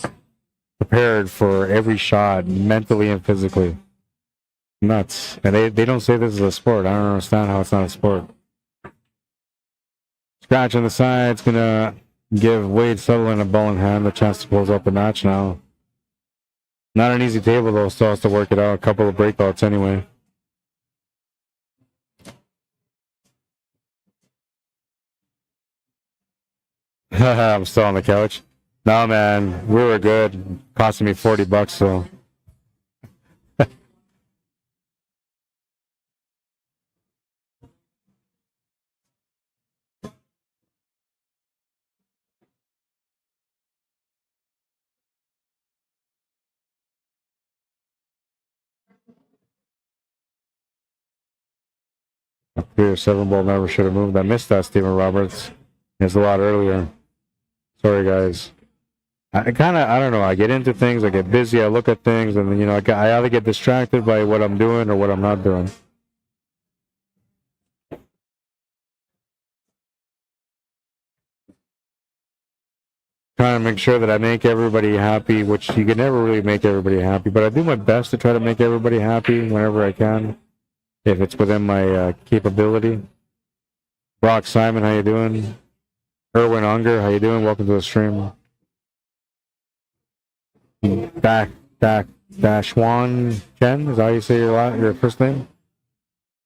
prepared for every shot, mentally and physically. Nuts. And they don't say this is a sport. I don't understand how it's not a sport. Scratch on the side's gonna give Wade Sutherland a ball in hand, the chance to close up the match now. Not an easy table, though. Still has to work it out. A couple of breakouts anyway. I'm still on the couch. No, man. We were good. Costing me $40, so. Here, 7-ball never should have moved. I missed that, Stephen Roberts. It's a lot earlier. Sorry, guys. I don't know. I get into things. I get busy. I look at things, and then, I either get distracted by what I'm doing or what I'm not doing. Trying to make sure that I make everybody happy, which you can never really make everybody happy, but I do my best to try to make everybody happy whenever I can, if it's within my capability. Brock Simon, how you doing? Erwin Unger, how you doing? Welcome to the stream. Dashwan Chen, is that how you say your first name?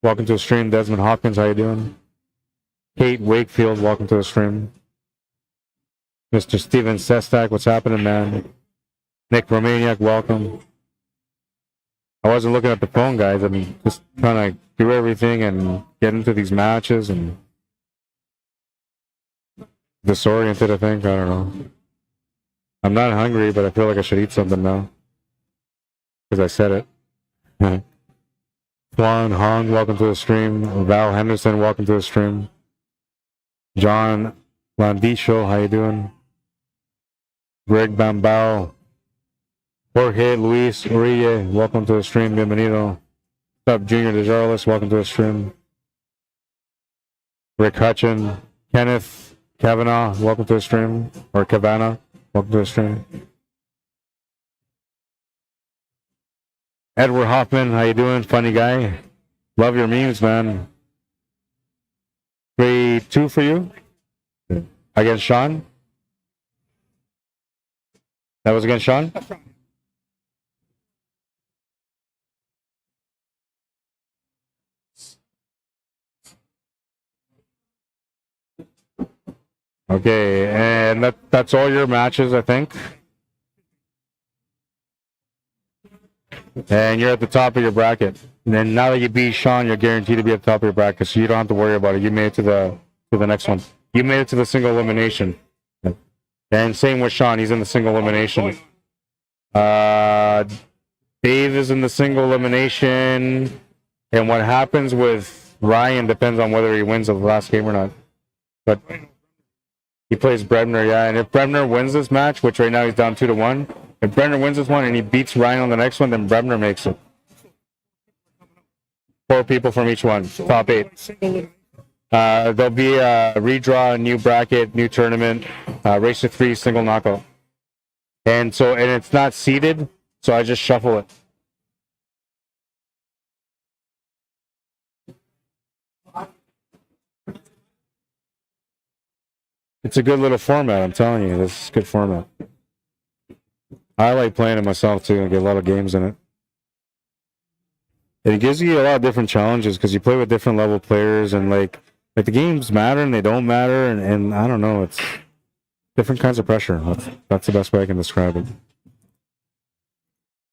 Welcome to the stream. Desmond Hopkins, how you doing? Kate Wakefield, welcome to the stream. Mr. Steven Sestak, what's happening, man? Nick Romaniak, welcome. I wasn't looking at the phone, guys. I'm just trying to do everything and get into these matches and disoriented, I think. I don't know. I'm not hungry, but I feel like I should eat something now. Because I said it. Juan Hong, welcome to the stream. Val Henderson, welcome to the stream. John Landisho, how you doing? Greg Bambao. Jorge Luis Uribe, welcome to the stream. Bienvenido. What's up, Junior DeJarlis? Welcome to the stream. Rick Hutchin. Kenneth Kavanaugh, welcome to the stream. Or Kavanaugh, welcome to the stream. Edward Hoffman, how you doing? Funny guy. Love your memes, man. 3-2 for you? Against Sean? That was against Sean? Okay, and that's all your matches, I think. And you're at the top of your bracket. And then now that you beat Sean, you're guaranteed to be at the top of your bracket, so you don't have to worry about it. You made it to the next one. You made it to the single elimination. And same with Sean, he's in the single elimination. Dave is in the single elimination. And what happens with Ryan depends on whether he wins the last game or not. But he plays Bremner, yeah. And if Bremner wins this match, which right now he's down 2-1, if Bremner wins this one and he beats Ryan on the next one, then Bremner makes it. 4 people from each one, top 8. There'll be a redraw, a new bracket, new tournament, race to 3, single knockout. And it's not seated, so I just shuffle it. It's a good little format, I'm telling you. This is a good format. I like playing it myself too. I get a lot of games in it. It gives you a lot of different challenges because you play with different level players, and like the games matter and they don't matter, and I don't know, it's different kinds of pressure. That's the best way I can describe it.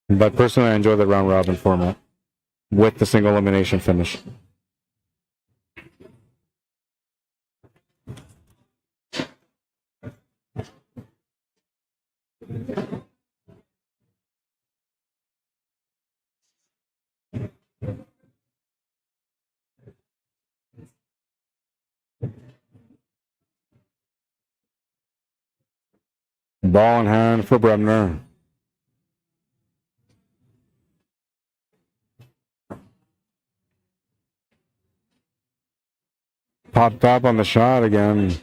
But personally, I enjoy the round robin format with the single elimination finish. Ball in hand for Bremner. Popped up on the shot again.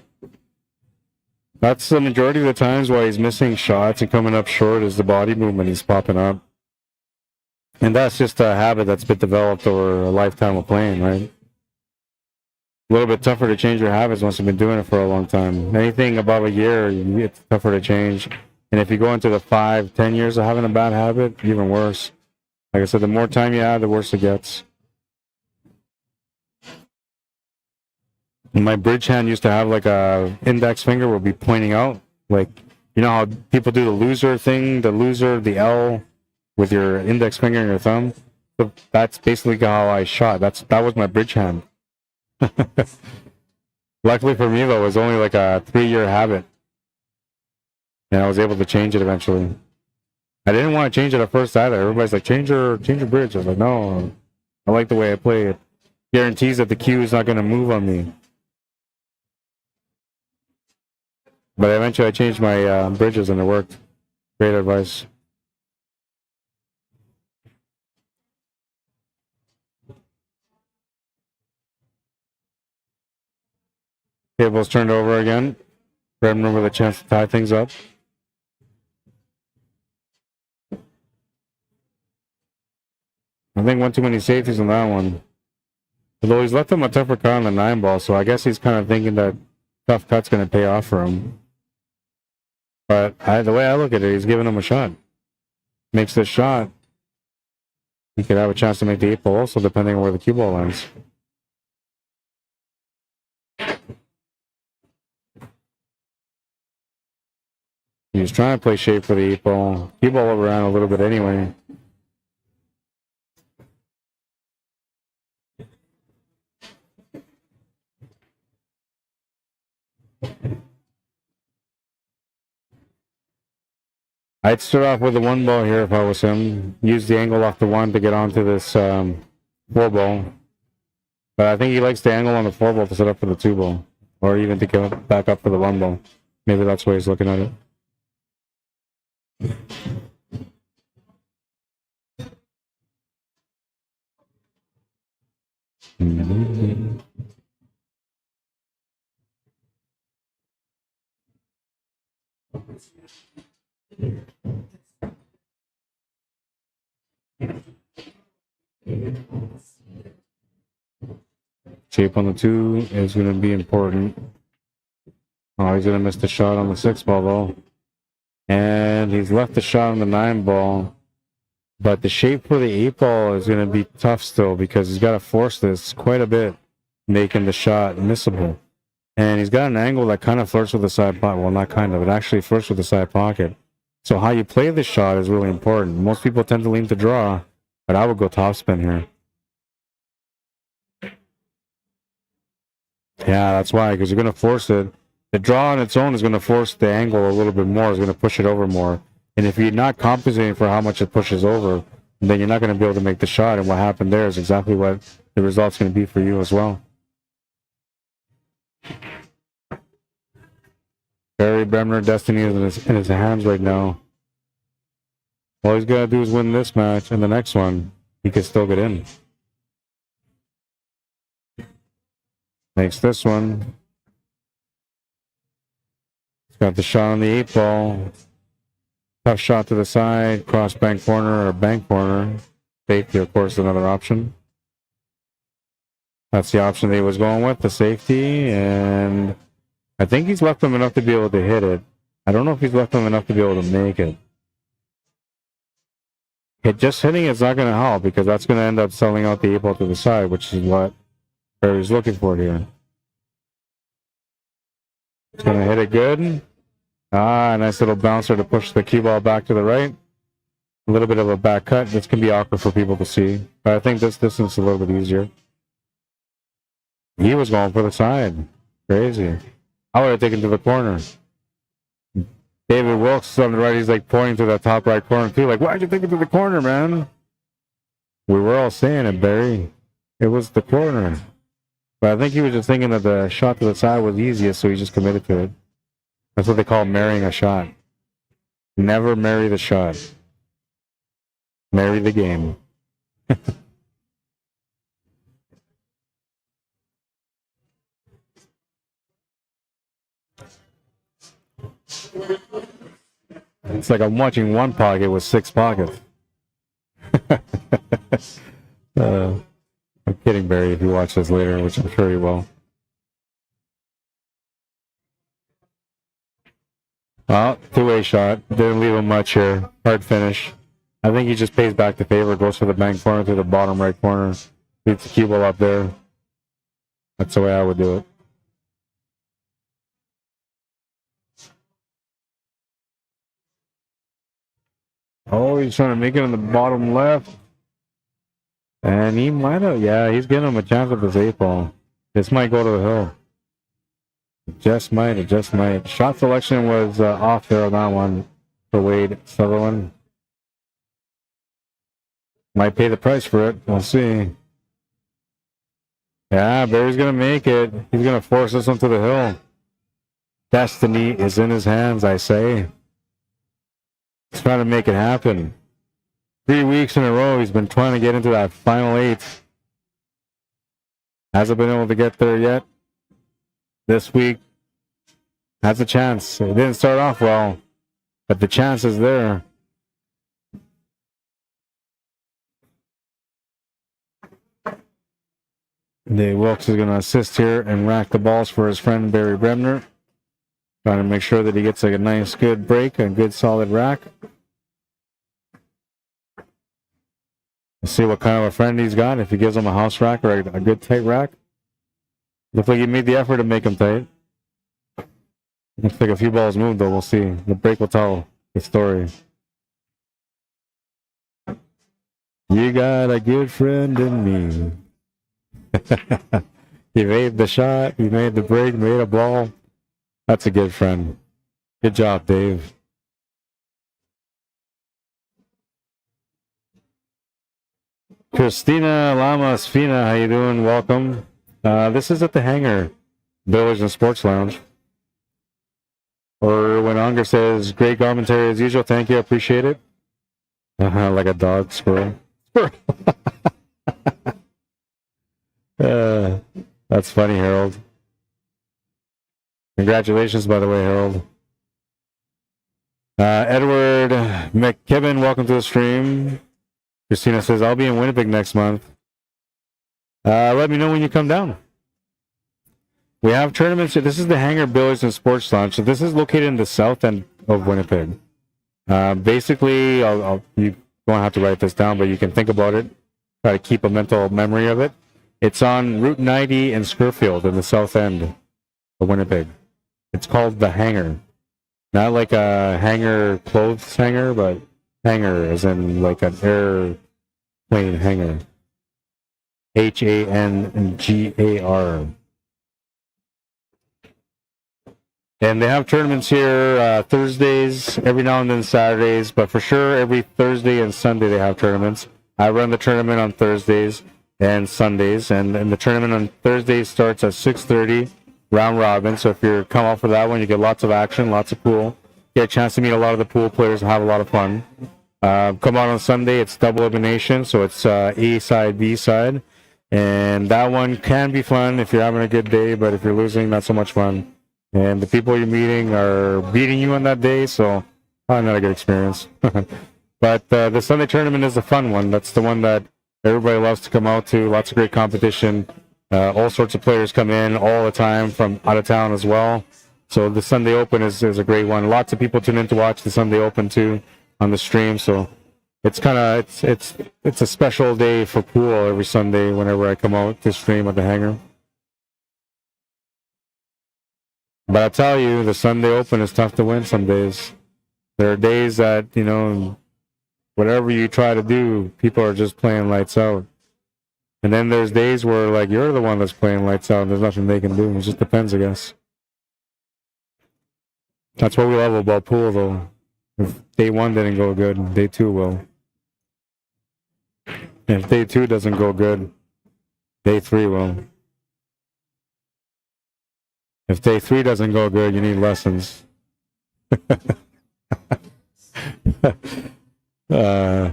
That's the majority of the times why he's missing shots and coming up short is the body movement he's popping up. And that's just a habit that's been developed over a lifetime of playing, right? A little bit tougher to change your habits once you've been doing it for a long time. Anything above a year, it's tougher to change. And if you go into the 5-10 years of having a bad habit, even worse. Like I said, the more time you have, the worse it gets. My bridge hand used to have like a index finger would be pointing out. Like, you know how people do the loser thing, the L with your index finger and your thumb? So that's basically how I shot. That was my bridge hand. Luckily for me, though, it was only like a 3-year habit. And I was able to change it eventually. I didn't want to change it at first either. Everybody's like, change your bridge. I was like, no, I like the way I play it. Guarantees that the cue is not going to move on me. But eventually I changed my bridges and it worked. Great advice. Table's turned over again. Bremner with a chance to tie things up. I think one too many safeties on that one. Although he's left him a tougher cut on the 9 ball, so I guess he's kind of thinking that tough cut's going to pay off for him. But the way I look at it, he's giving him a shot. Makes this shot. He could have a chance to make the 8 ball also, depending on where the cue ball lands. He was trying to play shape for the 8 ball. Cue ball overran a little bit anyway. I'd start off with the 1 ball here if I was him. Use the angle off the 1 to get onto this 4 ball. But I think he likes the angle on the 4 ball to set up for the 2 ball. Or even to go back up for the 1 ball. Maybe that's the way he's looking at it. Shape on the 2 is going to be important. Oh, he's going to miss the shot on the 6 ball though. And he's left the shot on the 9 ball. But the shape for the 8 ball is going to be tough still because he's got to force this quite a bit, making the shot missable. And he's got an angle that kind of flirts with the side pocket. Well, not kind of. It actually flirts with the side pocket. So how you play the shot is really important. Most people tend to lean to draw, but I would go topspin here. Yeah, that's why, because you're going to force it. The draw on its own is going to force the angle a little bit more. It's going to push it over more. And if you're not compensating for how much it pushes over, then you're not going to be able to make the shot. And what happened there is exactly what the result's going to be for you as well. Barry Bremner, destiny is in his hands right now. All he's got to do is win this match, and the next one, he can still get in. Makes this one. He's got the shot on the 8 ball. Tough shot to the side, cross bank corner or bank corner. Safety, of course, another option. That's the option that he was going with, the safety, and I think he's left him enough to be able to hit it. I don't know if he's left him enough to be able to make it. Just hitting it's not going to help because that's going to end up selling out the 8-ball to the side, which is what Barry's looking for here. It's going to hit it good. Ah, nice little bouncer to push the cue ball back to the right. A little bit of a back cut. This can be awkward for people to see, but I think this distance is a little bit easier. He was going for the side. Crazy. I would have taken to the corner. David Wilkes on the right, he's like pointing to the top right corner too. Like, why'd you take it to the corner, man? We were all saying it, Barry. It was the corner. But I think he was just thinking that the shot to the side was easiest, so he just committed to it. That's what they call marrying a shot. Never marry the shot. Marry the game. It's like I'm watching one pocket with 6 pockets. I'm kidding, Barry, if you watch this later, which I'm sure you will. Well, two-way shot. Didn't leave him much here. Hard finish. I think he just pays back the favor, goes for the bank corner to the bottom right corner. Leaves the cue ball up there. That's the way I would do it. Oh, he's trying to make it on the bottom left. And he might have, yeah, he's giving him a chance with this 8-ball. This might go to the hill. It just might. Shot selection was off there on that one for Wade Sutherland. Might pay the price for it. We'll see. Yeah, Barry's going to make it. He's going to force this one to the hill. Destiny is in his hands, I say. He's trying to make it happen. 3 weeks in a row, he's been trying to get into that final 8. Hasn't been able to get there yet. This week, has a chance. It didn't start off well, but the chance is there. Wilkes is going to assist here and rack the balls for his friend Barry Bremner. Trying to make sure that he gets like a nice, good break, a good, solid rack. Let's see what kind of a friend he's got. If he gives him a house rack or a good, tight rack. Looks like he made the effort to make him tight. Looks like a few balls moved, though. We'll see. The break will tell the story. You got a good friend in me. He made the shot. He made the break. Made a ball. That's a good friend. Good job, Dave. Christina Lamas Fina, how you doing? Welcome. This is at the Hangar, Billiards and Sports Lounge. Or when Hangar says, great commentary as usual. Thank you. I appreciate it. Like a dog squirrel. That's funny, Harold. Congratulations, by the way, Harold. Edward McKibben, welcome to the stream. Christina says, I'll be in Winnipeg next month. Let me know when you come down. We have tournaments. This is the Hangar Billiards and Sports Lounge. So this is located in the south end of Winnipeg. Basically, you don't have to write this down, but you can think about it. Try to keep a mental memory of it. It's on Route 90 in Scurfield in the south end of Winnipeg. It's called the Hangar. Not like a hanger, clothes hanger, but hangar as in like an airplane hangar. Hangar. And they have tournaments here Thursdays, every now and then Saturdays, but for sure every Thursday and Sunday they have tournaments. I run the tournament on Thursdays and Sundays, and the tournament on Thursdays starts at 6:30, round robin. So if you come out for that one, you get lots of action, lots of pool. Get a chance to meet a lot of the pool players and have a lot of fun. Come out on Sunday, it's double elimination, so it's A side, B side. And that one can be fun if you're having a good day, but if you're losing, not so much fun. And the people you're meeting are beating you on that day, so Probably not a good experience. But the Sunday tournament is a fun one. That's the one that everybody loves to come out to. Lots of great competition. All sorts of players come in all the time from out of town as well. So the Sunday Open is a great one. Lots of people tune in to watch the Sunday Open too on the stream. So it's kind of it's a special day for pool every Sunday whenever I come out to stream at the Hangar. But I'll tell you, the Sunday Open is tough to win some days. There are days that, you know, whatever you try to do, people are just playing lights out. And then there's days where, like, you're the one that's playing lights out and there's nothing they can do. It just depends, I guess. That's what we love about pool, though. If day one didn't go good, day two will. And if day two doesn't go good, day three will. If day three doesn't go good, you need lessons. Or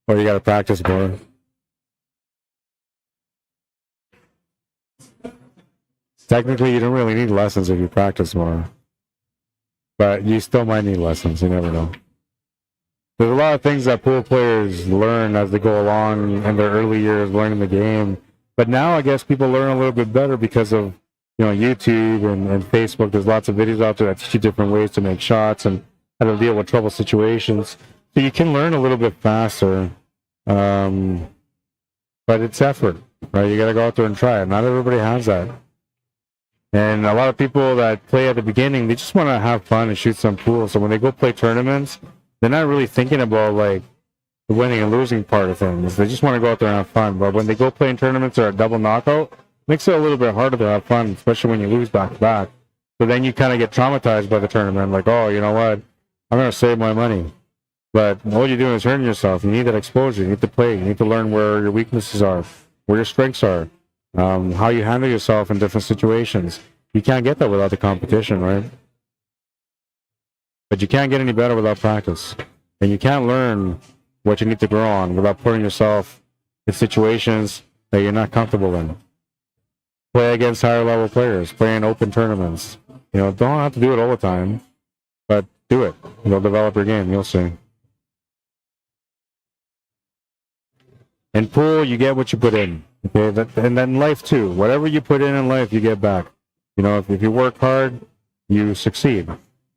you got to practice more. Technically, you don't really need lessons if you practice more. But you still might need lessons. You never know. There's a lot of things that pool players learn as they go along in their early years learning the game. But now I guess people learn a little bit better because of, you know, YouTube and Facebook. There's lots of videos out there that teach you different ways to make shots and how to deal with trouble situations. So you can learn a little bit faster. But it's effort, right? You got to go out there and try it. Not everybody has that. And a lot of people that play at the beginning, they just want to have fun and shoot some pool. So when they go play tournaments, they're not really thinking about, like, the winning and losing part of things. They just want to go out there and have fun. But when they go play in tournaments or a double knockout, it makes it a little bit harder to have fun, especially when you lose back-to-back. So then you kind of get traumatized by the tournament. Like, oh, you know what? I'm going to save my money. But all you're doing is hurting yourself. You need that exposure. You need to play. You need to learn where your weaknesses are, where your strengths are, how you handle yourself in different situations. You can't get that without the competition, right? But you can't get any better without practice. And you can't learn what you need to grow on without putting yourself in situations that you're not comfortable in. Play against higher level players. Play in open tournaments. You know, don't have to do it all the time, but do it. You'll develop your game. You'll see. In pool, you get what you put in. Okay, and then life too. Whatever you put in life, you get back. You know, if you work hard, you succeed.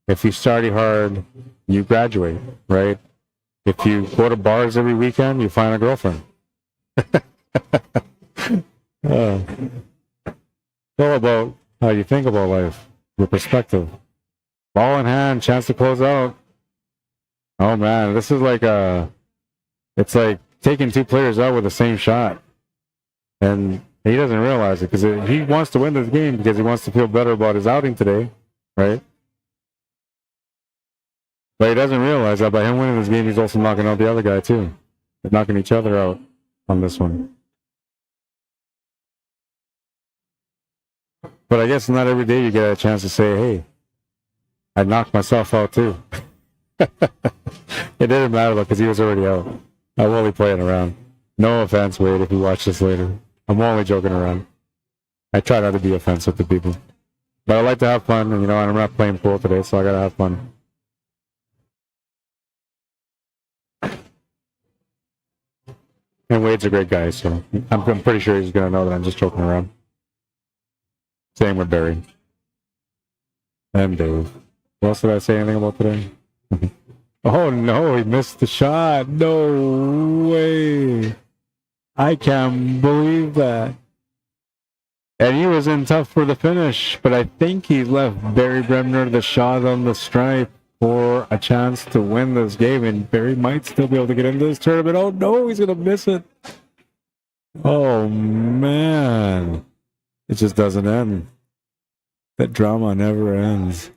If you study hard, you graduate, right? If you go to bars every weekend, you find a girlfriend. It's all about how you think about life, your perspective. Ball in hand, chance to close out. Oh man, this is like it's like taking two players out with the same shot. And he doesn't realize it because he wants to win this game because he wants to feel better about his outing today, right? But he doesn't realize that by him winning this game, he's also knocking out the other guy too. They're knocking each other out on this one. But I guess not every day you get a chance to say, hey, I knocked myself out too. It didn't matter because he was already out. I'm only playing around. No offense, Wade, if you watch this later. I'm only joking around. I try not to be offensive to people. But I like to have fun, and, you know, and I'm not playing pool today, so I gotta have fun. And Wade's a great guy, so I'm pretty sure he's gonna know that I'm just joking around. Same with Barry. And Dave. What else did I say anything about today? Oh no, he missed the shot. No way. I can't believe that. And he was in tough for the finish, but I think he left Barry Bremner the shot on the stripe for a chance to win this game, and Barry might still be able to get into this tournament. Oh no, he's going to miss it. Oh man. It just doesn't end. That drama never ends.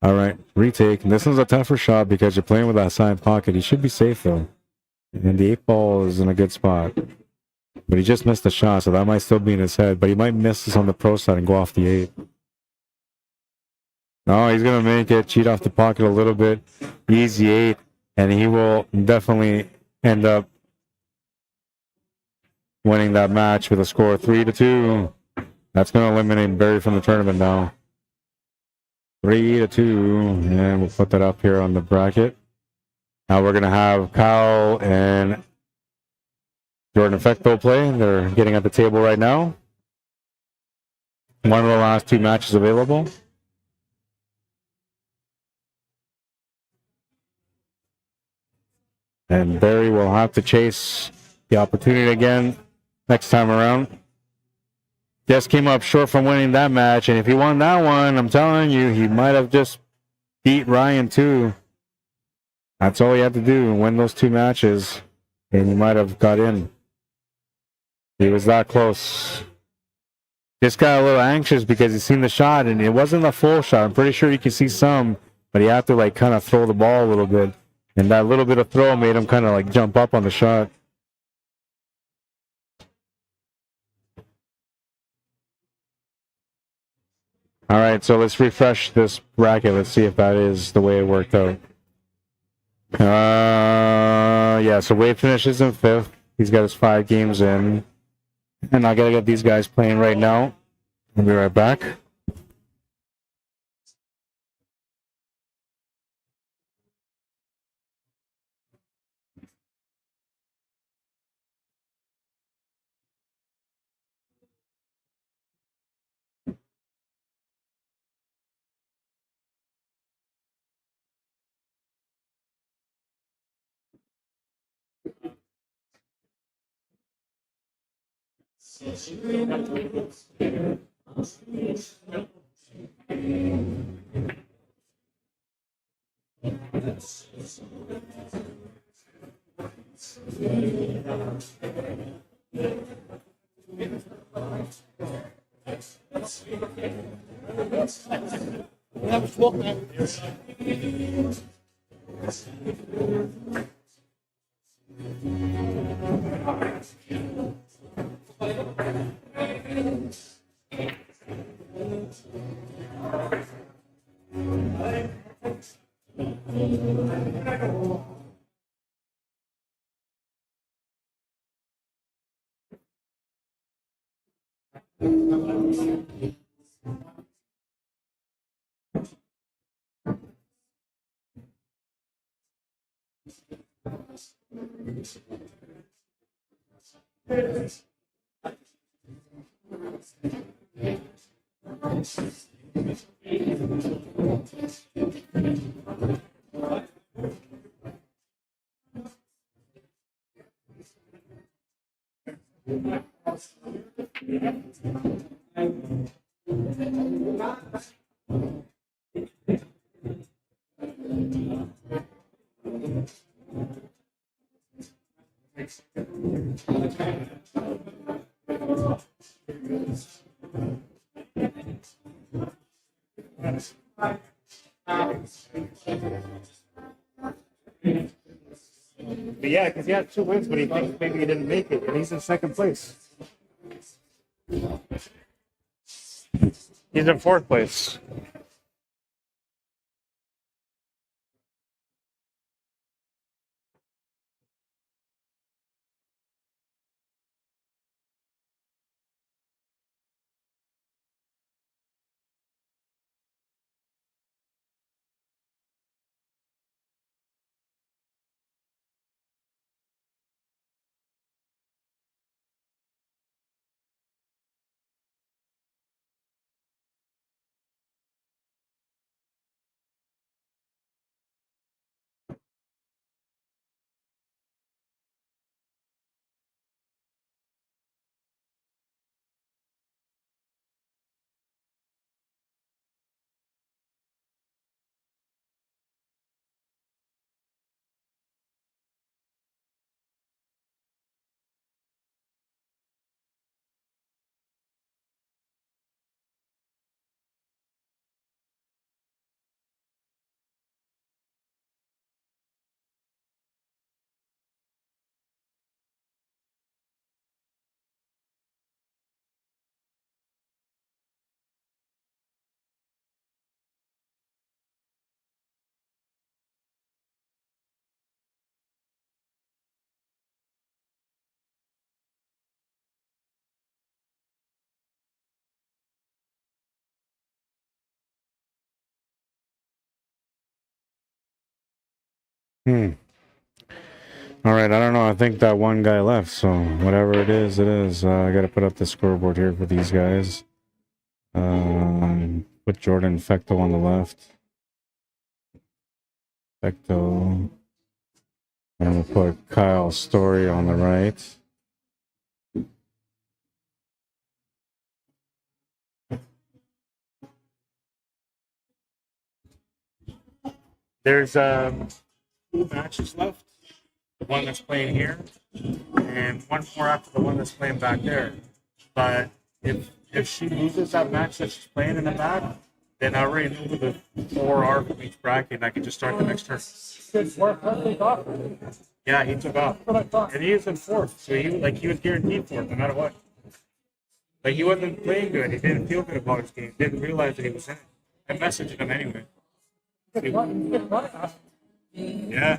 All right, retake. This one's a tougher shot because you're playing with that side pocket. He should be safe though. And the 8-ball is in a good spot. But he just missed the shot, so that might still be in his head. But he might miss this on the pro side and go off the 8. No, he's going to make it, cheat off the pocket a little bit. Easy 8, and he will definitely end up winning that match with a score of 3-2. That's going to eliminate Barry from the tournament now. 3-2. And we'll put that up here on the bracket. Now we're going to have Kyle and Jordan Effecto play. They're getting at the table right now. One of the last 2 matches available. And Barry will have to chase the opportunity again next time around. Just came up short from winning that match, and if he won that one, I'm telling you, he might have just beat Ryan too. That's all he had to do, win those 2 matches, and he might have got in. He was that close. Just got a little anxious because he seen the shot, and it wasn't a full shot. I'm pretty sure you can see some, but he had to like kind of throw the ball a little bit. And that little bit of throw made him kind of like jump up on the shot. All right, so let's refresh this bracket. Let's see if that is the way it worked out. Yeah, so Wade finishes in 5th. He's got his 5 games in. And I got to get these guys playing right now. I'll be right back. But yeah, because he had 2 wins, but he thinks maybe he didn't make it, and he's in 2nd place. He's in 4th place. All right, I don't know. I think that one guy left, so whatever it is, it is. I got to put up the scoreboard here for these guys. Put Jordan Fecto on the left. Fecto. And we'll put Kyle Story on the right. There's 2 matches left. The one that's playing here, and one more after the one that's playing back there. But if she loses that match that she's playing in the back, then I already know who the 4 are from each bracket, and I can just start the next turn. Yeah, he took off, and he is in 4th, so he was guaranteed 4th no matter what. But he wasn't playing good. He didn't feel good about his game. Didn't realize that he was in it. I messaged him anyway. Yeah.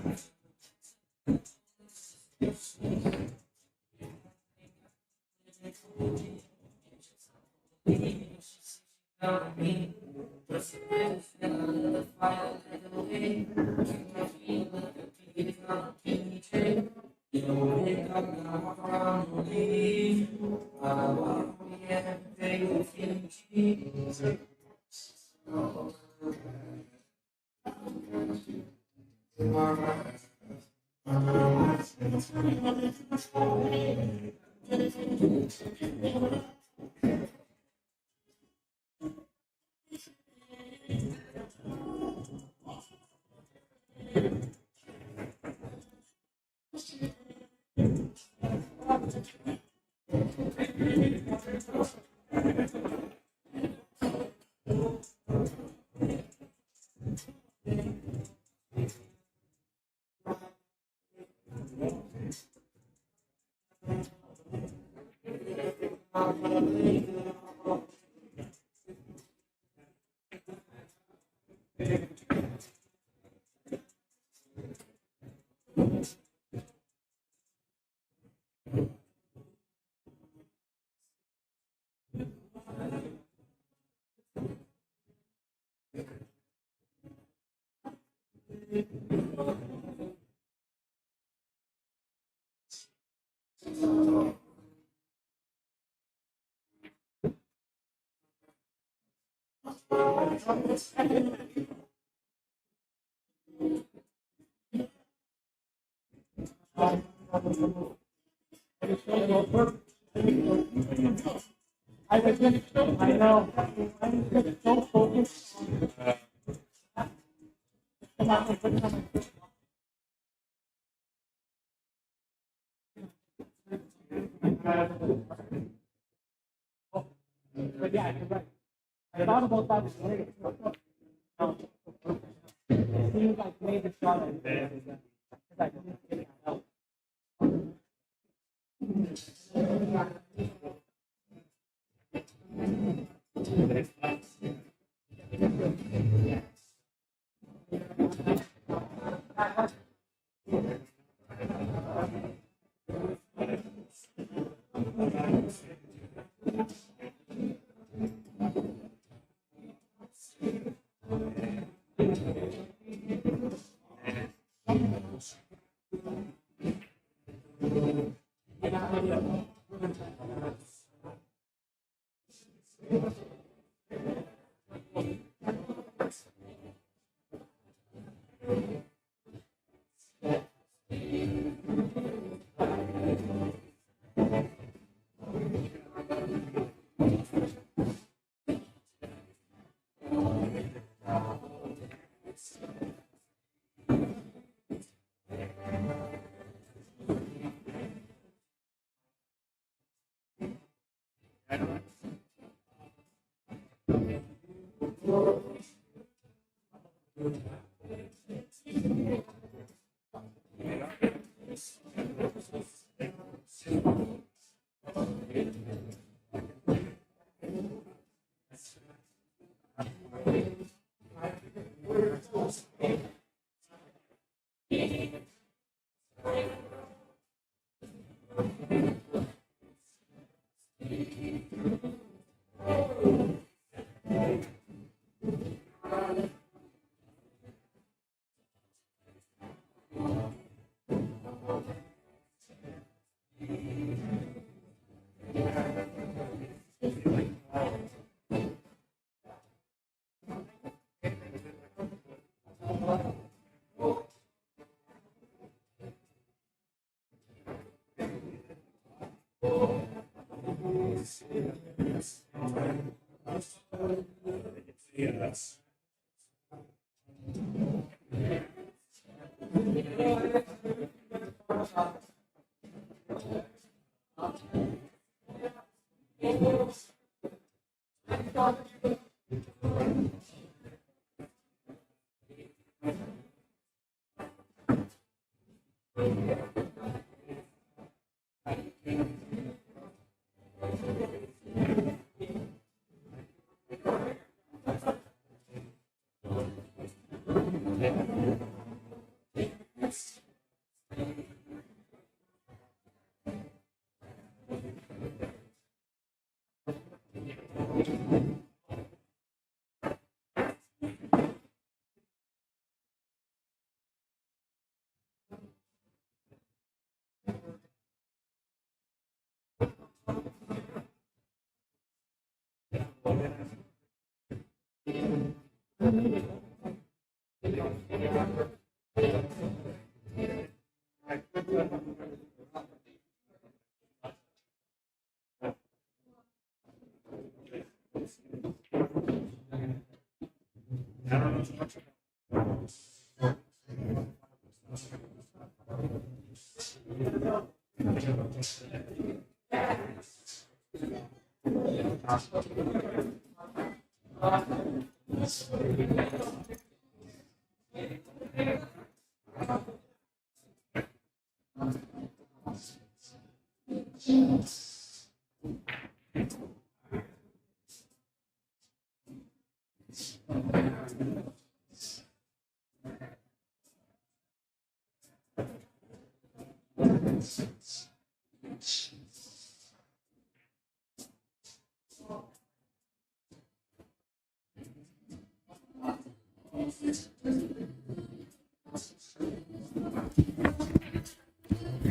I know. I'm so focused. But yeah, you're right. I thought about that later. It seems like maybe shot at because I didn't get it out.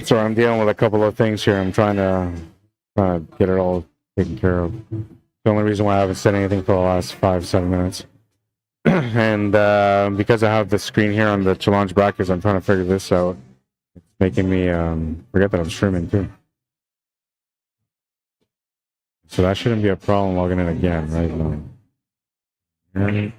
Sorry, I'm dealing with a couple of things here. I'm trying to get it all taken care of. The only reason why I haven't said anything for the last 5-7 minutes. And because I have the screen here on the challenge brackets, I'm trying to figure this out. It's making me forget that I'm streaming too. So that shouldn't be a problem logging in again, right? No.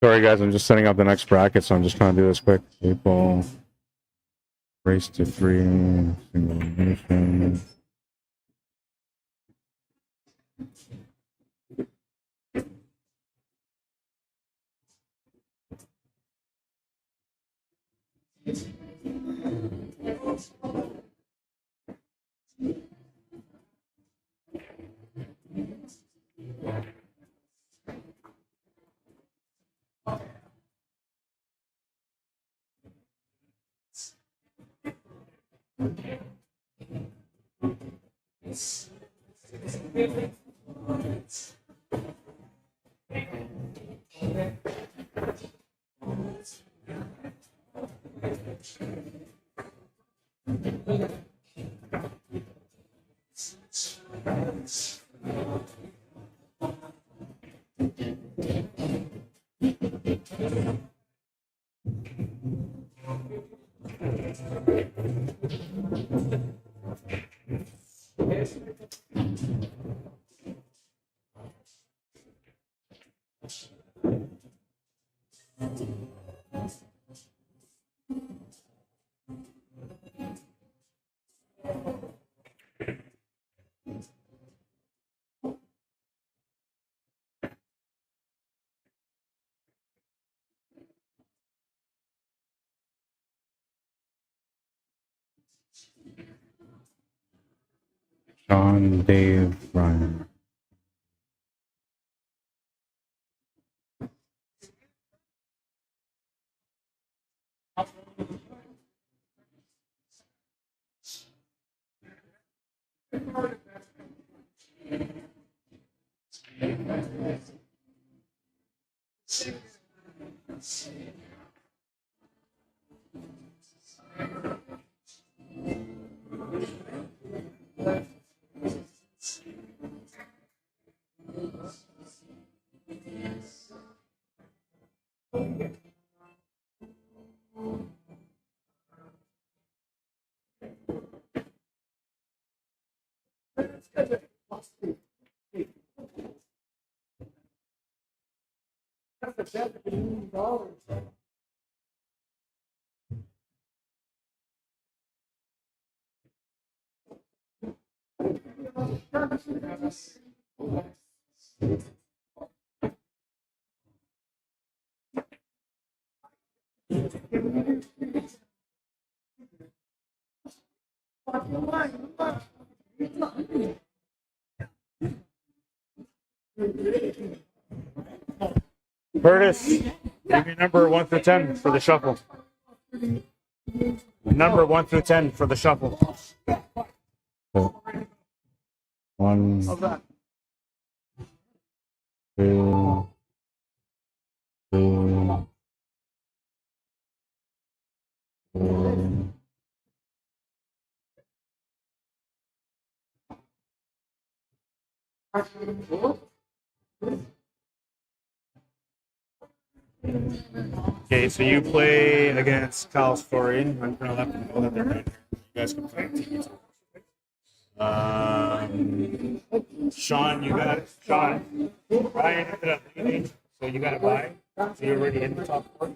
Sorry guys, I'm just setting up the next bracket, so I'm just trying to do this quick. People race to 3, single elimination. Sean, Dave, Ryan. Curtis, give me number 1 through 10 for the shuffle. Number 1 through 10 for the shuffle. 1, 2, 3, 4. Okay, so you play against Kyle Story. I'm gonna let them know that they're right here. You guys can play. Sean, you got Sean. Ryan ended up leading, so you got a bye. So you're already in the top 4.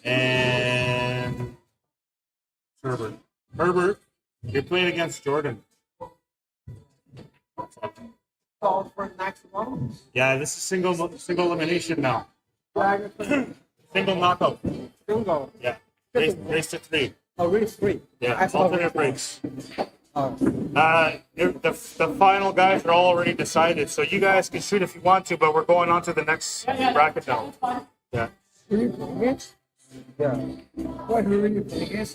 And Herbert, you're playing against Jordan. For next one. Yeah, this is single elimination now. Single knockout. Single. Yeah. Race to 3. Oh, race 3. Yeah, alternate breaks. The final guys are all already decided, so you guys can shoot if you want to, but we're going on to the next bracket now. Yeah. Who are you playing against? Yeah. What, who are you playing against?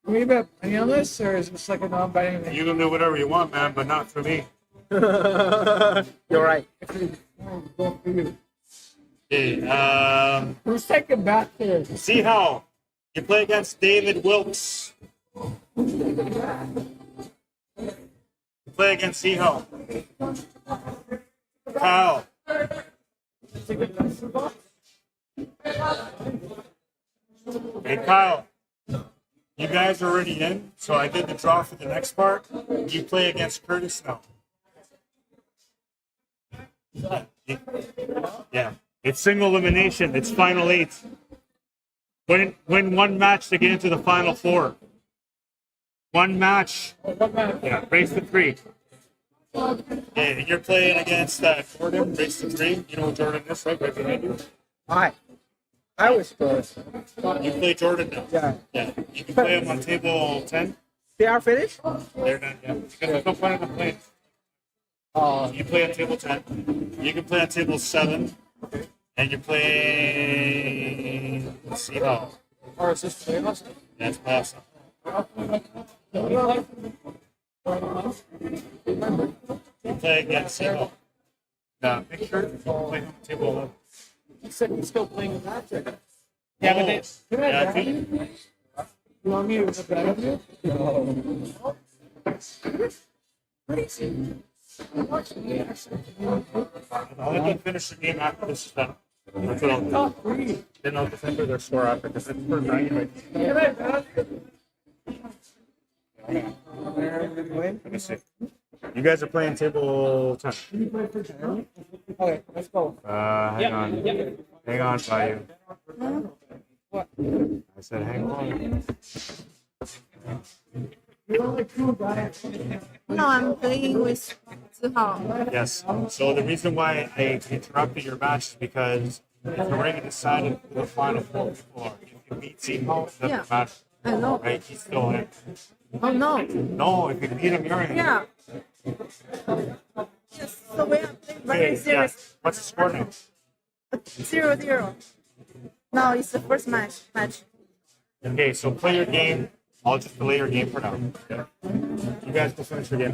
Can we bet any on this, or is this like a non-betting thing? You can do whatever you want, man, but not for me. You're right. Okay, Who's taking back there? see how you play against David Wilkes. You play against Seho. Kyle. Hey, Kyle. You guys are already in, so I did the draw for the next part. You play against Curtis now. Yeah. It's single elimination. It's final 8. Win one match to get into the final 4. One match. Yeah, race to 3. Yeah, and you're playing against Jordan, race to 3. You know what Jordan is, right? Right behind you. Hi. I was first. You play Jordan now. Yeah. Yeah. You can play him on table 10. They are finished? They're done, yeah. Because there's no point in them playing. You play on table 10. You can play on table 7. And you're playing. Let's see how. Or is this playoffs? That's awesome. You play against Seho. Now, make sure you play on table 11. You said you're still playing a match, right? Yeah, but yeah, I think. You want me to bet on you? Crazy. I'll let them finish the game after this is done. That's what I'll do. Top 3. Then I'll defend their score after because it's for 9 right. Let me see. You guys are playing table 10. Okay, let's go. Hang on. Hang on, Bayou. What? I said hang on. No, I'm playing with Zihao. Yes. So the reason why I interrupted your match is because It's already decided who the final four people are. If he beats Emo, it doesn't Yeah. matter. I know. Right? He's still in. Oh no. No, if you beat him, you're in. Yeah. Yes. So we are playing Okay, very yeah. serious. What's the score now? 0-0. Now it's the first match. Okay, so play your game. I'll just delay your game for now. Okay. You guys go finish your game.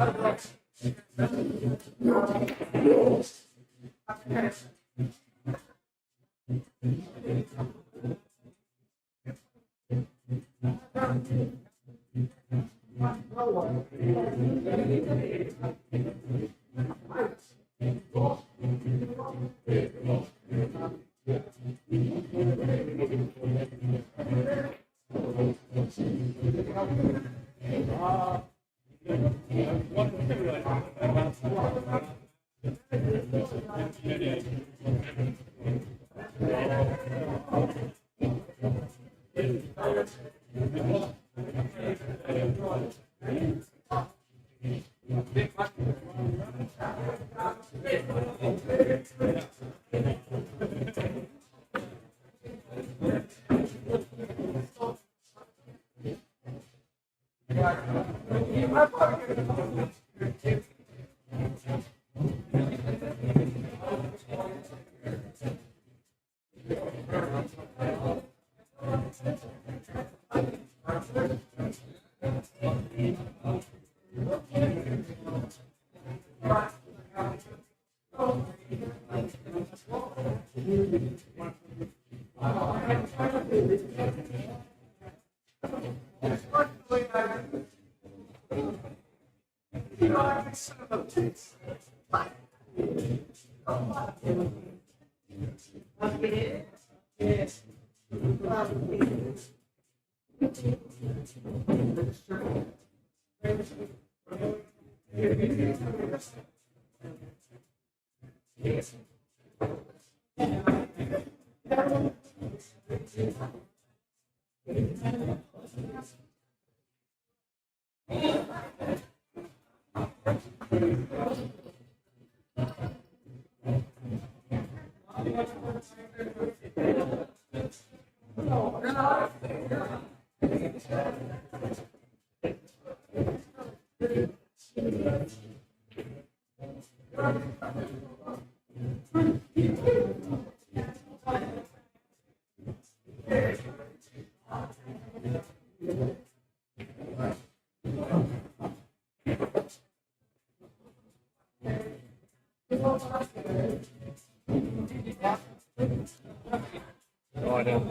No, I don't.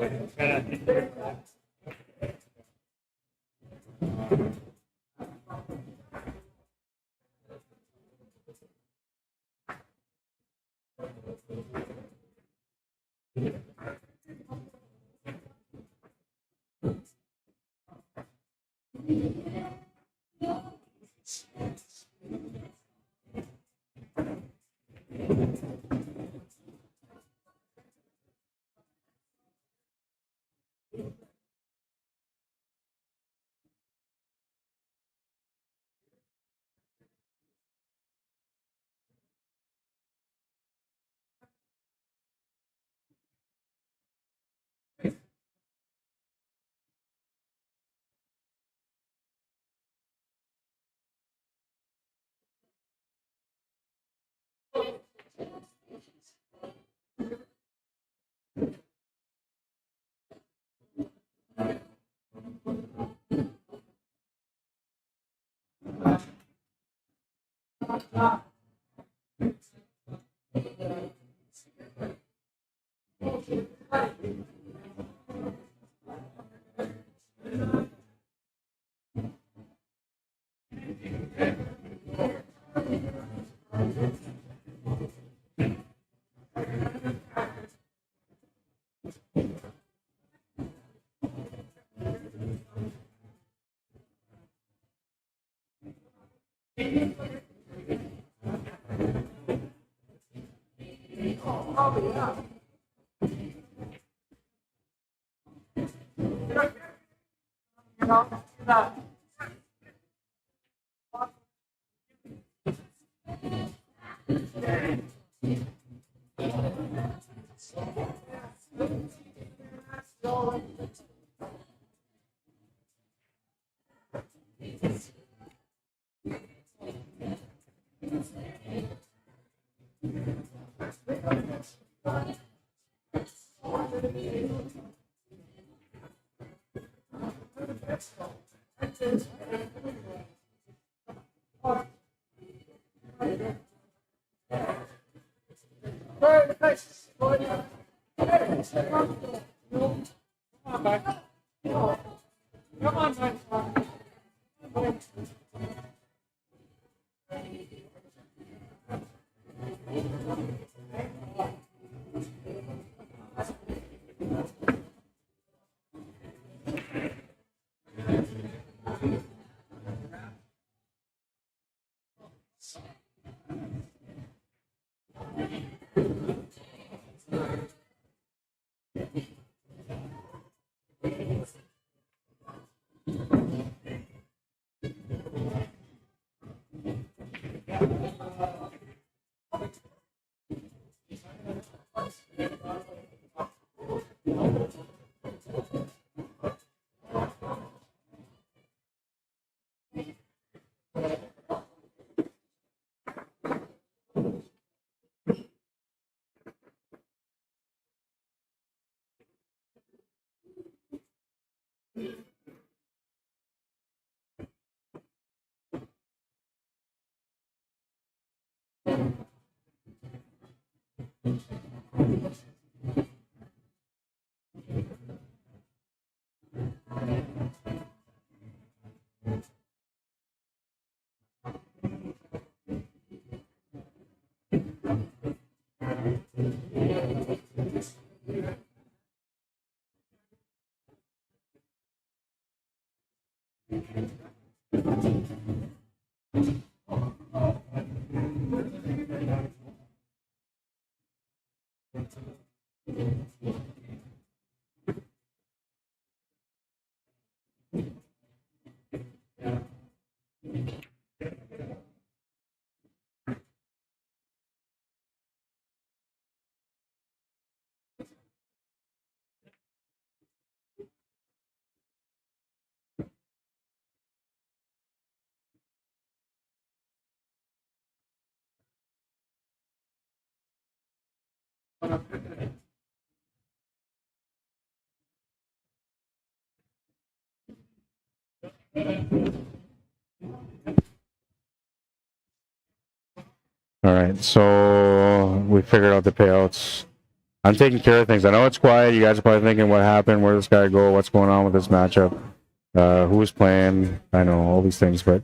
All right, so we figured out the payouts. I'm taking care of things. I know it's quiet. You guys are probably thinking, what happened? Where does this guy go? What's going on with this matchup? Who's playing? I know all these things, but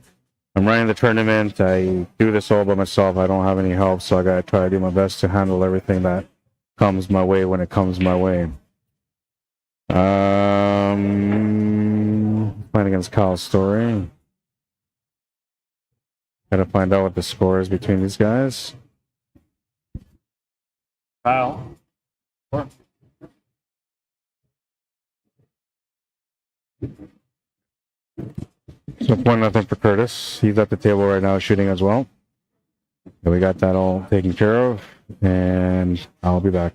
I'm running the tournament. I do this all by myself. I don't have any help, so I gotta try to do my best to handle everything that comes my way when it comes my way. Playing against Kyle Story. Gotta find out what the score is between these guys. Kyle. So 1-0 for Curtis. He's at the table right now shooting as well. And we got that all taken care of, and I'll be back.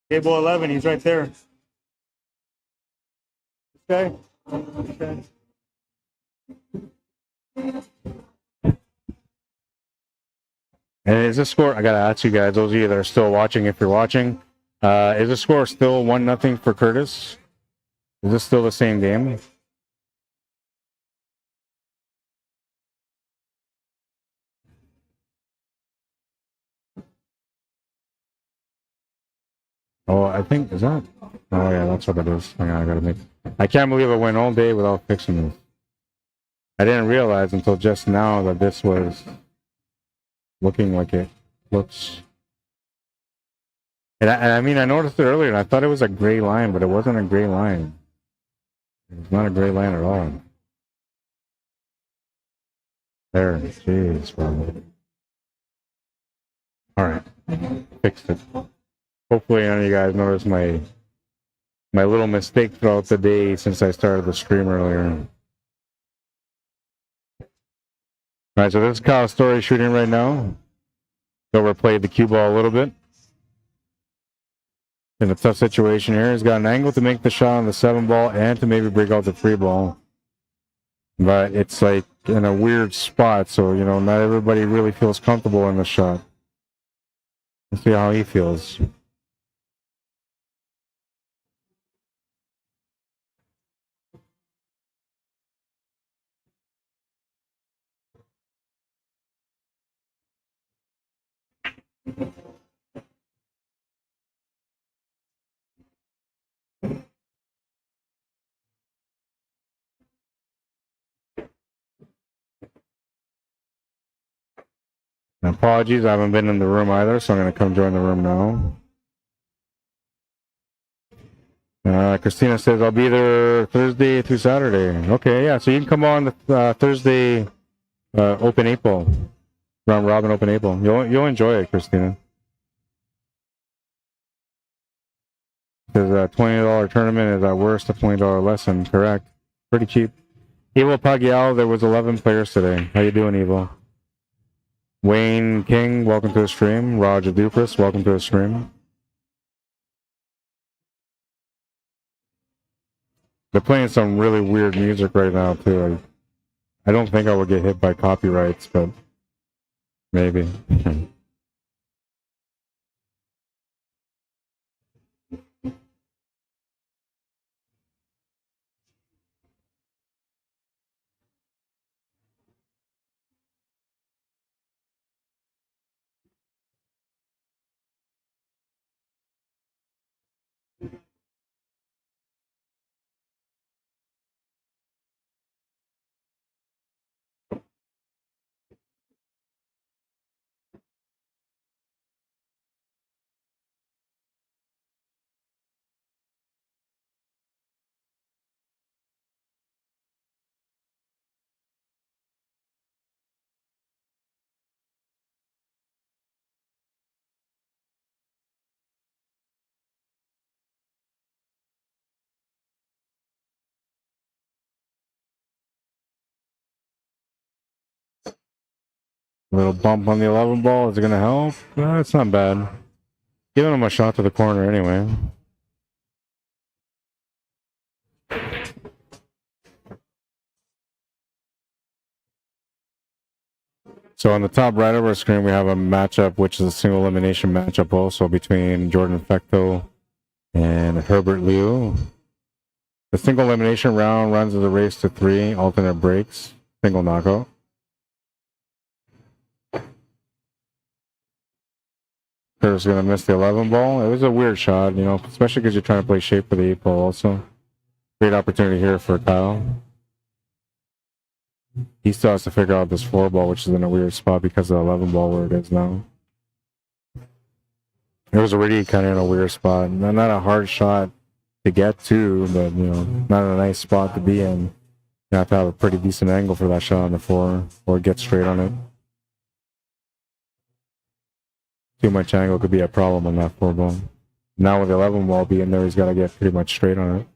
Table 11, he's right there. Okay. Okay. And is the score? I gotta ask you guys, those of you that are still watching, if you're watching, is the score still 1-0 for Curtis? Is this still the same game? Oh, I think is that. Oh yeah, that's what it is. Hang on, I gotta make. I can't believe I went all day without fixing this. I didn't realize until just now that this was looking like it looks. And I mean, I noticed it earlier, and I thought it was a gray line, but it wasn't a gray line. It's not a gray line at all. There, jeez, bro. All right, fixed it. Hopefully, none of you guys noticed my little mistake throughout the day since I started the stream earlier. All right, so this is Kyle Story shooting right now. Overplayed the cue ball a little bit. In a tough situation here, he's got an angle to make the shot on the 7 ball and to maybe break out the 3 ball. But it's like in a weird spot, so you know, not everybody really feels comfortable in the shot. Let's see how he feels. And apologies, I haven't been in the room either, so I'm going to come join the room now. Christina says, I'll be there Thursday through Saturday. Okay, yeah, so you can come on the Thursday Open April. Round Robin Open April. You'll enjoy it, Christina. Because a $20 tournament is at worst a $20 lesson, correct? Pretty cheap. Evo Pagial, there was 11 players today. How you doing, Evo? Wayne King, welcome to the stream. Roger Dupress, welcome to the stream. They're playing some really weird music right now, too. I don't think I would get hit by copyrights, but maybe. A little bump on the 11 ball. Is it going to help? It's not bad. Giving him a shot to the corner anyway. So on the top right of our screen, we have a matchup, which is a single elimination matchup also between Jordan Fecto and Herbert Liu. The single elimination round runs as a race to 3, alternate breaks, single knockout. Curtis going to miss the 11 ball. It was a weird shot, you know, especially because you're trying to play shape for the 8 ball also. Great opportunity here for Kyle. He still has to figure out this 4 ball, which is in a weird spot because of the 11 ball where it is now. It was already kind of in a weird spot. Not a hard shot to get to, but, you know, not a nice spot to be in. You have to have a pretty decent angle for that shot on the 4 or get straight on it. Too much angle could be a problem on that 4 ball. Now with the 11 ball being there, he's got to get pretty much straight on it.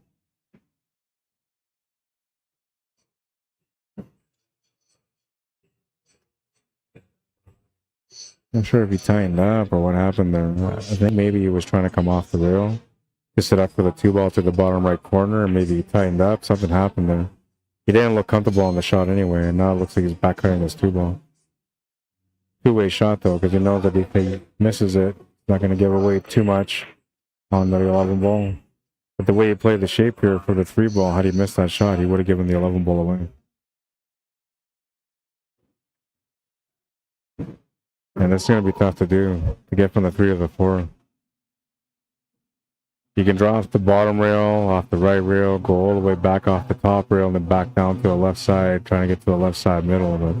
Not sure if he tightened up or what happened there. I think maybe he was trying to come off the rail. Just set up for the 2 ball to the bottom right corner, and maybe he tightened up. Something happened there. He didn't look comfortable on the shot anyway, and now it looks like he's back cutting his 2 ball. 2-way shot though, because he knows that if he misses it, he's not going to give away too much on the 11 ball. But the way he played the shape here for the 3 ball, had he missed that shot, he would have given the 11 ball away. And it's going to be tough to do, to get from the 3 to the 4. You can draw off the bottom rail, off the right rail, go all the way back off the top rail, and then back down to the left side, trying to get to the left side middle. But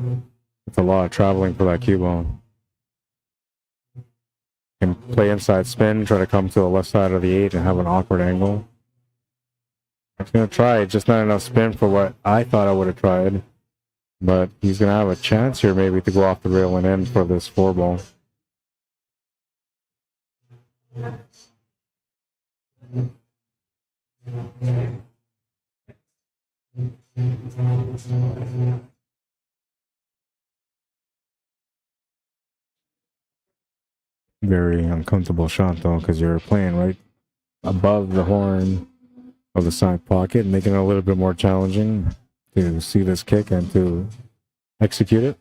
it's a lot of traveling for that cue ball. You can play inside spin, try to come to the left side of the 8 and have an awkward angle. I'm going to try it, just not enough spin for what I thought I would have tried. But he's going to have a chance here maybe to go off the rail and in for this 4 ball. Very uncomfortable shot though, because you're playing right above the horn of the side pocket, making it a little bit more challenging to see this kick and to execute it.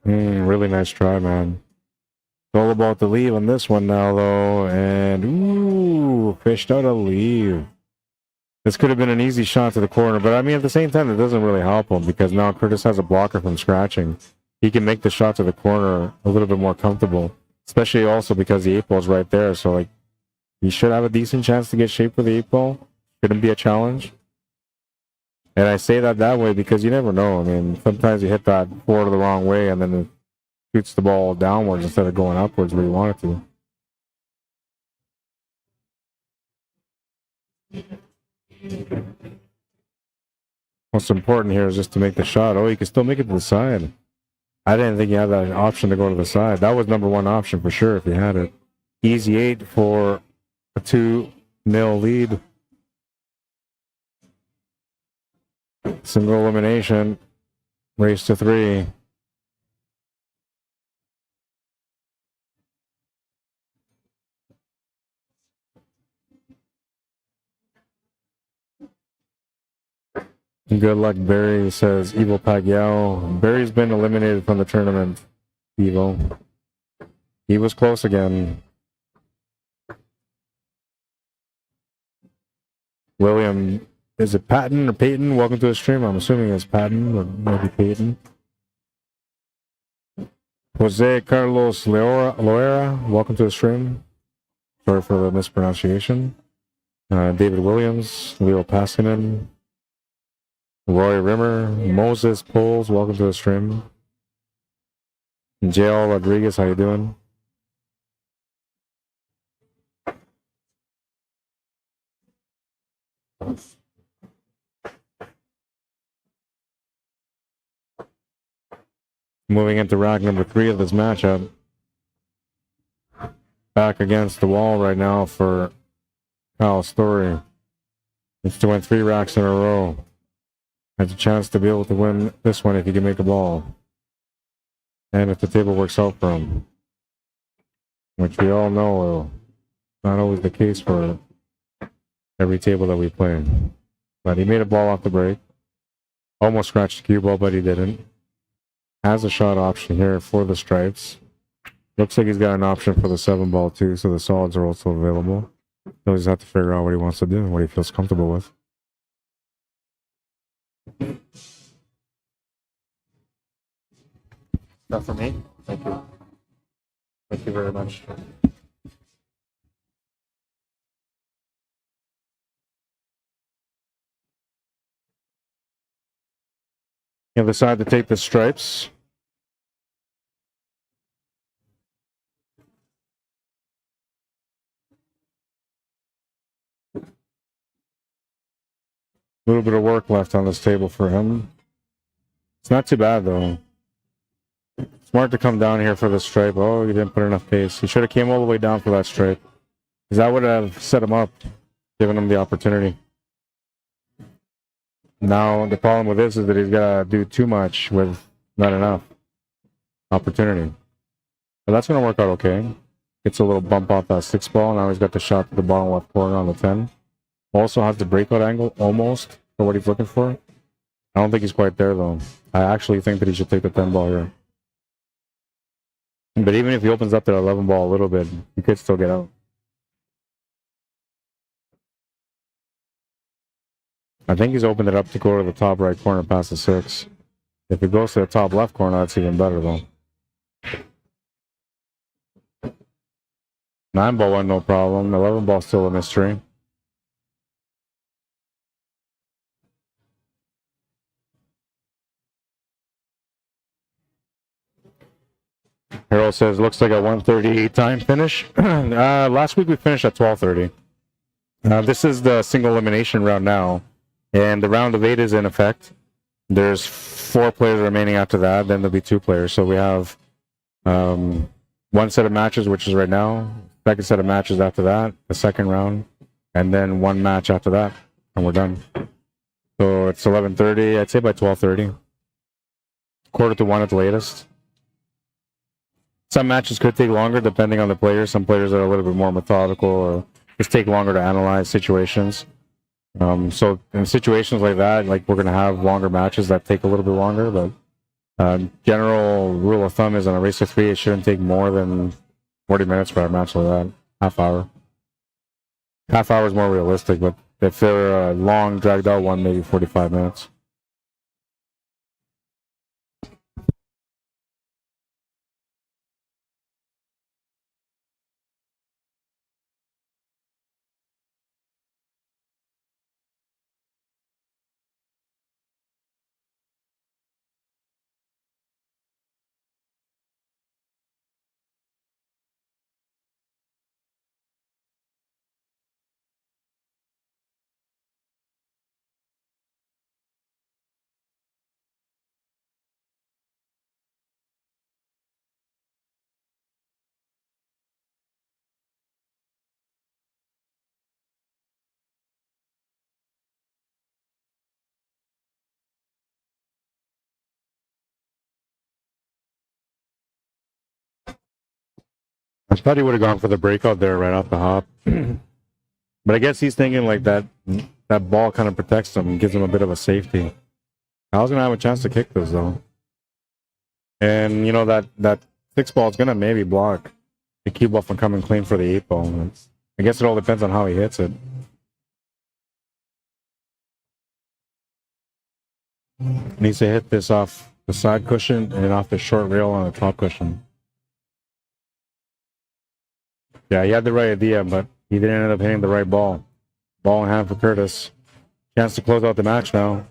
Really nice try, man. It's all about the leave on this one now, though. And, ooh, fished out a leave. This could have been an easy shot to the corner, but I mean, at the same time, it doesn't really help him because now Curtis has a blocker from scratching. He can make the shot to the corner a little bit more comfortable, especially also because the 8-ball's right there. So, like, he should have a decent chance to get shaped for the 8-ball. Shouldn't be a challenge. And I say that way because you never know. I mean, sometimes you hit that forward the wrong way and then it shoots the ball downwards instead of going upwards where you want it to. What's important here is just to make the shot. Oh, you can still make it to the side. I didn't think you had that option to go to the side. That was number one option for sure if you had it. Easy 8 for a 2-0 lead. Single elimination. Race to 3. Good luck, Barry, says Evil Pacquiao. Barry's been eliminated from the tournament, Evil. He was close again. William, is it Patton or Peyton? Welcome to the stream. I'm assuming it's Patton or maybe Peyton. Jose Carlos Loera, welcome to the stream. Sorry for the mispronunciation. David Williams, Leo Paskinen. Roy Rimmer, Moses Poles, welcome to the stream. JL Rodriguez, how you doing? Moving into rack number 3 of this matchup. Back against the wall right now for Kyle Story. Needs to win 3 racks in a row. Has a chance to be able to win this one if he can make a ball. And if the table works out for him. Which we all know not always the case for every table that we play. But he made a ball off the break. Almost scratched the cue ball, but he didn't. Has a shot option here for the stripes. Looks like he's got an option for the 7-ball too, so the solids are also available. He'll just have to figure out what he wants to do and what he feels comfortable with. That for me? Thank you. Thank you very much. He'll decide to take the stripes. A little bit of work left on this table for him. It's not too bad though. Smart to come down here for the stripe. Oh, he didn't put enough pace. He should have came all the way down for that stripe. Because that would have set him up, given him the opportunity. Now, the problem with this is that he's got to do too much with not enough opportunity. But that's going to work out okay. Gets a little bump off that 6-ball. Now he's got the shot to the bottom left corner on the 10. Also has the breakout angle, almost, for what he's looking for. I don't think he's quite there, though. I actually think that he should take the 10-ball here. But even if he opens up the 11-ball a little bit, he could still get out. I think he's opened it up to go to the top right corner past the 6. If it goes to the top left corner, that's even better, though. 9-ball went no problem. 11-ball still a mystery. Harold says, looks like a 1:38 time finish. Last week we finished at 12:30. This is the single elimination round now. And the round of 8 is in effect. There's 4 players remaining after that. Then there'll be 2 players. So we have 1 set of matches, which is right now. Second set of matches after that. The second round. And then 1 match after that. And we're done. So it's 11:30. I'd say by 12:30. 1:45 at the latest. Some matches could take longer depending on the players. Some players are a little bit more methodical or just take longer to analyze situations. So in situations like that, like we're gonna have longer matches that take a little bit longer, but general rule of thumb is on a race to 3, it shouldn't take more than 40 minutes for a match like that. Half hour. Half hour is more realistic, but if they're a long, dragged out one, maybe 45 minutes. I thought he would have gone for the breakout there right off the hop. But I guess he's thinking like that ball kind of protects him and gives him a bit of a safety. I was going to have a chance to kick this, though. And, you know, that 6 ball is going to maybe block the cue ball from coming clean for the 8 ball. I guess it all depends on how he hits it. Needs to hit this off the side cushion and off the short rail on the top cushion. Yeah, he had the right idea, but he didn't end up hitting the right ball. Ball in hand for Curtis. Chance to close out the match now.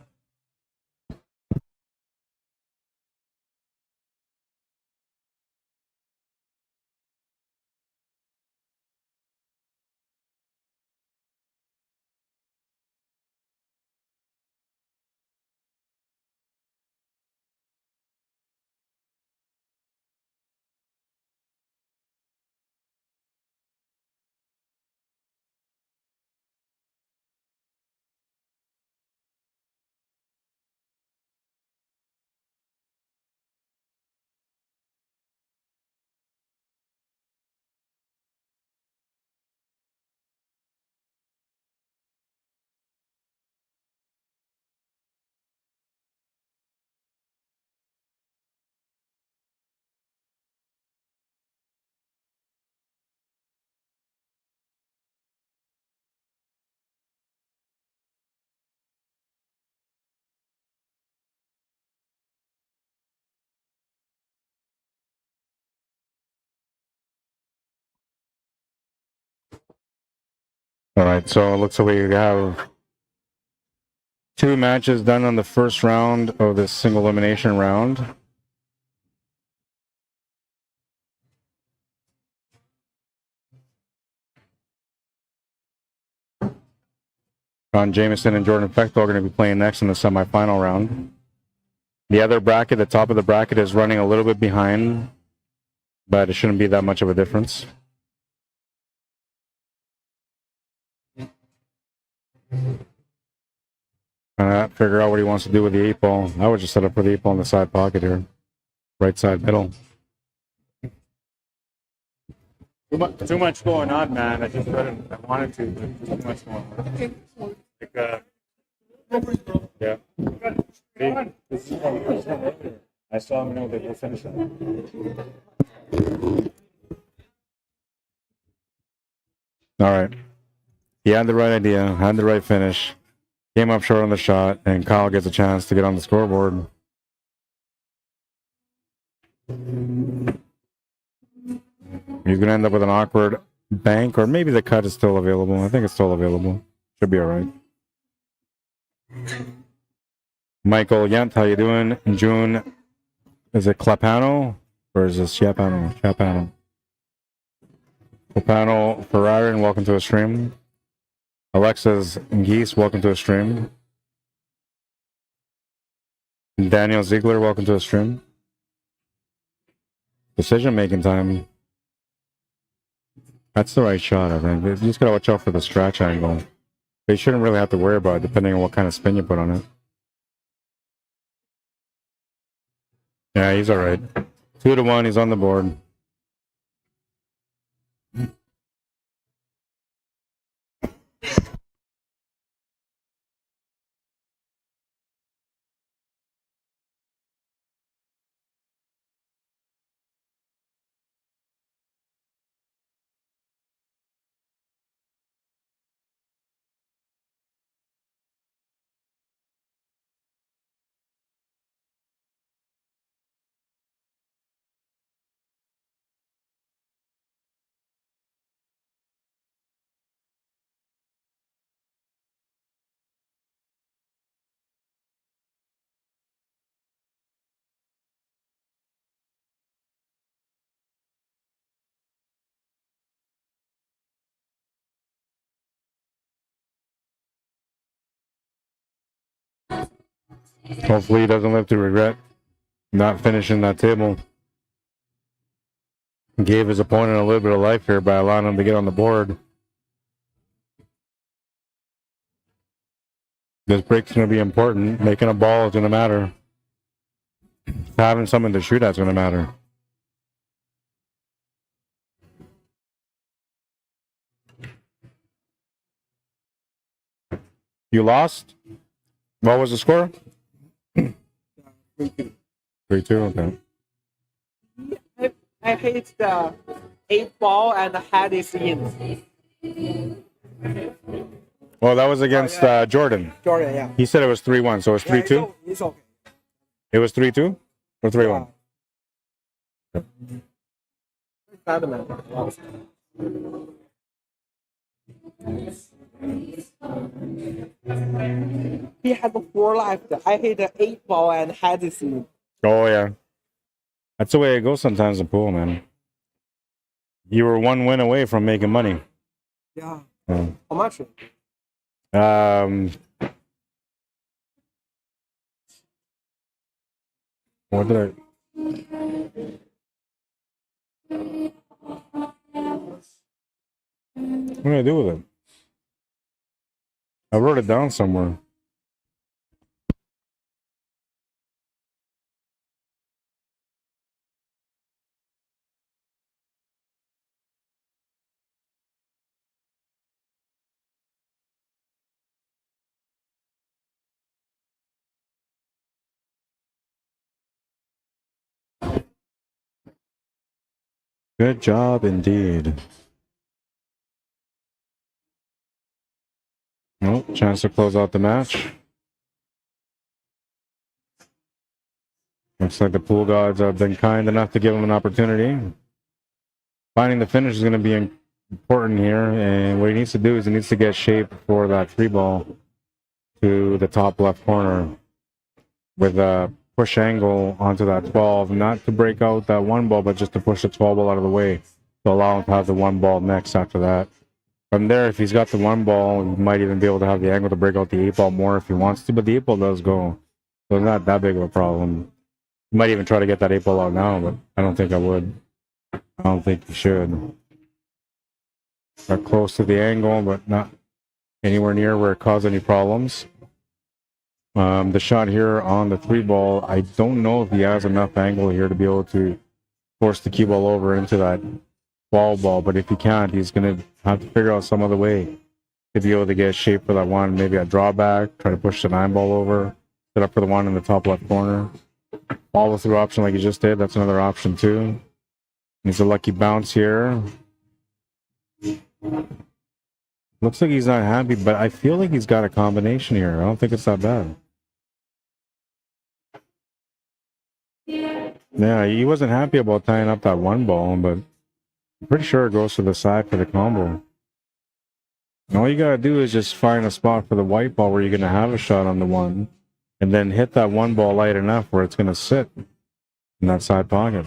All right, so it looks like we have 2 matches done on the first round of this single elimination round. Ron Jameson and Jordan Fechtel are going to be playing next in the semifinal round. The other bracket, the top of the bracket, is running a little bit behind, but it shouldn't be that much of a difference. Figure out what he wants to do with the 8 ball. I would just set up for the 8 ball in the side pocket here. Right side middle. Too much going on, man. I just couldn't. I wanted to, but too much going on. Like, yeah. This is from the first one earlier. I saw him know that we'll finish it. All right. He had the right idea, had the right finish. Came up short on the shot, and Kyle gets a chance to get on the scoreboard. He's going to end up with an awkward bank, or maybe the cut is still available. I think it's still available. Should be all right. Michael Yent, how you doing? June, is it Clapano, or is it Chiapano? Chiapano. Clapano Ferrari, and welcome to a stream. Alexis Geese, welcome to a stream. Daniel Ziegler, welcome to a stream. Decision-making time. That's the right shot, I think. You just gotta watch out for the stretch angle. But you shouldn't really have to worry about it, depending on what kind of spin you put on it. Yeah, he's alright. 2-1, he's on the board. Hopefully he doesn't live to regret not finishing that table. Gave his opponent a little bit of life here by allowing him to get on the board. This break's going to be important. Making a ball is going to matter. Having something to shoot at is going to matter. You lost? What was the score? 3-2. 3-2, okay. I hit the 8 ball and the head is in. Well, that was against Jordan. Jordan, yeah. He said it was 3-1, so it was 3-2? It's okay. It was 3-2 or 3-1? He had 4 left. I hit the 8 ball and head is in. Oh, yeah. That's the way it goes sometimes in pool, man. You were 1 win away from making money. Yeah. Yeah. How much? What did I... What did I do with it? I wrote it down somewhere. Good job indeed. Oh, chance to close out the match. Looks like the pool gods have been kind enough to give him an opportunity. Finding the finish is going to be important here, and what he needs to do is he needs to get shape for that 3 ball to the top left corner with a push angle onto that 12, not to break out that 1 ball, but just to push the 12 ball out of the way to allow him to have the 1 ball next after that. From there, if he's got the 1 ball, he might even be able to have the angle to break out the 8 ball more if he wants to, but the 8 ball does go. So it's not that big of a problem. He might even try to get that 8 ball out now, but I don't think I would. I don't think he should. Got close to the angle, but not anywhere near where it caused any problems. The shot here on the 3 ball, I don't know if he has enough angle here to be able to force the cue ball over into that 12 ball, but if he can't, he's going to have to figure out some other way to be able to get shape for that 1. Maybe a drawback, try to push the 9 ball over, set up for the 1 in the top left corner. Follow through option like he just did, that's another option too. Needs a lucky bounce here. Looks like he's not happy, but I feel like he's got a combination here. I don't think it's that bad. Yeah, he wasn't happy about tying up that 1 ball, but I'm pretty sure it goes to the side for the combo. And all you gotta do is just find a spot for the white ball where you're gonna have a shot on the 1, and then hit that 1 ball light enough where it's gonna sit in that side pocket.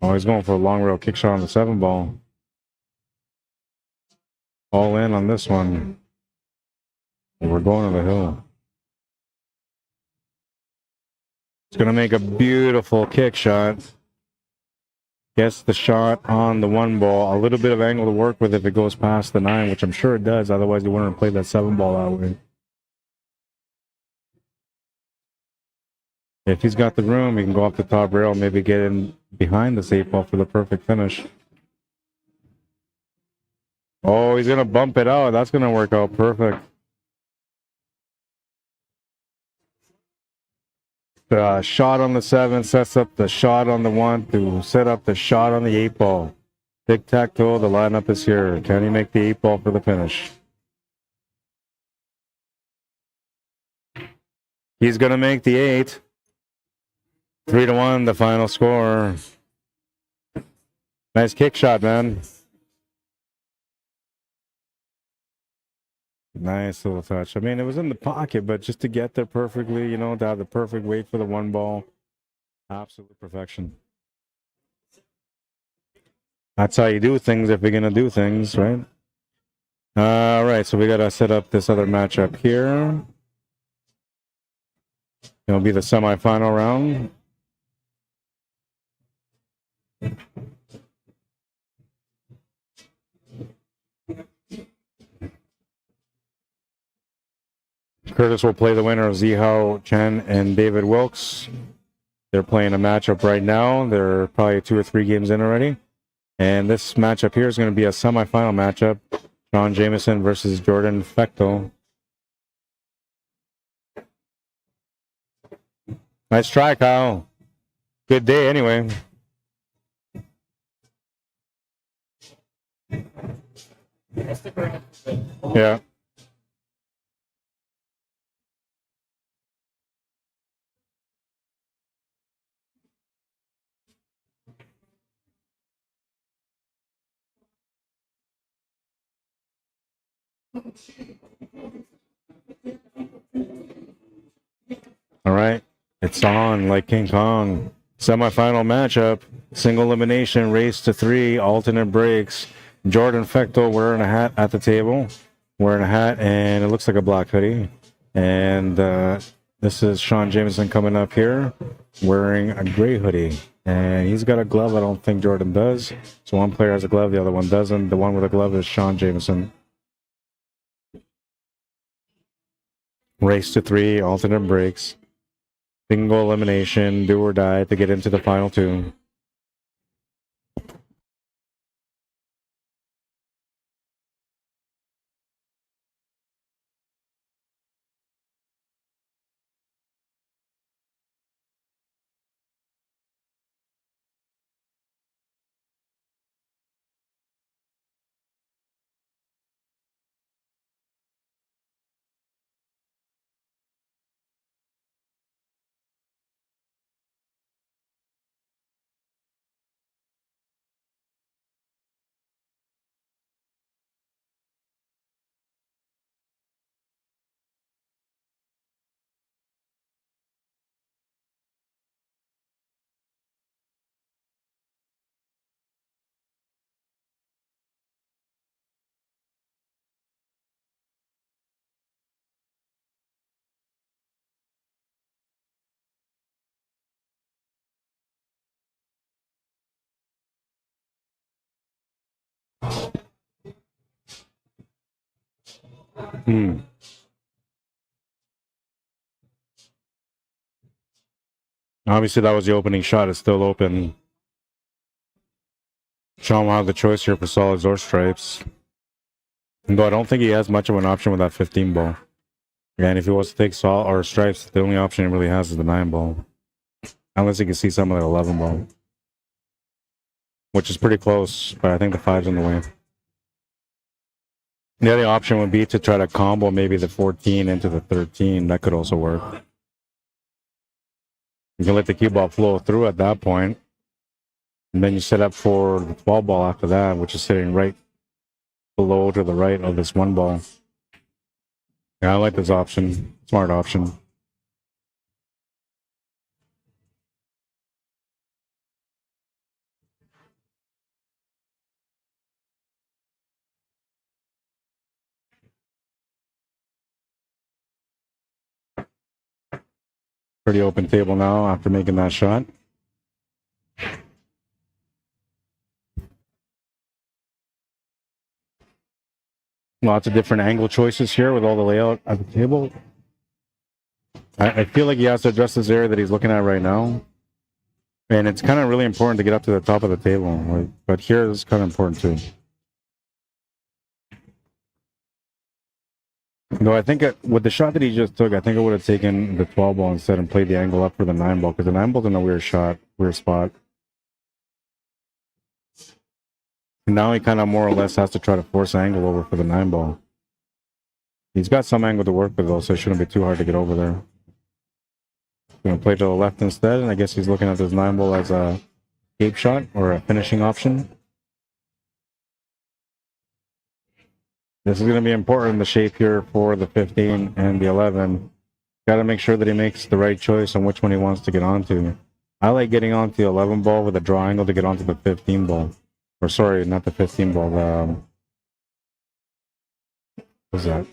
Oh, he's going for a long rail kick shot on the 7 ball. All in on this one. And we're going to the hill. It's going to make a beautiful kick shot. Gets the shot on the 1 ball. A little bit of angle to work with if it goes past the 9, which I'm sure it does. Otherwise, he wouldn't have played that 7 ball that way. If he's got the room, he can go off the top rail, maybe get in behind this 8 ball for the perfect finish. Oh, he's going to bump it out. That's going to work out perfect. The shot on the 7 sets up the shot on the 1 to set up the shot on the 8 ball. Tic-tac-toe, the lineup is here. Can he make the 8 ball for the finish? He's going to make the 8. 3-1, the final score. Nice kick shot, man. Nice little touch. I mean, it was in the pocket, but just to get there perfectly, you know, to have the perfect weight for the 1 ball. Absolute perfection. That's how you do things if you're going to do things, right? All right, so we got to set up this other matchup here. It'll be the semifinal round. Curtis will play the winner of Zihao Chen and David Wilkes. They're playing a matchup right now. They're probably 2 or 3 games in already. And this matchup here is going to be a semifinal matchup. Sean Jameson versus Jordan Fechtel. Nice try, Kyle. Good day anyway. Yeah. All right. It's on like King Kong. Semifinal matchup. Single elimination, race to 3, alternate breaks. Jordan Fechtel wearing a hat at the table. Wearing a hat, and it looks like a black hoodie. And this is Sean Jameson coming up here wearing a gray hoodie. And he's got a glove I don't think Jordan does. So one player has a glove, the other one doesn't. The one with a glove is Sean Jameson. Race to 3, alternate breaks. Single elimination, do or die to get into the final 2. Obviously, that was the opening shot. It's still open. Sean will have the choice here for solids or stripes. Though I don't think he has much of an option with that 15 ball. And if he wants to take sol or stripes, the only option he really has is the 9 ball. Unless he can see some of that 11 ball. Which is pretty close, but I think the 5's in the way. The other option would be to try to combo maybe the 14 into the 13. That could also work. You can let the cue ball flow through at that point. And then you set up for the 12 ball after that, which is sitting right below to the right of this 1 ball. Yeah, I like this option. Smart option. Pretty open table now after making that shot. Lots of different angle choices here with all the layout at the table. I feel like he has to address this area that he's looking at right now. And it's kind of really important to get up to the top of the table. Right? But here it's kind of important too. No, I think with the shot that he just took, I think I would have taken the 12 ball instead and played the angle up for the 9 ball, because the 9 ball's in a weird shot, weird spot. And now he kind of more or less has to try to force angle over for the 9 ball. He's got some angle to work with though, so it shouldn't be too hard to get over there. Gonna play to the left instead, and I guess he's looking at this 9 ball as a escape shot or a finishing option. This is going to be important, the shape here for the 15 and the 11. Got to make sure that he makes the right choice on which one he wants to get onto. I like getting onto the 11 ball with a draw angle to get onto the 15 ball. Or sorry, not the 15 ball. What's that?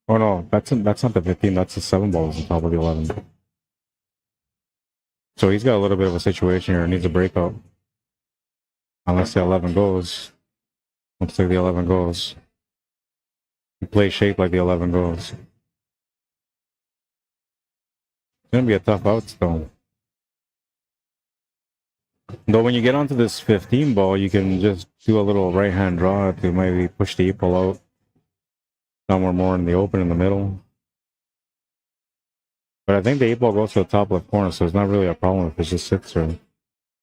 Oh no, that's not the 15. That's the 7 ball is on top of the 11. So he's got a little bit of a situation here. Needs a breakout. Unless the 11 goes. Looks like the 11 goes. He plays shape like the 11 goes. It's going to be a tough out still. Though when you get onto this 15 ball, you can just do a little right-hand draw to maybe push the 8 ball out. Somewhere more in the open in the middle. But I think the 8 ball goes to the top left corner, so it's not really a problem if it just sits there.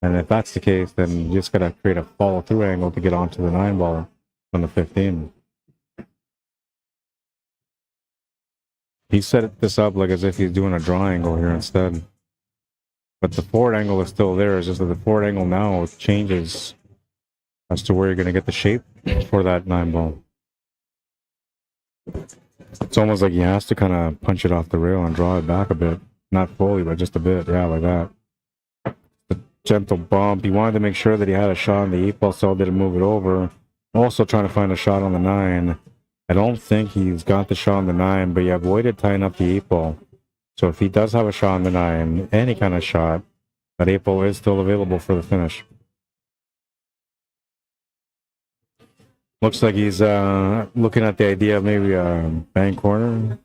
And if that's the case, then you just got to create a follow-through angle to get onto the 9 ball on the 15. He set this up like as if he's doing a draw angle here instead. But the forward angle is still there. It's just that the forward angle now changes as to where you're going to get the shape for that 9 ball. It's almost like he has to kind of punch it off the rail and draw it back a bit. Not fully, but just a bit. Yeah, like that. The gentle bump. He wanted to make sure that he had a shot on the 8 ball, so didn't move it over. Also trying to find a shot on the 9. I don't think he's got the shot on the 9, but he avoided tying up the 8 ball. So if he does have a shot on the 9, any kind of shot, that 8 ball is still available for the finish. Looks like he's looking at the idea of maybe a bank corner.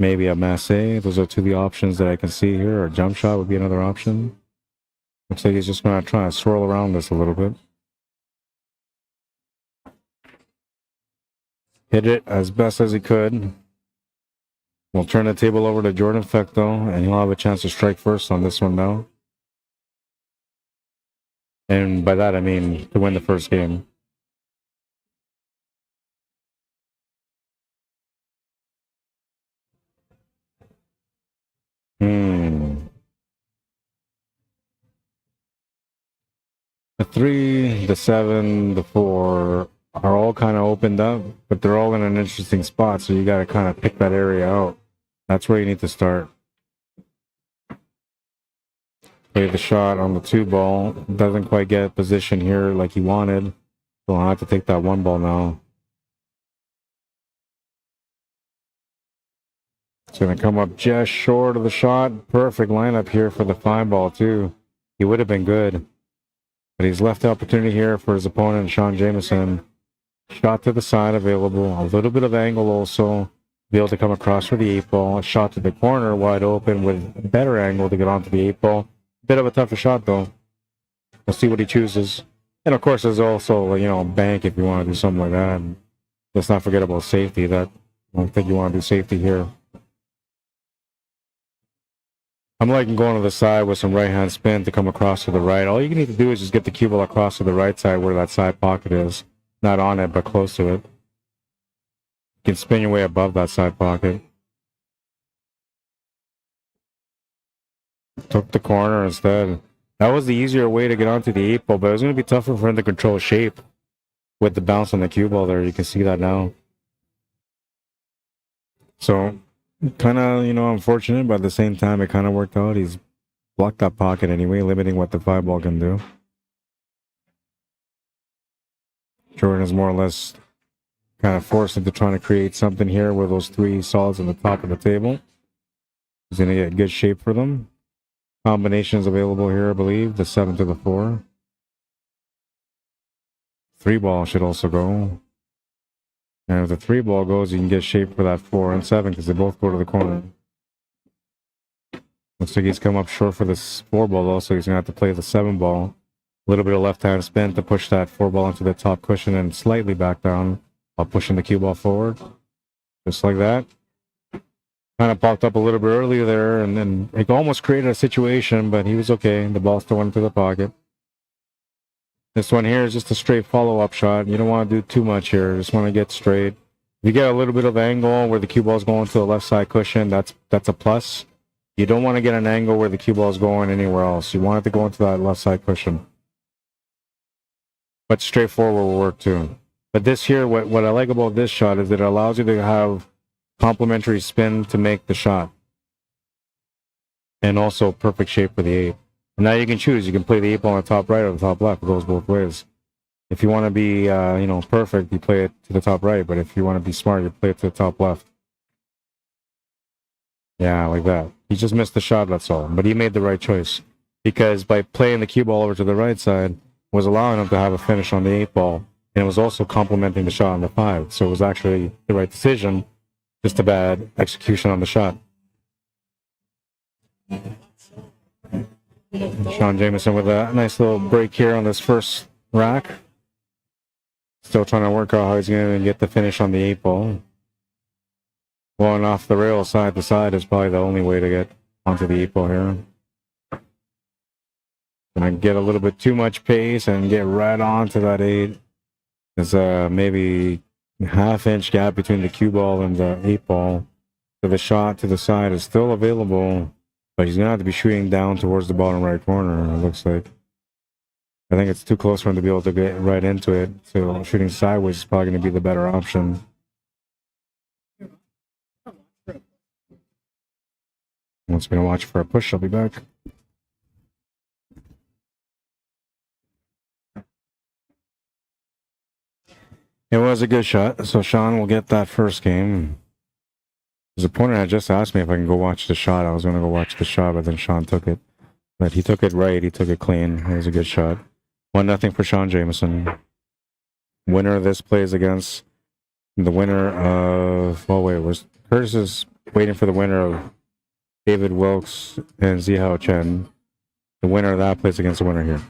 Maybe a masse. Those are two of the options that I can see here. Or a jump shot would be another option. Looks like he's just going to try to swirl around this a little bit. Hit it as best as he could. We'll turn the table over to Jordan Fecto, and he'll have a chance to strike first on this one now. And by that, I mean to win the first game. The 3, the 7, the 4 are all kind of opened up, but they're all in an interesting spot, so you got to kind of pick that area out. That's where you need to start. Play the shot on the 2 ball. Doesn't quite get position here like he wanted. So I'll have to take that 1 ball now. It's going to come up just short of the shot. Perfect lineup here for the 5 ball too. He would have been good. But he's left the opportunity here for his opponent, Sean Jameson. Shot to the side available. A little bit of angle also. Be able to come across for the 8 ball. A shot to the corner wide open with better angle to get onto the 8 ball. Bit of a tougher shot though. We'll see what he chooses. And of course there's also, you know, bank if you want to do something like that. And let's not forget about safety. That I don't think you want to do safety here. I'm liking going to the side with some right hand spin to come across to the right. All you need to do is just get the cue ball across to the right side where that side pocket is. Not on it, but close to it. You can spin your way above that side pocket. Took the corner instead. That was the easier way to get onto the 8 ball, but it was going to be tougher for him to control shape with the bounce on the cue ball there. You can see that now. So, kind of, you know, unfortunate, but at the same time, it kind of worked out. He's blocked that pocket anyway, limiting what the 5 ball can do. Jordan is more or less kind of forced into trying to create something here with those 3 solids on the top of the table. He's going to get good shape for them. Combinations available here, I believe. The 7 to the 4. 3 ball should also go. And if the 3 ball goes, you can get shape for that 4 and 7 because they both go to the corner. Looks like he's come up short for this 4 ball though, so he's going to have to play the 7 ball. A little bit of left-hand spin to push that 4 ball into the top cushion and slightly back down while pushing the cue ball forward. Just like that. Kind of popped up a little bit earlier there, and then it almost created a situation, but he was okay. The ball still went into the pocket. This one here is just a straight follow-up shot. You don't want to do too much here. Just want to get straight. If you get a little bit of angle where the cue ball is going to the left side cushion, that's a plus. You don't want to get an angle where the cue ball is going anywhere else. You want it to go into that left side cushion. But straightforward will work too. But this here, what I like about this shot is that it allows you to have complementary spin to make the shot. And also perfect shape for the 8. And now you can choose. You can play the 8 ball on the top right or the top left. It goes both ways. If you want to be, you know, perfect, you play it to the top right. But if you want to be smart, you play it to the top left. Yeah, like that. He just missed the shot, that's all. But he made the right choice. Because by playing the cue ball over to the right side, was allowing him to have a finish on the 8 ball. And it was also complementing the shot on the 5. So it was actually the right decision. Just a bad execution on the shot. Sean Jamieson with a nice little break here on this first rack. Still trying to work out how he's going to get the finish on the 8 ball. Going off the rail side to side is probably the only way to get onto the 8 ball here. Gonna get a little bit too much pace and get right onto that 8. There's maybe half-inch gap between the cue ball and the 8 ball. So the shot to the side is still available, but he's gonna have to be shooting down towards the bottom right corner, it looks like. I think it's too close for him to be able to get right into it. So shooting sideways is probably gonna be the better option. Once we're gonna watch for a push, I'll be back. It was a good shot, so Sean will get that first game. His opponent had just asked me if I can go watch the shot. I was going to go watch the shot, but then Sean took it. But he took it right. He took it clean. It was a good shot. 1-0 for Sean Jamieson. Winner of this plays against the winner of... Oh, wait. Curtis is waiting for the winner of David Wilkes and Zihao Chen. The winner of that plays against the winner here.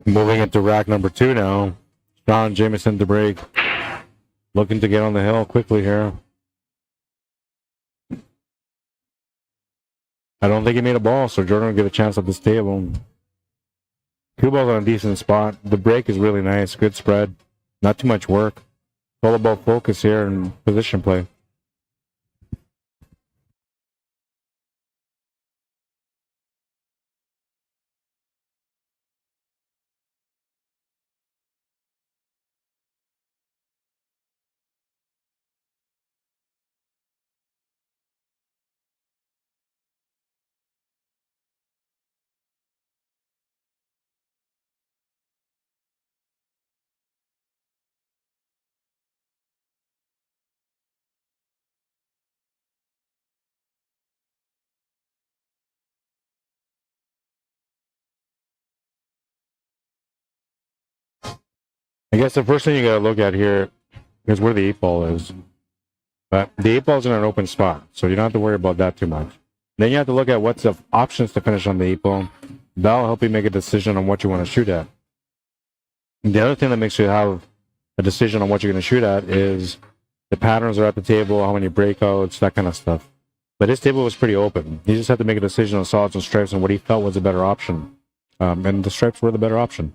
Moving into rack number 2 now. Sean Jamieson to break. Looking to get on the hill quickly here. I don't think he made a ball, so Jordan will get a chance at this table. Cue ball's on a decent spot. The break is really nice. Good spread. Not too much work. It's all about focus here and position play. I guess the first thing you gotta look at here is where the 8 ball is. But the 8 ball's in an open spot, so you don't have to worry about that too much. Then you have to look at what's the options to finish on the 8 ball. That'll help you make a decision on what you want to shoot at. And the other thing that makes you have a decision on what you're going to shoot at is the patterns are at the table, how many breakouts, that kind of stuff. But his table was pretty open. He just had to make a decision on solids and stripes and what he felt was a better option. And the stripes were the better option.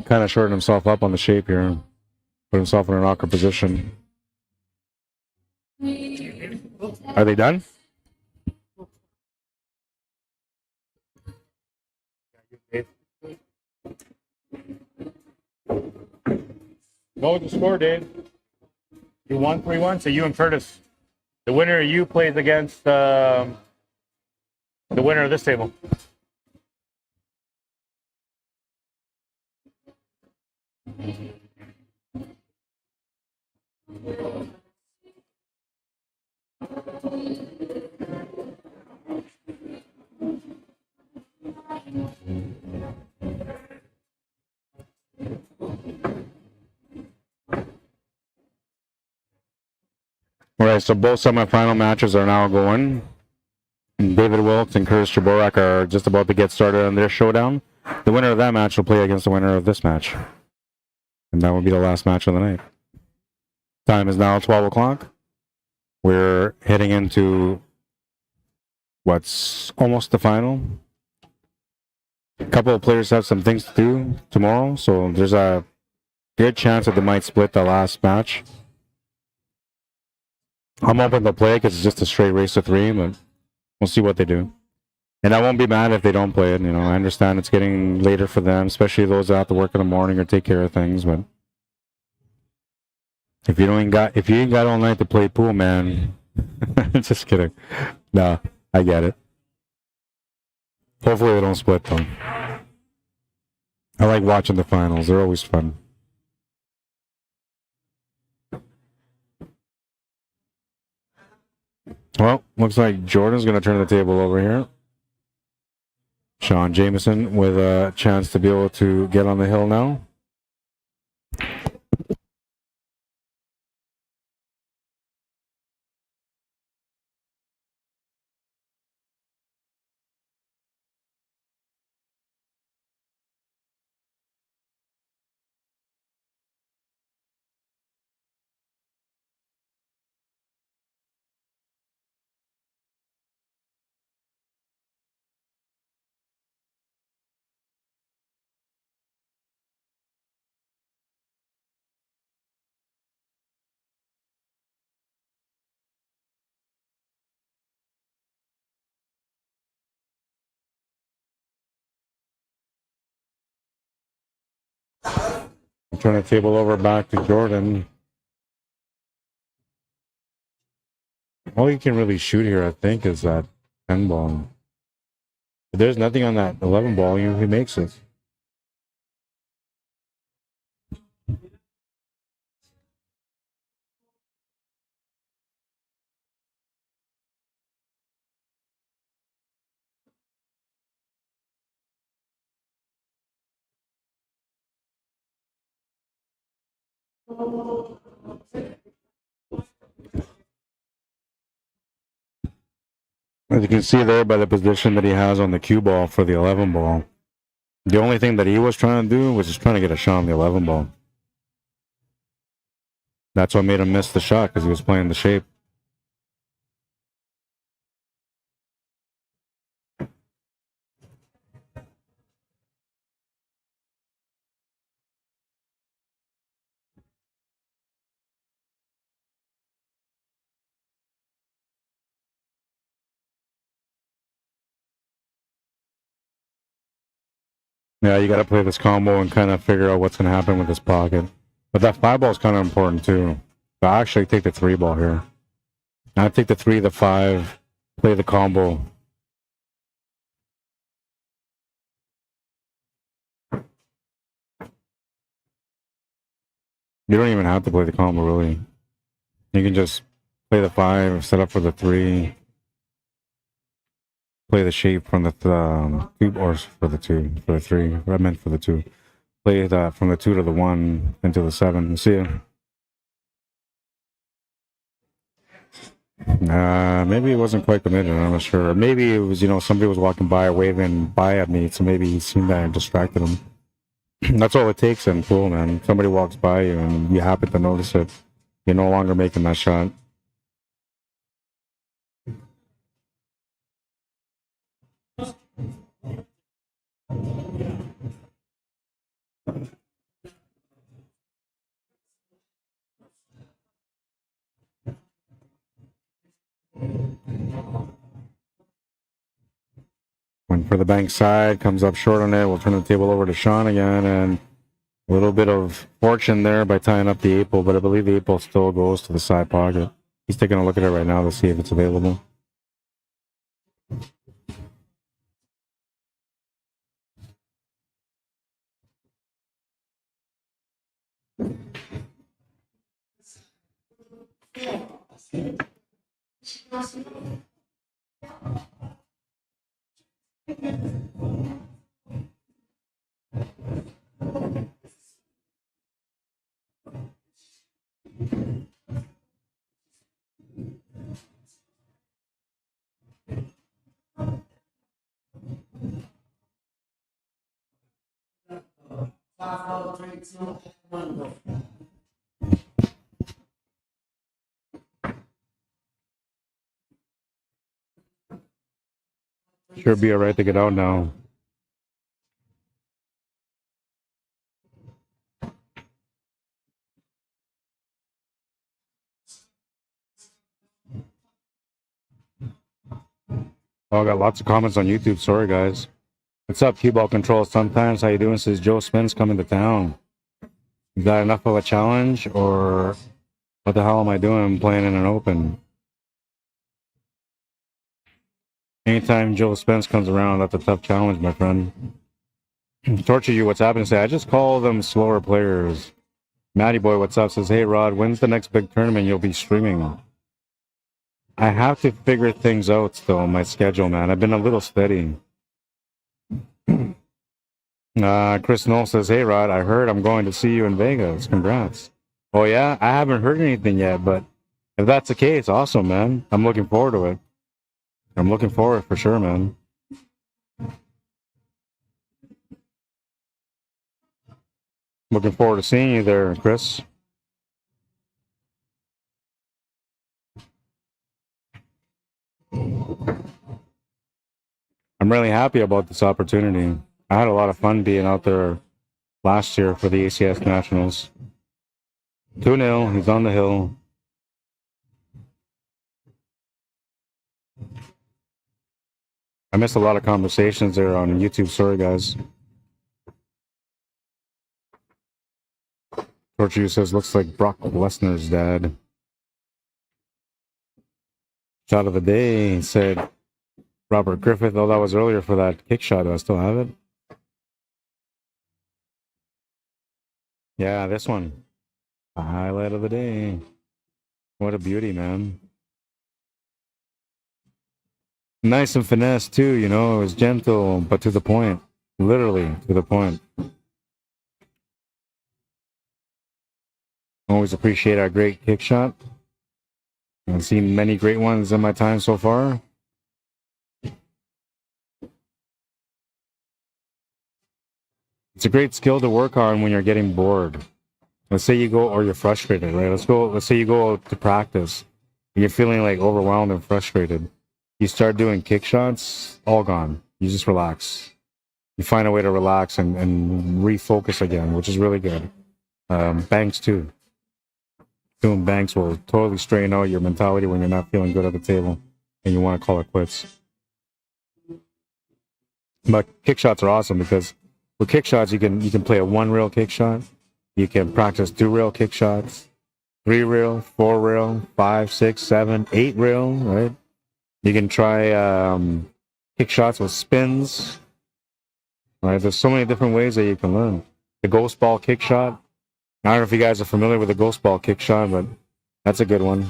Kind of shortened himself up on the shape here. Put himself in an awkward position. Are they done? What was the score, Dave? You won 3-1, so you and Curtis. The winner of you plays against the winner of this table. All right, so both semifinal matches are now going. David Wilkes and Curtis Jaborak are just about to get started on their showdown. The winner of that match will play against the winner of this match. And that will be the last match of the night. Time is now 12 o'clock. We're heading into what's almost the final. A couple of players have some things to do tomorrow, so there's a good chance that they might split the last match. I'm hoping they'll play because it's just a straight race to 3, but we'll see what they do. And I won't be mad if they don't play it. You know, I understand it's getting later for them, especially those that have to work in the morning or take care of things. But if you ain't got all night to play pool, man, just kidding. No, I get it. Hopefully they don't split though. I like watching the finals; they're always fun. Well, looks like Jordan's going to turn the table over here. Sean Jameson with a chance to be able to get on the hill now. Turn the table over back to Jordan. All you can really shoot here, I think, is that 10 ball. If there's nothing on that 11 ball, he makes it. As you can see there by the position that he has on the cue ball for the 11 ball, the only thing that he was trying to do was just trying to get a shot on the 11 ball. That's what made him miss the shot, because he was playing the shape. Yeah, you got to play this combo and kind of figure out what's going to happen with this pocket. But that 5 ball is kind of important too. But I actually take the 3 ball here. I take the 3, the 5, play the combo. You don't even have to play the combo, really. You can just play the 5, set up for the 3, play the shape from the 2, or for the 2, for the 3. I meant for the 2. Play that from the 2 to the 1 into the 7. See ya. Maybe it wasn't quite committed. I'm not sure. Maybe it was, somebody was walking by or waving by at me, so maybe he seen that and distracted him. That's all it takes in pool, man. Somebody walks by you and you happen to notice it. You're no longer making that shot. Went for the bank side, comes up short on it. We'll turn the table over to Sean again, and a little bit of fortune there by tying up the 8 ball, but I believe the 8 ball still goes to the side pocket. He's taking a look at it right now to see if it's available. Sure be alright to get out now. Oh, I got lots of comments on YouTube. Sorry, guys. What's up, Cue Ball Control? Sometimes, how you doing? Says Joe Spence coming to town. Is that enough of a challenge, or what the hell am I doing playing in an open? Anytime Joe Spence comes around, that's a tough challenge, my friend. Torture you, what's happening? Say, I just call them slower players. Matty Boy, what's up? Says, hey, Rod, when's the next big tournament you'll be streaming? I have to figure things out still, my schedule, man. I've been a little steady. Chris Knoll says, hey, Rod, I heard I'm going to see you in Vegas. Congrats. Oh, yeah? I haven't heard anything yet, but if that's the case, awesome, man. I'm looking forward to it. I'm looking forward for sure, man. Looking forward to seeing you there, Chris. I'm really happy about this opportunity. I had a lot of fun being out there last year for the ACS Nationals. 2-0, he's on the hill. I missed a lot of conversations there on YouTube. Sorry, guys. Torture says, looks like Brock Lesnar's dad. Shot of the day, said Robert Griffith. Oh, that was earlier for that kick shot. Do I still have it? Yeah, this one. The highlight of the day. What a beauty, man. Nice and finesse, too, you know. It was gentle, but to the point. Literally, to the point. Always appreciate our great kick shot. I've seen many great ones in my time so far. It's a great skill to work on when you're getting bored. Let's say you go, or you're frustrated, right? Let's say you go out to practice and you're feeling like overwhelmed and frustrated. You start doing kick shots, all gone. You just relax. You find a way to relax and refocus again, which is really good. Banks too. Doing banks will totally straighten out your mentality when you're not feeling good at the table and you want to call it quits. But kick shots are awesome because with kick shots you can play a 1-reel kick shot. You can practice 2-reel kick shots, 3-reel, 4-reel, 5, 6, 7, 8-reel, right? You can try kick shots with spins. Right? There's so many different ways that you can learn. The ghost ball kick shot. I don't know if you guys are familiar with the ghost ball kick shot, but that's a good one.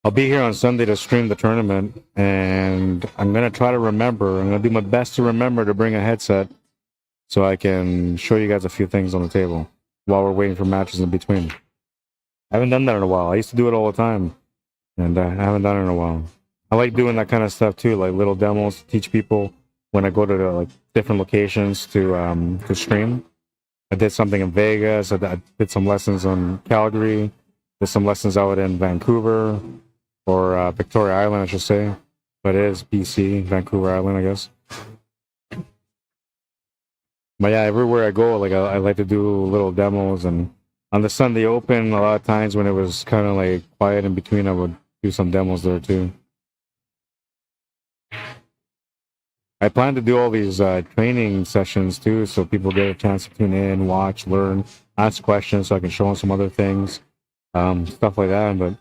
I'll be here on Sunday to stream the tournament, and I'm going to try to remember. I'm going to do my best to remember to bring a headset so I can show you guys a few things on the table while we're waiting for matches in between. I haven't done that in a while. I used to do it all the time, and I haven't done it in a while. I like doing that kind of stuff too, like little demos to teach people when I go to like different locations to stream. I did something in Vegas. I did some lessons on Calgary. Did some lessons out in Vancouver, or Victoria Island, I should say. But it is BC, Vancouver Island, I guess. But yeah, everywhere I go, like I like to do little demos. And on the Sunday Open, a lot of times when it was kind of like quiet in between, I would do some demos there too. I plan to do all these training sessions too, so people get a chance to tune in, watch, learn, ask questions, so I can show them some other things, stuff like that. But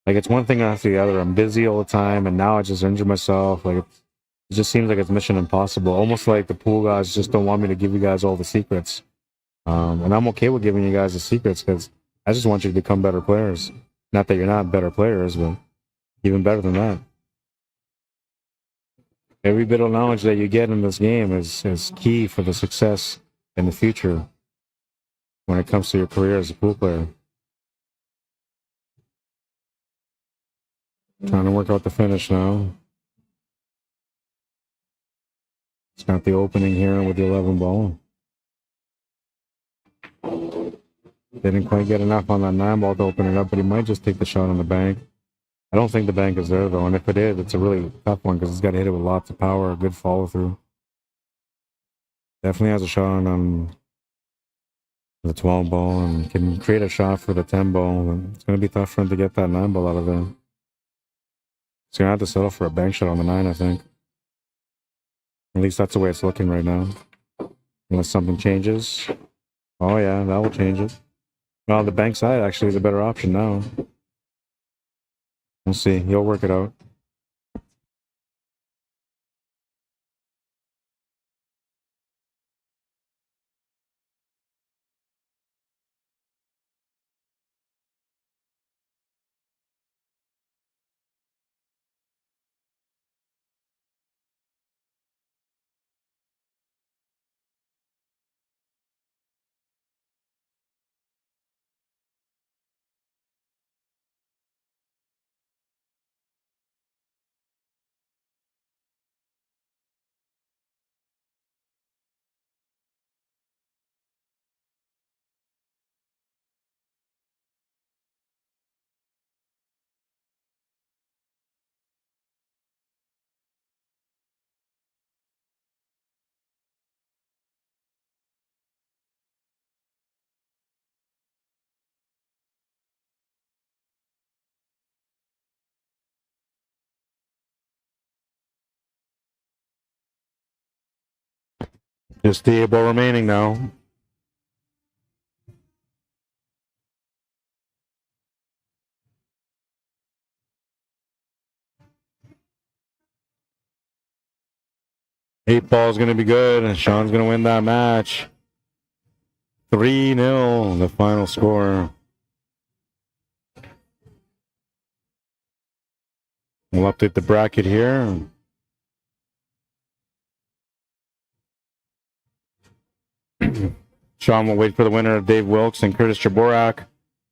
like, it's one thing after the other. I'm busy all the time, and now I just injure myself. Like, it just seems like it's mission impossible. Almost like the pool guys just don't want me to give you guys all the secrets. And I'm okay with giving you guys the secrets because I just want you to become better players. Not that you're not better players, but even better than that. Every bit of knowledge that you get in this game is key for the success in the future when it comes to your career as a pool player. Trying to work out the finish now. It's got the opening here with the 11 ball. Didn't quite get enough on that 9 ball to open it up, but he might just take the shot on the bank. I don't think the bank is there, though, and if it is, it's a really tough one because he's got to hit it with lots of power, a good follow-through. Definitely has a shot on the 12 ball and can create a shot for the 10 ball. It's going to be tough for him to get that 9 ball out of there. He's going to have to settle for a bank shot on the 9, I think. At least that's the way it's looking right now. Unless something changes. Oh, yeah, that will change it. Well, the bank side actually is a better option now. We'll see. He'll work it out. Just the 8 ball remaining now. Eight ball's going to be good, and Sean's going to win that match. 3-0, the final score. We'll update the bracket here. Sean will wait for the winner of Dave Wilkes and Curtis Jaborak.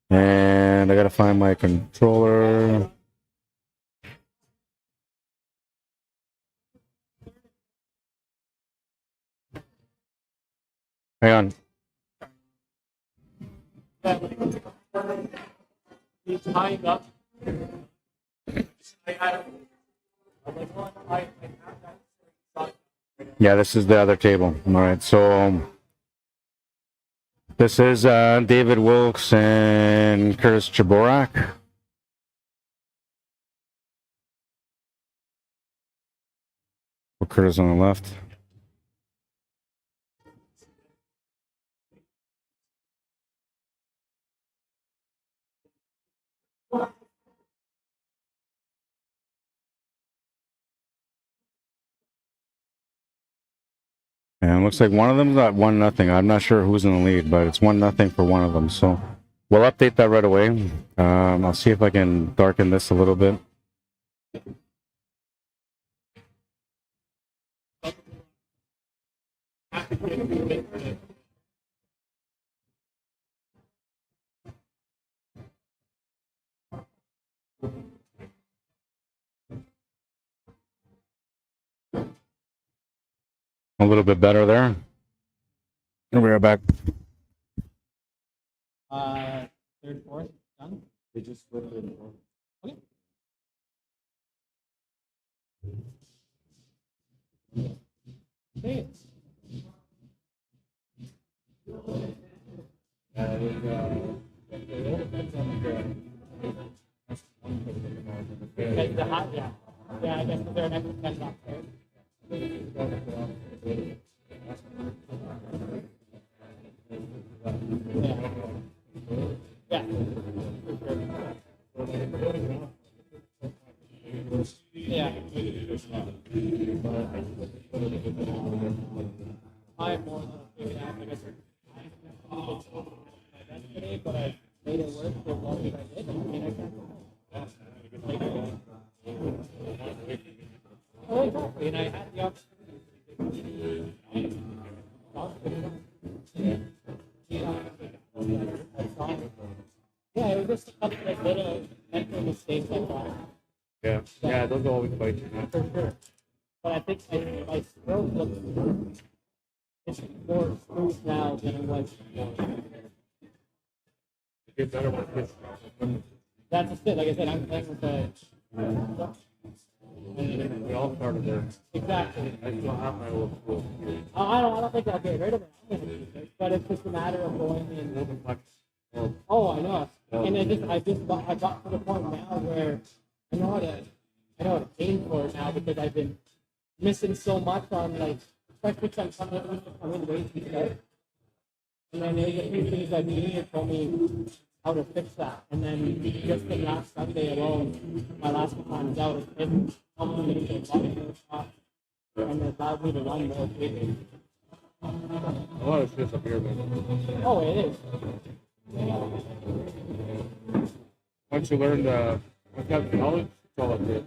And I got to find my controller. Hang on. He's tying up. Yeah, this is the other table. All right, so this is David Wilkes and Curtis Jaborak. Put Curtis on the left. And it looks like one of them's at 1-0. I'm not sure who's in the lead, but it's 1-0 for one of them. So we'll update that right away. I'll see if I can darken this a little bit. A little bit better there. And we're back. Third, fourth, done. They just flipped it. Okay. Okay. Because the hot, yeah. Yeah, I guess they're an extra 10 bucks, right? Yeah. Yeah. I am more than figured out. I guess today, but I made it work for as long as I did. I mean, I can't. Oh, exactly. And I had the opportunity. Yeah, it was just a couple of little mental mistakes like that. Yeah, yeah, those are always fights. For sure. but I think my stroke looks it's more smooth now than it was before. Get better with this. That's just it. Like I said, I'm playing with the. We all started there. Exactly. I still have my old school. I don't think I'll get rid of it. I'm gonna keep it, but it's just a matter of going in. Well, Oh, I know. And I got to the point now where I know how to aim for it now because I've been missing so much on like, especially since I'm coming way too tight. And then there's a few things that Junior told me how to fix that. And then just in last Sunday alone, my last times out, it helped me to a lot more shots and it allowed me to run more quickly. a lot of shit's up here, man. Oh, it is. Once you learn once you have the knowledge, it's all up here.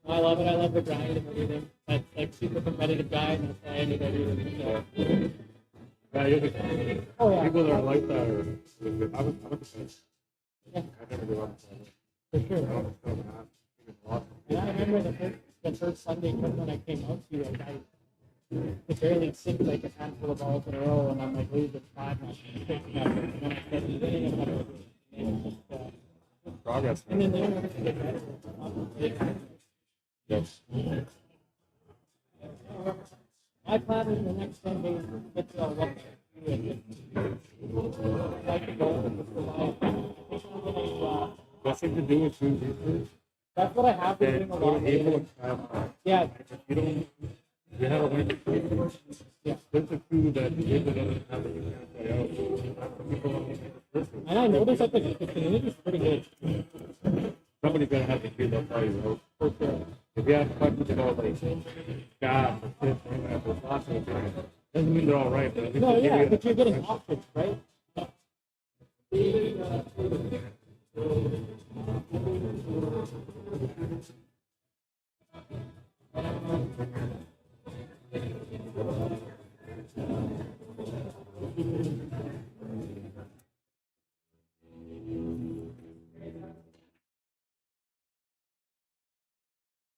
I love it. I love the grind and everything. That's like super competitive guy, and that's why I ended up doing it. Yeah, you're the Oh yeah, people that are like that are. I was the best. yeah, I never give up. for sure. I was so mad. It was awesome. And I remember the first Sunday trip when I came out to you, like I could barely sink like a handful of balls in a row, and I'm like losing 5 now, 6 now, and then I started winning and better. And just, Progress, and man. then they get better. Yes. My plan is the next 10 days to get to what like to go and survive. Best thing to do is choose YouTube That's what I have been doing and a go lot to able lately. and have. Yeah, You don't. You have a win. yeah. There's a few that able doesn't have that you can't play out. People don't make it the first one. And I noticed that the community is pretty good. Somebody's gonna have to feel that tell you, right? For sure. If you have questions about like God or shit, there's lots of them. Doesn't mean they're all right, but at least No, they give yeah, you but you're getting options, right?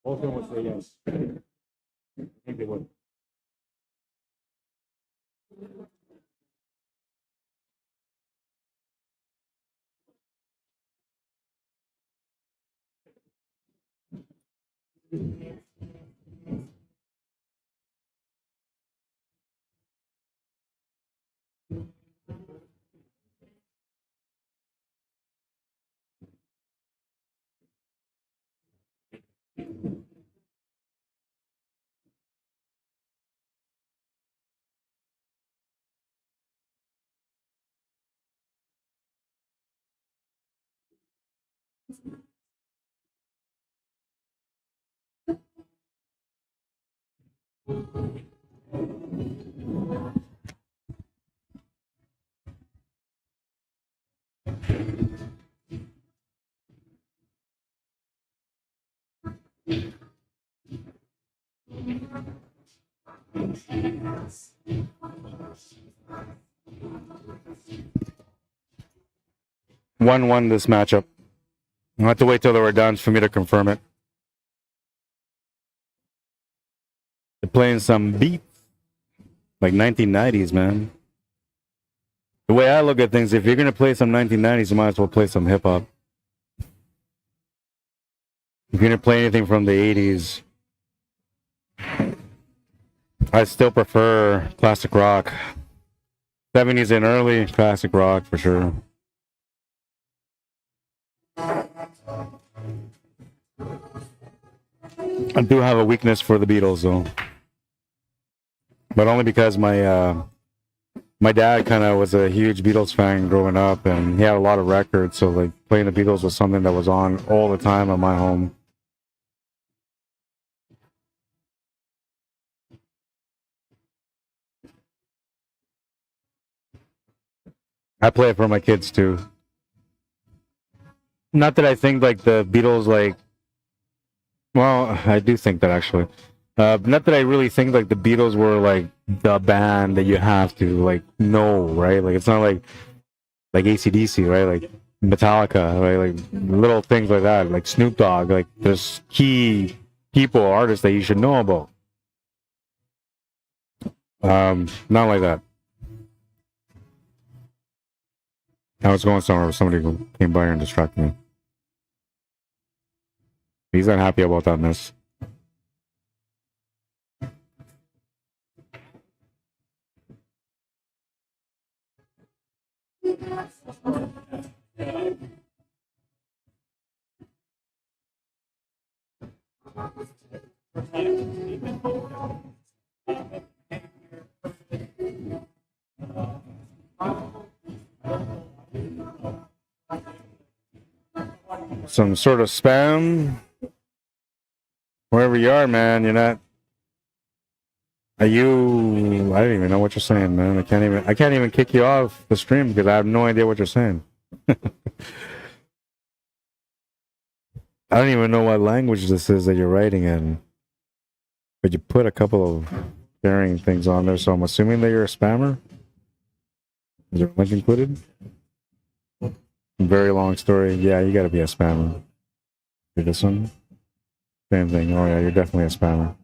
Both of them would say yes. I think they would. One this matchup. I'll have to wait till they were done for me to confirm it. They're playing some beat, like 1990s, man. The way I look at things, if you're gonna play some 1990s, you might as well play some hip hop. If you're gonna play anything from the 80s, I still prefer classic rock. 70s and early, classic rock for sure. I do have a weakness for the Beatles, though, but only because my dad kind of was a huge Beatles fan growing up, and he had a lot of records. So like playing the Beatles was something that was on all the time at my home. I play it for my kids too. Not that I think like the Beatles like. Well, I do think that actually. Not that I really think like the Beatles were like the band that you have to like know, right? Like it's not like AC/DC, right? Like Metallica, right? Like little things like that, like Snoop Dogg. Like there's key people, artists that you should know about. Not like that. I was going somewhere where somebody came by and distracted me. He's not happy about that miss. Some sort of spam. Wherever you are, man, you're not. Are you? I don't even know what you're saying, man. I can't even kick you off the stream because I have no idea what you're saying. I don't even know what language this is that you're writing in. But you put a couple of varying things on there, so I'm assuming that you're a spammer. Is there a link included? Very long story. Yeah, you gotta be a spammer. This one? Same thing. Oh yeah, you're definitely a spammer.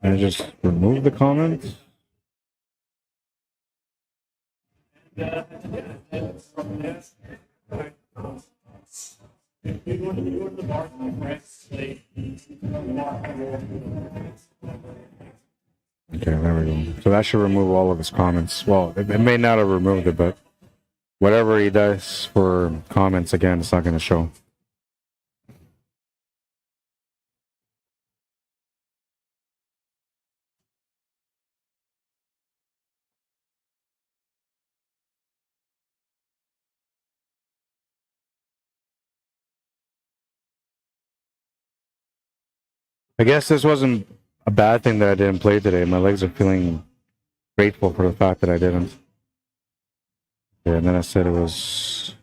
And just remove the comments. Okay, there we go. So that should remove all of his comments. Well, it may not have removed it, but whatever he does for comments, again, it's not going to show. I guess this wasn't a bad thing that I didn't play today. My legs are feeling grateful for the fact that I didn't. Yeah, and then I said it was.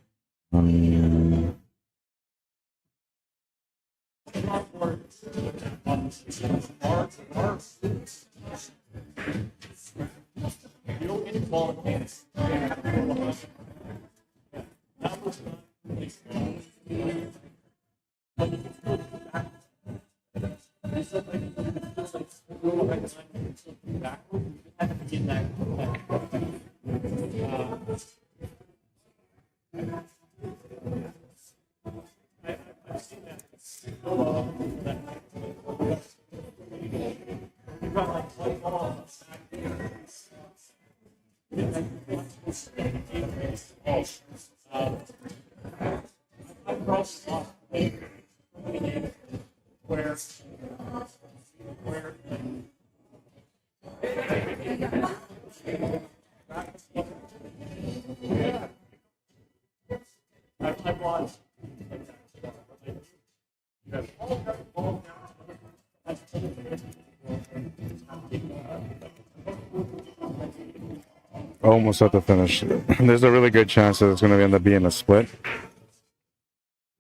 Almost at the finish. There's a really good chance that it's going to end up being a split.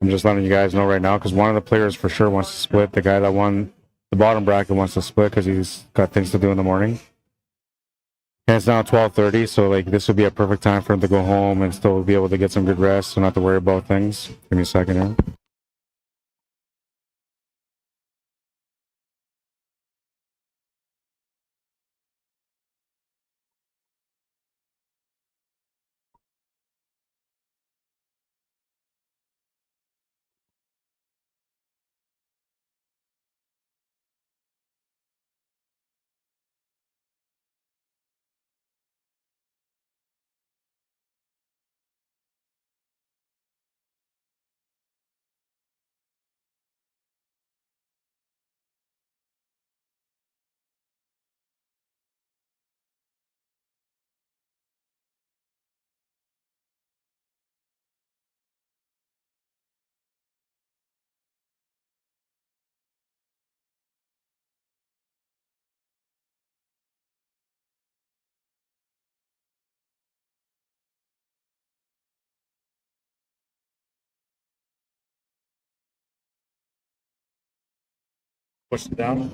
I'm just letting you guys know right now because one of the players for sure wants to split. The guy that won the bottom bracket wants to split because he's got things to do in the morning. And it's now 12:30, so like this would be a perfect time for him to go home and still be able to get some good rest, so not to worry about things. Give me a second here. Push it down.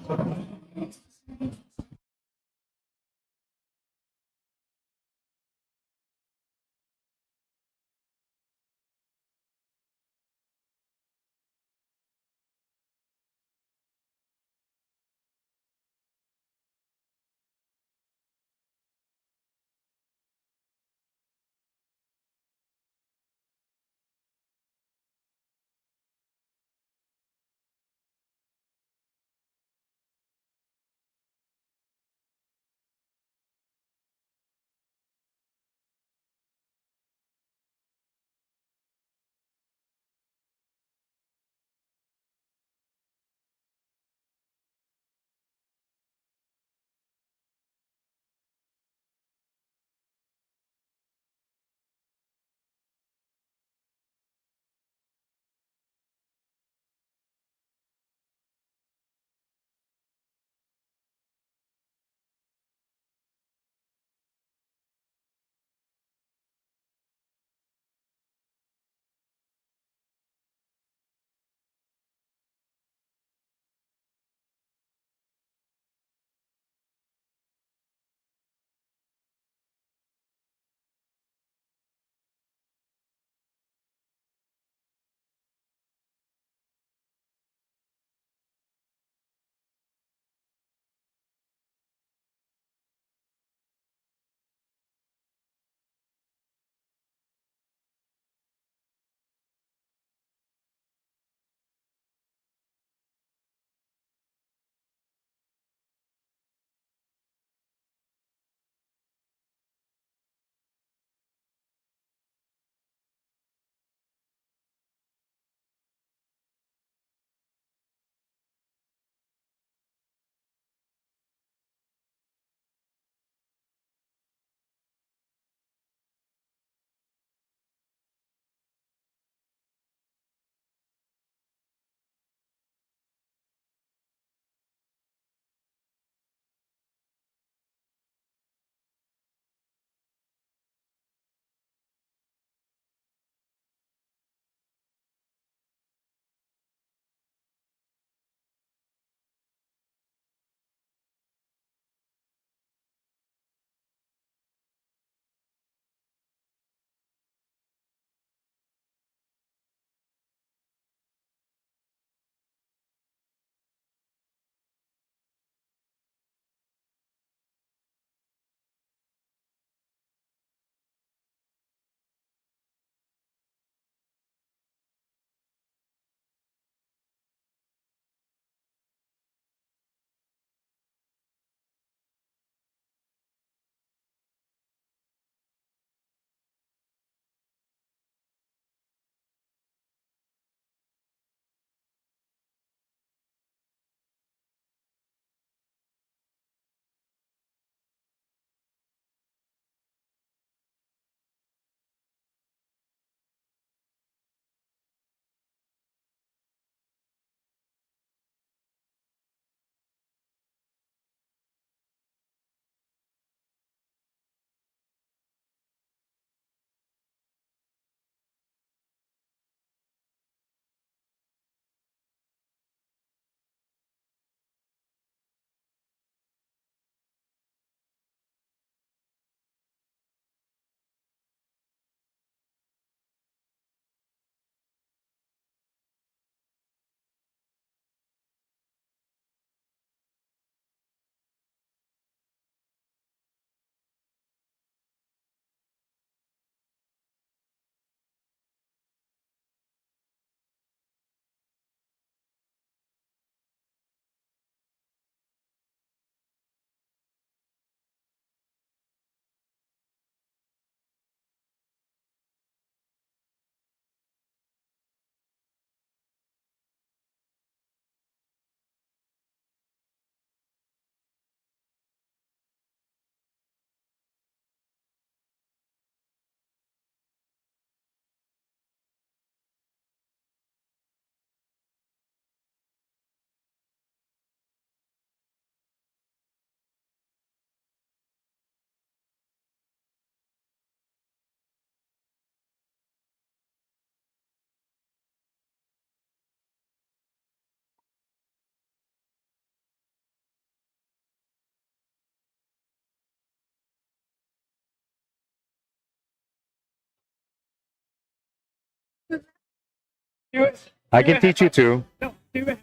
I can teach you too. No, do it.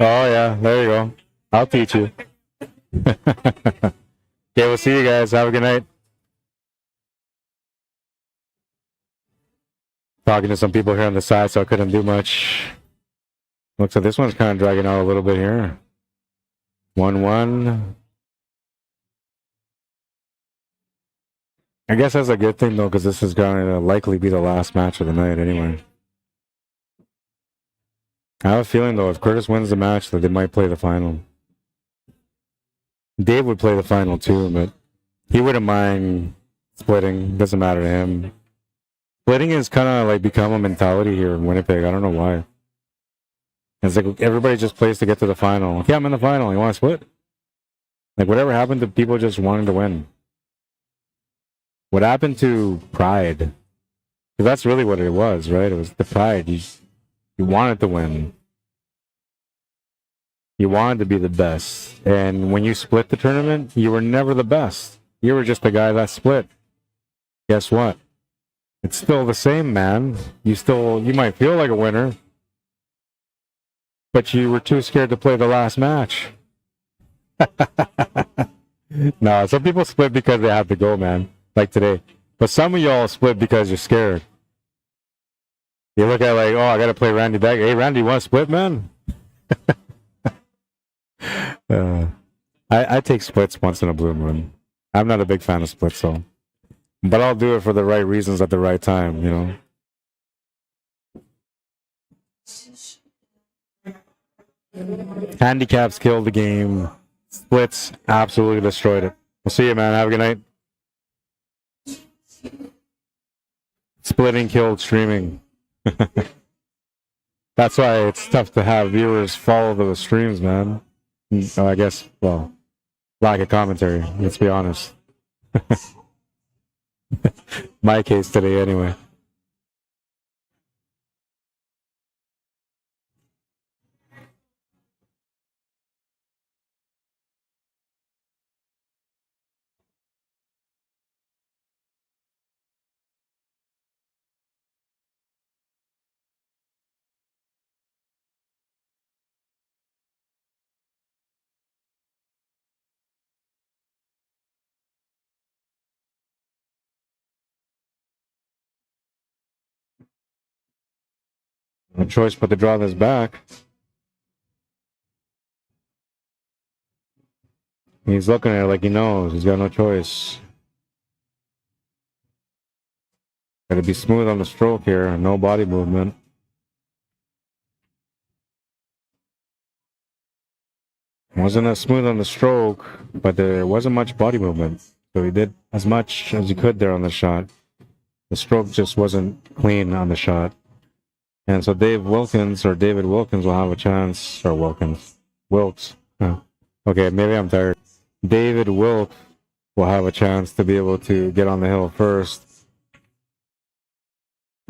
Oh yeah, there you go. I'll teach you. Okay, we'll see you guys. Have a good night. Talking to some people here on the side, so I couldn't do much. Looks like this one's kind of dragging out a little bit here. 1-1. I guess that's a good thing though, because this is going to likely be the last match of the night anyway. I have a feeling though, if Curtis wins the match, that they might play the final. Dave would play the final too, but he wouldn't mind splitting. Doesn't matter to him. Splitting has kind of like become a mentality here in Winnipeg. I don't know why. It's like everybody just plays to get to the final. Yeah, I'm in the final. You want to split? Like whatever happened to people just wanting to win? What happened to pride? 'Cause that's really what it was, right? It was the pride. You wanted to win. You wanted to be the best. And when you split the tournament, you were never the best. You were just the guy that split. Guess what? It's still the same, man. You might feel like a winner, but you were too scared to play the last match. No, some people split because they have to go, man. Like today. But some of y'all split because you're scared. You look at like, oh, I gotta play Randy back. Hey, Randy, you want to split, man? I take splits once in a blue moon. I'm not a big fan of splits, though. But I'll do it for the right reasons at the right time, you know? Handicaps killed the game. Splits absolutely destroyed it. We'll see you, man. Have a good night. Splitting killed streaming. That's why it's tough to have viewers follow the streams, man. Oh, I guess, well, lack of commentary, let's be honest. My case today, anyway. No choice but to draw this back. He's looking at it like he knows. He's got no choice. Got to be smooth on the stroke here. No body movement. Wasn't as smooth on the stroke, but there wasn't much body movement. So he did as much as he could there on the shot. The stroke just wasn't clean on the shot. And so David Wilkins will have a chance, or Wilks. Huh. Okay, maybe I'm tired. David Wilkes will have a chance to be able to get on the hill first.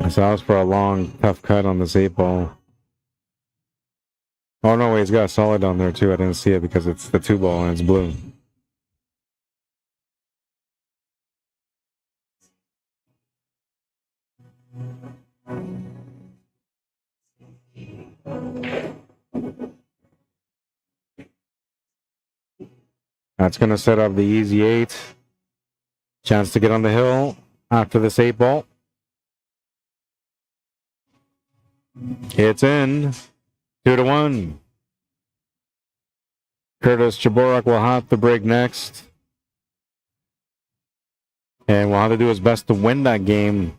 So I was for a long, tough cut on this 8-ball. Oh no, wait, he's got a solid down there too. I didn't see it because it's the 2-ball and it's blue. That's going to set up the easy 8. Chance to get on the hill after this 8-ball. It's in. 2-1. Curtis Chaborak will have to break next. And will have to do his best to win that game.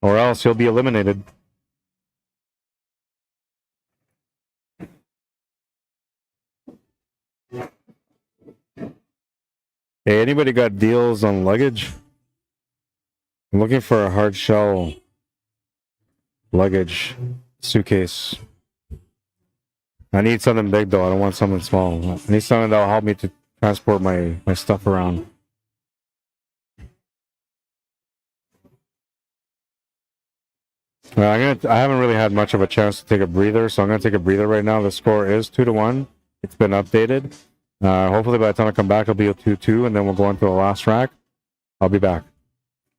Or else he'll be eliminated. Hey, anybody got deals on luggage? I'm looking for a hard shell luggage suitcase. I need something big though. I don't want something small. I need something that'll help me to transport my stuff around. I haven't really had much of a chance to take a breather, so I'm gonna take a breather right now. The score is 2-1. It's been updated. Hopefully by the time I come back, it'll be a 2-2, and then we'll go into the last track. I'll be back.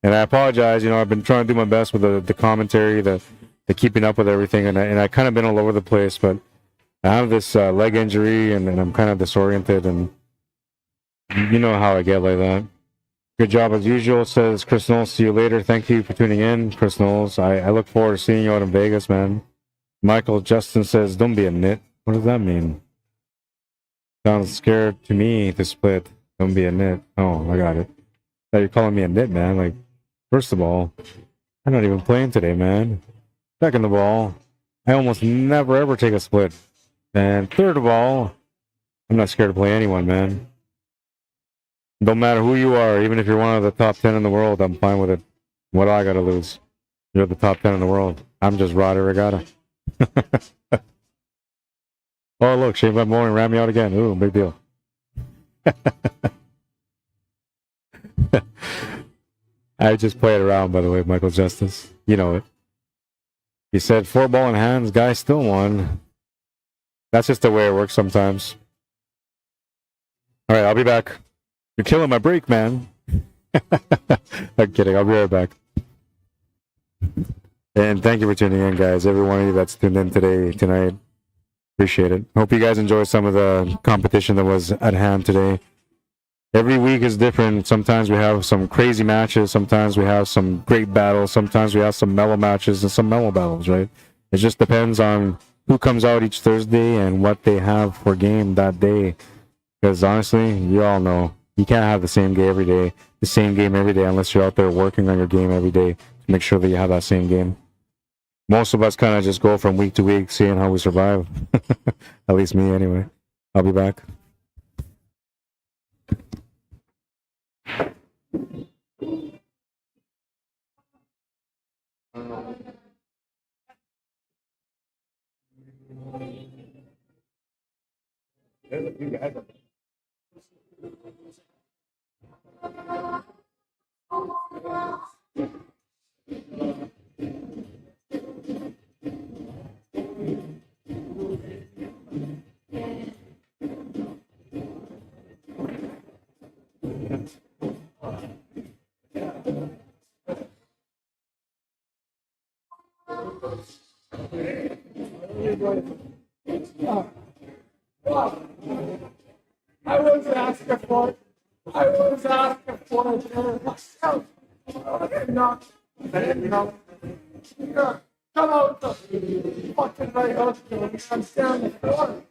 And I apologize. You know, I've been trying to do my best with the commentary, the keeping up with everything, and I kind of been all over the place. But I have this leg injury, and I'm kind of disoriented, and you know how I get like that. Good job as usual, says Chris Knowles. See you later. Thank you for tuning in, Chris Knowles. I look forward to seeing you out in Vegas, man. Michael Justin says, don't be a nit. What does that mean? Sounds scared to me to split. Don't be a nit. Oh, I got it. Now you're calling me a nit, man. Like, first of all, I'm not even playing today, man. Second of all, I almost never ever take a split. And third of all, I'm not scared to play anyone, man. Don't matter who you are, even if you're one of the top 10 in the world, I'm fine with it. What do I gotta lose? You're the top 10 in the world. I'm just Rod Arriagada. Oh, look, Shane Van Moring ran me out again. Ooh, big deal. I just play it around, by the way, Michael Justice. You know it. He said 4 ball in hands, guy still won. That's just the way it works sometimes. All right, I'll be back. You're killing my break, man. I'm kidding. I'll be right back. And thank you for tuning in, guys. Every one of you that's tuned in tonight. Appreciate it. Hope you guys enjoyed some of the competition that was at hand today. Every week is different. Sometimes we have some crazy matches. Sometimes we have some great battles. Sometimes we have some mellow matches and some mellow battles, right? It just depends on who comes out each Thursday and what they have for game that day. Because honestly, you all know, you can't have the same game every day unless you're out there working on your game every day to make sure that you have that same game. Most of us kind of just go from week to week, seeing how we survive. At least me, anyway. I'll be back. I was asking for it. Myself. Come out the fucking right hospital. I'm standing for it.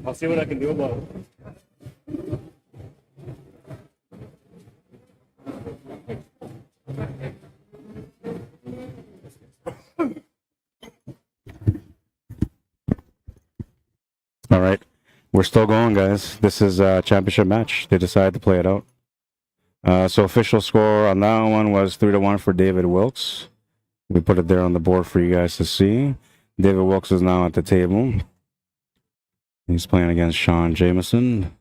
I'll see what I can do about it. All right. We're still going, guys. This is a championship match. They decided to play it out. So official score on that one was 3-1 for David Wilkes. We put it there on the board for you guys to see. David Wilkes is now at the table. He's playing against Sean Jameson.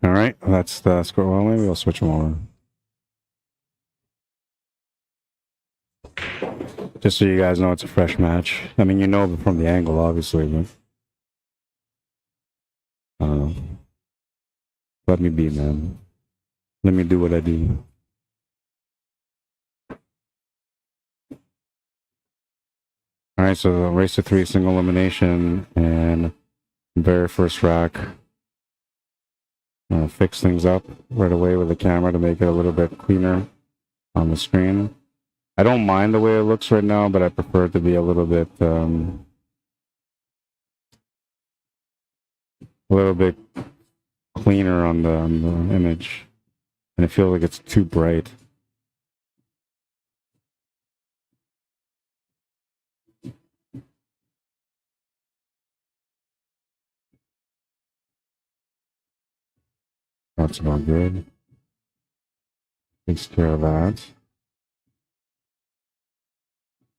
All right, that's the score. Well, maybe we'll switch them over. Just so you guys know, it's a fresh match. I mean, you know from the angle, obviously, but let me be, man. Let me do what I do. All right, so the race to 3 single elimination and very first rack. Fix things up right away with the camera to make it a little bit cleaner on the screen. I don't mind the way it looks right now, but I prefer it to be a little bit cleaner on the image, and I feel like it's too bright. That's about good. Takes care of that.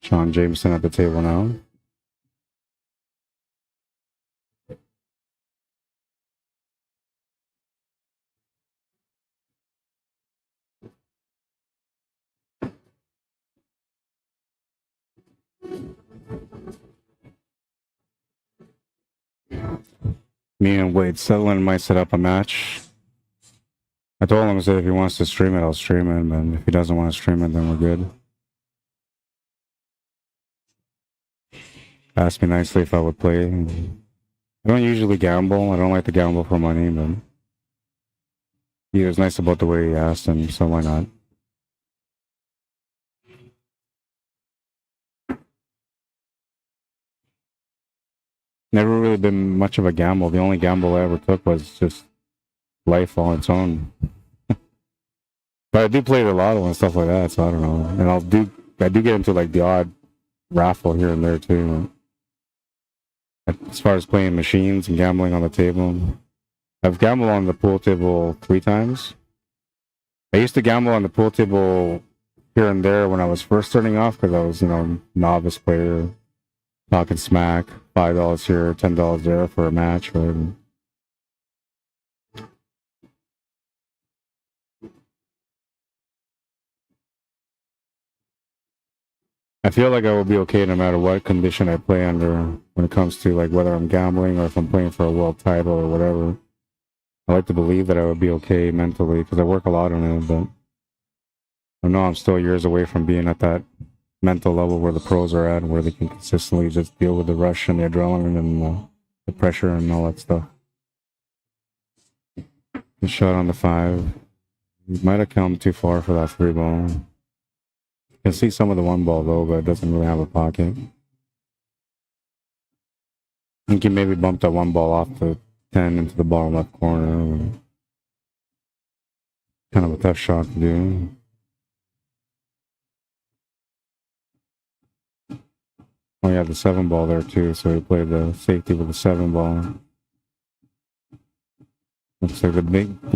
Sean Jameson at the table now. Me and Wade Sutherland might set up a match. I told him that if he wants to stream it, I'll stream it, and if he doesn't want to stream it, then we're good. Asked me nicely if I would play. I don't usually gamble. I don't like to gamble for money, but he was nice about the way he asked, and so why not? Never really been much of a gamble. The only gamble I ever took was just life on its own. But I do play the lotto and stuff like that, so I don't know. And I do get into like the odd raffle here and there too. As far as playing machines and gambling on the table, I've gambled on the pool table 3 times. I used to gamble on the pool table here and there when I was first starting off because I was, novice player, talking smack, $5 here, $10 there for a match. Right? I feel like I will be okay no matter what condition I play under when it comes to like whether I'm gambling or if I'm playing for a world title or whatever. I like to believe that I would be okay mentally because I work a lot on it, but I know I'm still years away from being at that mental level where the pros are at, where they can consistently just deal with the rush and the adrenaline and the pressure and all that stuff. The shot on the 5. He might have come too far for that 3 ball. You can see some of the 1 ball though, but it doesn't really have a pocket. I think he maybe bumped that 1 ball off the 10 into the bottom left corner. Kind of a tough shot to do. Oh yeah, the 7 ball there too, so he played the safety with the 7 ball. Looks like the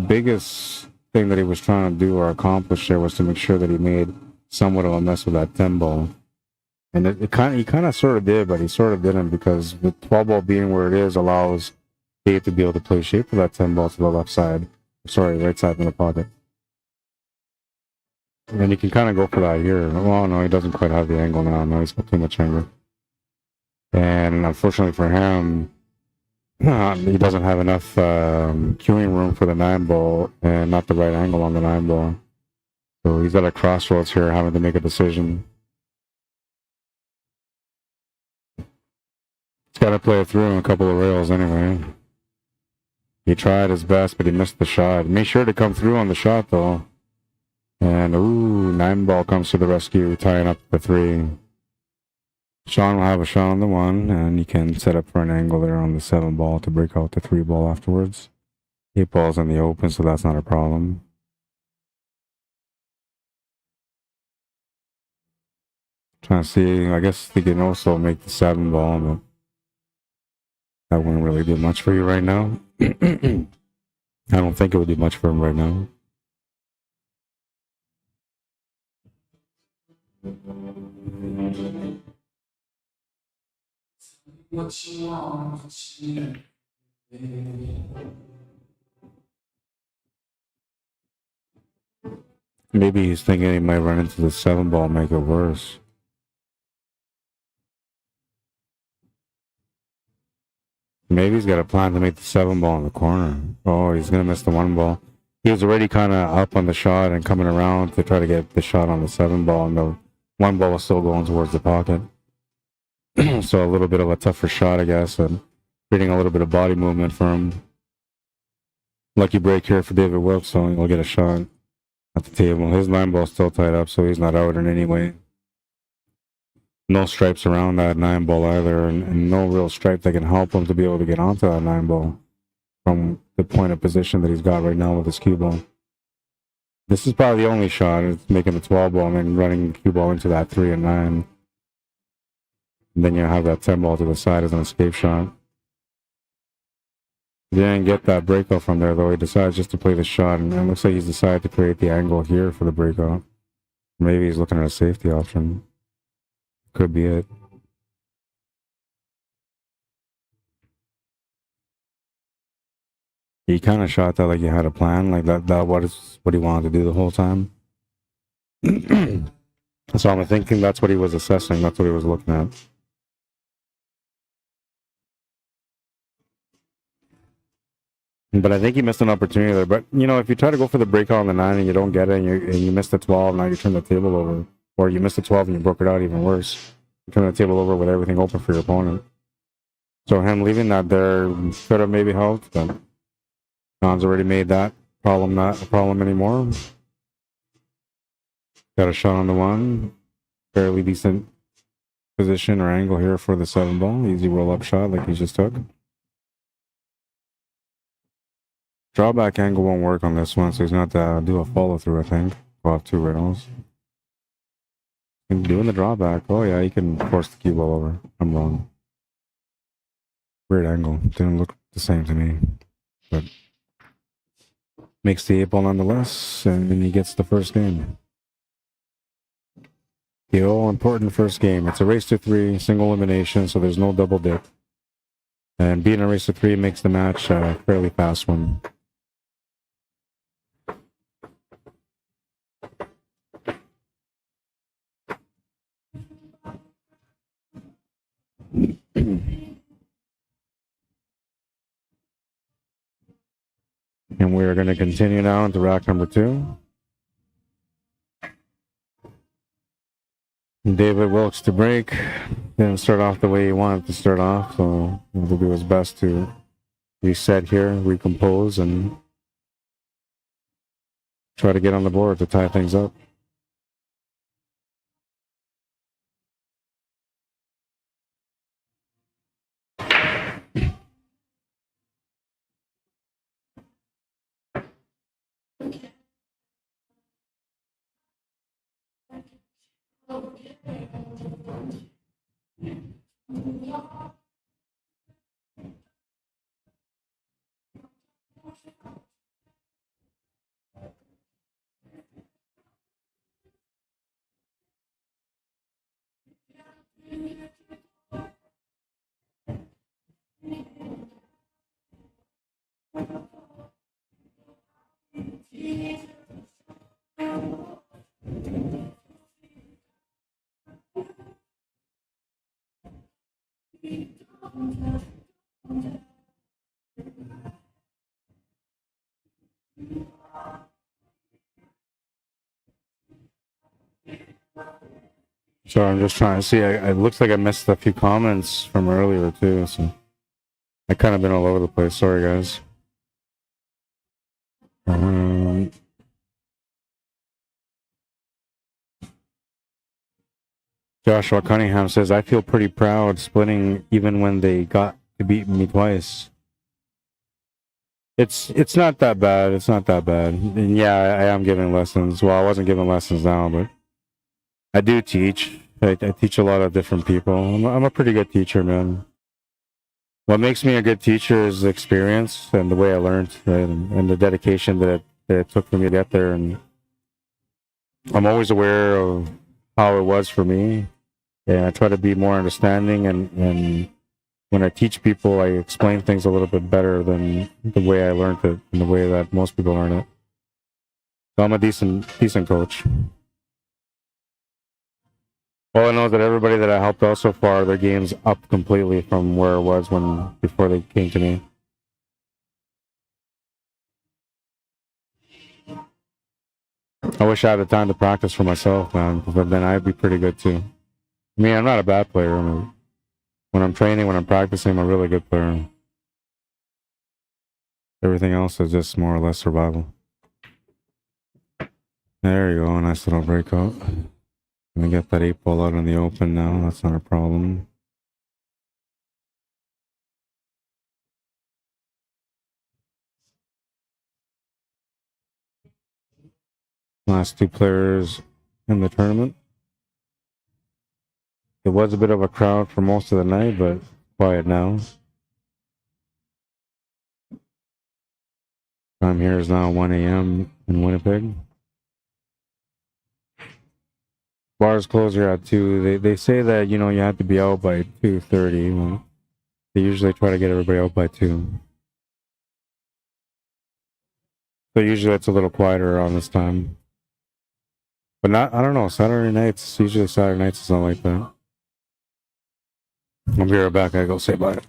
biggest thing that he was trying to do or accomplish there was to make sure that he made somewhat of a mess with that 10 ball. And he kind of sort of did, but he sort of didn't because the 12 ball being where it is allows Dave to be able to play shape for that 10 ball to the left side. Sorry, right side in the pocket. And then you can kind of go for that here. Oh no, he doesn't quite have the angle now. No, he's got too much angle. And unfortunately for him, he doesn't have enough queuing room for the 9 ball and not the right angle on the 9 ball. So he's at a crossroads here, having to make a decision. He's got to play it through in a couple of rails anyway. He tried his best, but he missed the shot. Made sure to come through on the shot, though. And, 9 ball comes to the rescue, tying up the 3. Sean will have a shot on the 1, and he can set up for an angle there on the 7 ball to break out the 3 ball afterwards. 8 ball's in the open, so that's not a problem. Trying to see, I guess they can also make the 7 ball, but that wouldn't really do much for you right now. I don't think it would do much for him right now. Maybe he's thinking he might run into the 7 ball and make it worse. Maybe he's got a plan to make the 7 ball in the corner. Oh, he's going to miss the 1 ball. He was already kind of up on the shot and coming around to try to get the shot on the 7 ball, and the 1 ball was still going towards the pocket. So a little bit of a tougher shot, I guess, and creating a little bit of body movement for him. Lucky break here for David Wilkes, so he'll get a shot at the table. His 9 ball's still tied up, so he's not out in any way. No stripes around that 9 ball either, and no real stripe that can help him to be able to get onto that 9 ball from the point of position that he's got right now with his cue ball. This is probably the only shot. It's making the 12 ball and then running cue ball into that 3 and 9. And then you have that 10 ball to the side as an escape shot. He didn't get that breakout from there, though. He decides just to play the shot, and it looks like he's decided to create the angle here for the breakout. Maybe he's looking at a safety option. Could be it. He kind of shot that like he had a plan, like that was what he wanted to do the whole time. So I'm thinking that's what he was assessing. That's what he was looking at. But I think he missed an opportunity there. But, you know, if you try to go for the breakout on the 9 and you don't get it and you miss the 12, now you turn the table over. Or you missed the 12 and you broke it out, even worse. You turn the table over with everything open for your opponent. So him leaving that there could have maybe helped, but John's already made that problem not a problem anymore. Got a shot on the 1. Fairly decent position or angle here for the 7 ball. Easy roll-up shot like he just took. Drawback angle won't work on this one, so he's going to have to do a follow-through, I think. Go off 2 rails. And doing the drawback. Oh, yeah, he can force the cue ball over. I'm wrong. Weird angle. Didn't look the same to me. But makes the 8 ball nonetheless, and then he gets the first game. The all-important first game. It's a race to 3, single elimination, so there's no double dip. And being a race to 3 makes the match a fairly fast one. And we're going to continue now into rack number 2. David Wilkes to break. Didn't start off the way he wanted to start off, so he'll do his best to reset here, recompose, and try to get on the board to tie things up. So I'm just trying to see. It looks like I missed a few comments from earlier too, so I kind of been all over the place. Sorry, guys. Joshua Cunningham says, I feel pretty proud splitting even when they got to beat me twice. It's not that bad. It's not that bad. And yeah, I am giving lessons. Well, I wasn't giving lessons now, but I do teach. I teach a lot of different people. I'm a pretty good teacher, man. What makes me a good teacher is the experience and the way I learned, right? And the dedication that it took for me to get there. And I'm always aware of how it was for me. And I try to be more understanding. And when I teach people, I explain things a little bit better than the way I learned it and the way that most people learn it. So I'm a decent coach. All I know is that everybody that I helped out so far, their game's up completely from where it was before they came to me. I wish I had the time to practice for myself, man, but then I'd be pretty good too. I mean, I'm not a bad player. I mean, when I'm training, when I'm practicing, I'm a really good player. Everything else is just more or less survival. There you go, a nice little breakout. Let me get that 8-ball out in the open now. That's not a problem. Last two players in the tournament. It was a bit of a crowd for most of the night, but quiet now. Time here is now 1 a.m. in Winnipeg. Bars close here at 2. They say that, you have to be out by 2:30. Well, they usually try to get everybody out by 2. So usually it's a little quieter around this time. But I don't know, Saturday nights is not like that. I'll be right back. I go say bye.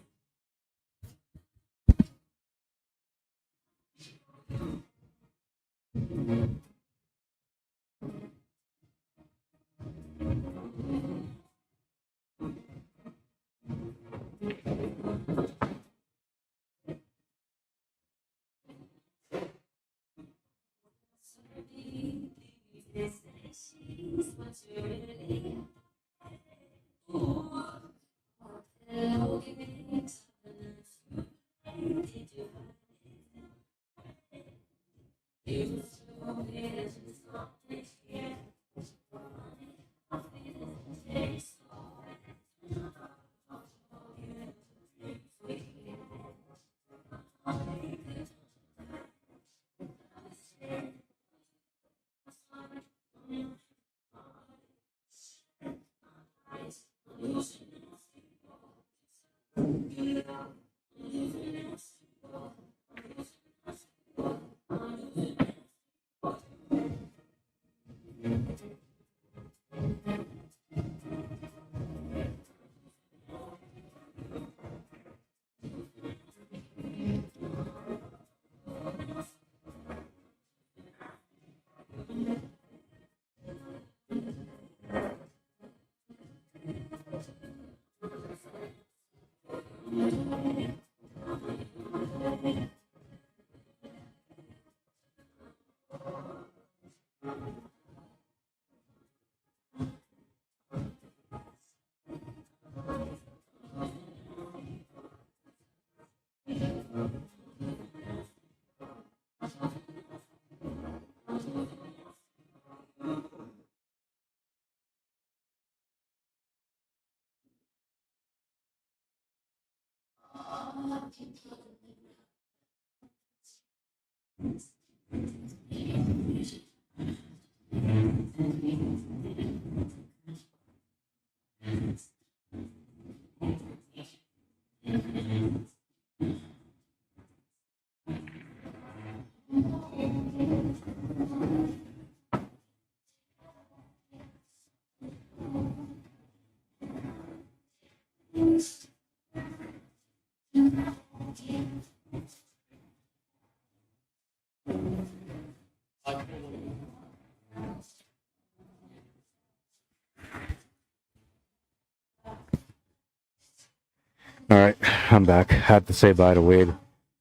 All right, I'm back. Had to say bye to Wade.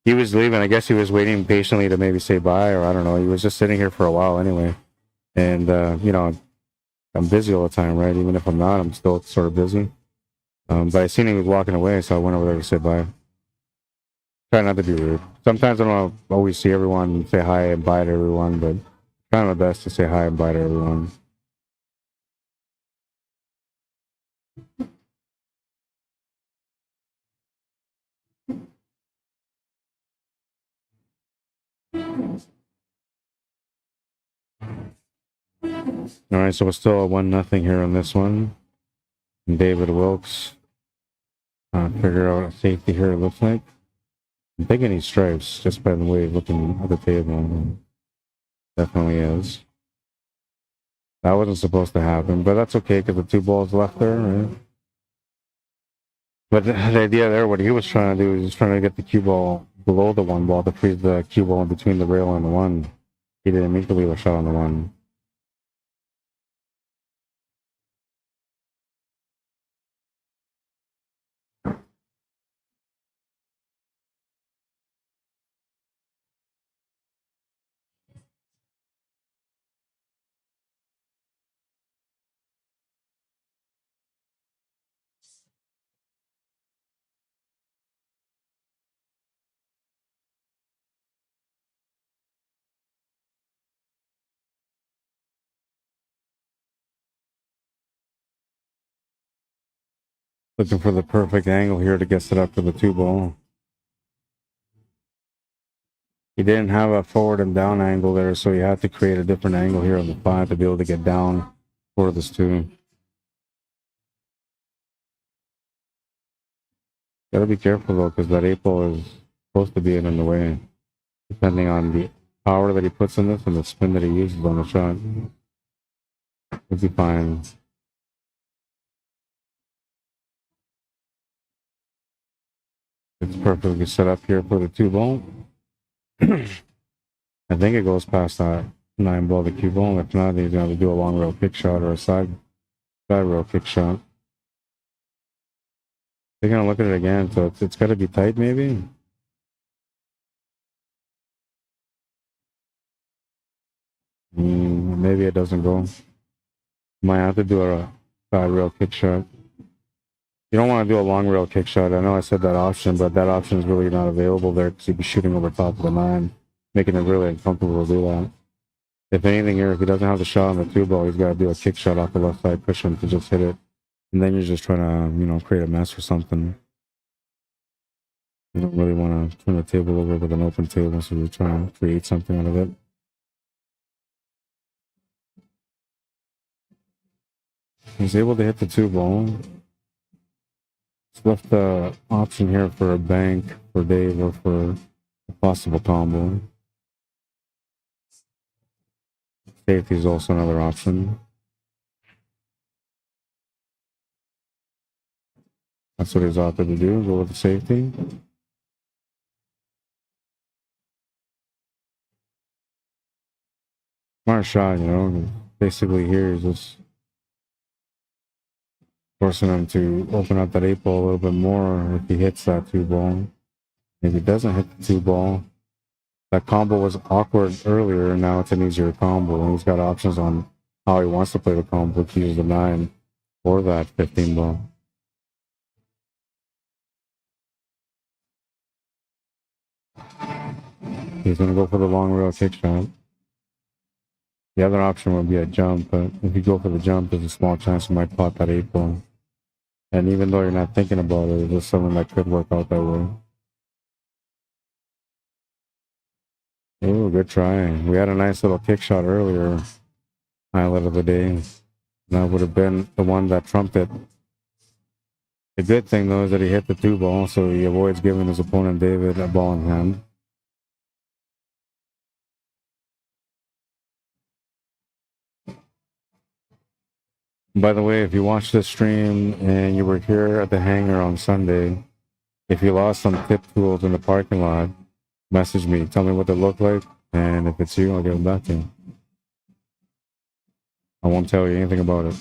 He was leaving. I guess he was waiting patiently to maybe say bye, or I don't know. He was just sitting here for a while anyway. And, I'm busy all the time, right? Even if I'm not, I'm still sort of busy. But I seen he was walking away, so I went over there to say bye. Try not to be rude. Sometimes I don't always see everyone, say hi and bye to everyone, but trying my best to say hi and bye to everyone. All right, so we're still at 1-0 here on this one. And David Wilkes. Figure out a safety here, it looks like. I'm thinking he stripes just by the way he's looking at the table. Definitely is. That wasn't supposed to happen, but that's okay because the 2 balls left there, right? But the idea there, what he was trying to do is he's trying to get the cue ball below the 1 ball to freeze the cue ball in between the rail and the 1. He didn't make the leave a shot on the 1. Looking for the perfect angle here to get set up for the 2 ball. He didn't have a forward and down angle there, so he had to create a different angle here on the 5 to be able to get down for this 2. Gotta be careful though, because that 8 ball is supposed to be in the way, depending on the power that he puts in this and the spin that he uses on the shot. He'll be fine. It's perfectly set up here for the 2 ball. I think it goes past that 9 ball, the cue ball. If not, he's going to do a long rail kick shot or a side rail kick shot. They're going to look at it again, so it's got to be tight maybe. Maybe it doesn't go. Might have to do a side rail kick shot. You don't want to do a long rail kick shot. I know I said that option, but that option is really not available there because you'd be shooting over top of the 9, making it really uncomfortable to do that. If anything here, if he doesn't have the shot on the 2 ball, he's got to do a kick shot off the left side cushion to just hit it. And then you're just trying to, create a mess or something. You don't really want to turn the table over with an open table, so you're trying to create something out of it. He's able to hit the 2 ball. He's left the option here for a bank for Dave or for a possible combo. Safety is also another option. That's what he's opted to do, go with the safety. Smart shot, basically here he's just forcing him to open up that 8 ball a little bit more if he hits that 2 ball. If he doesn't hit the 2 ball, that combo was awkward earlier, now it's an easier combo, and he's got options on how he wants to play the combo. He uses the 9 or that 15 ball. He's going to go for the long rail kick shot. The other option would be a jump, but if you go for the jump, there's a small chance you might pot that 8 ball. And even though you're not thinking about it, it's something that could work out that way. Oh, good try. We had a nice little kick shot earlier. Highlight of the day. That would have been the one that trumped it. The good thing, though, is that he hit the 2 ball, so he avoids giving his opponent David a ball in hand. By the way, if you watched this stream and you were here at the hangar on Sunday, if you lost some tip tools in the parking lot, message me. Tell me what they look like, and if it's you, I'll give them back to you. I won't tell you anything about it.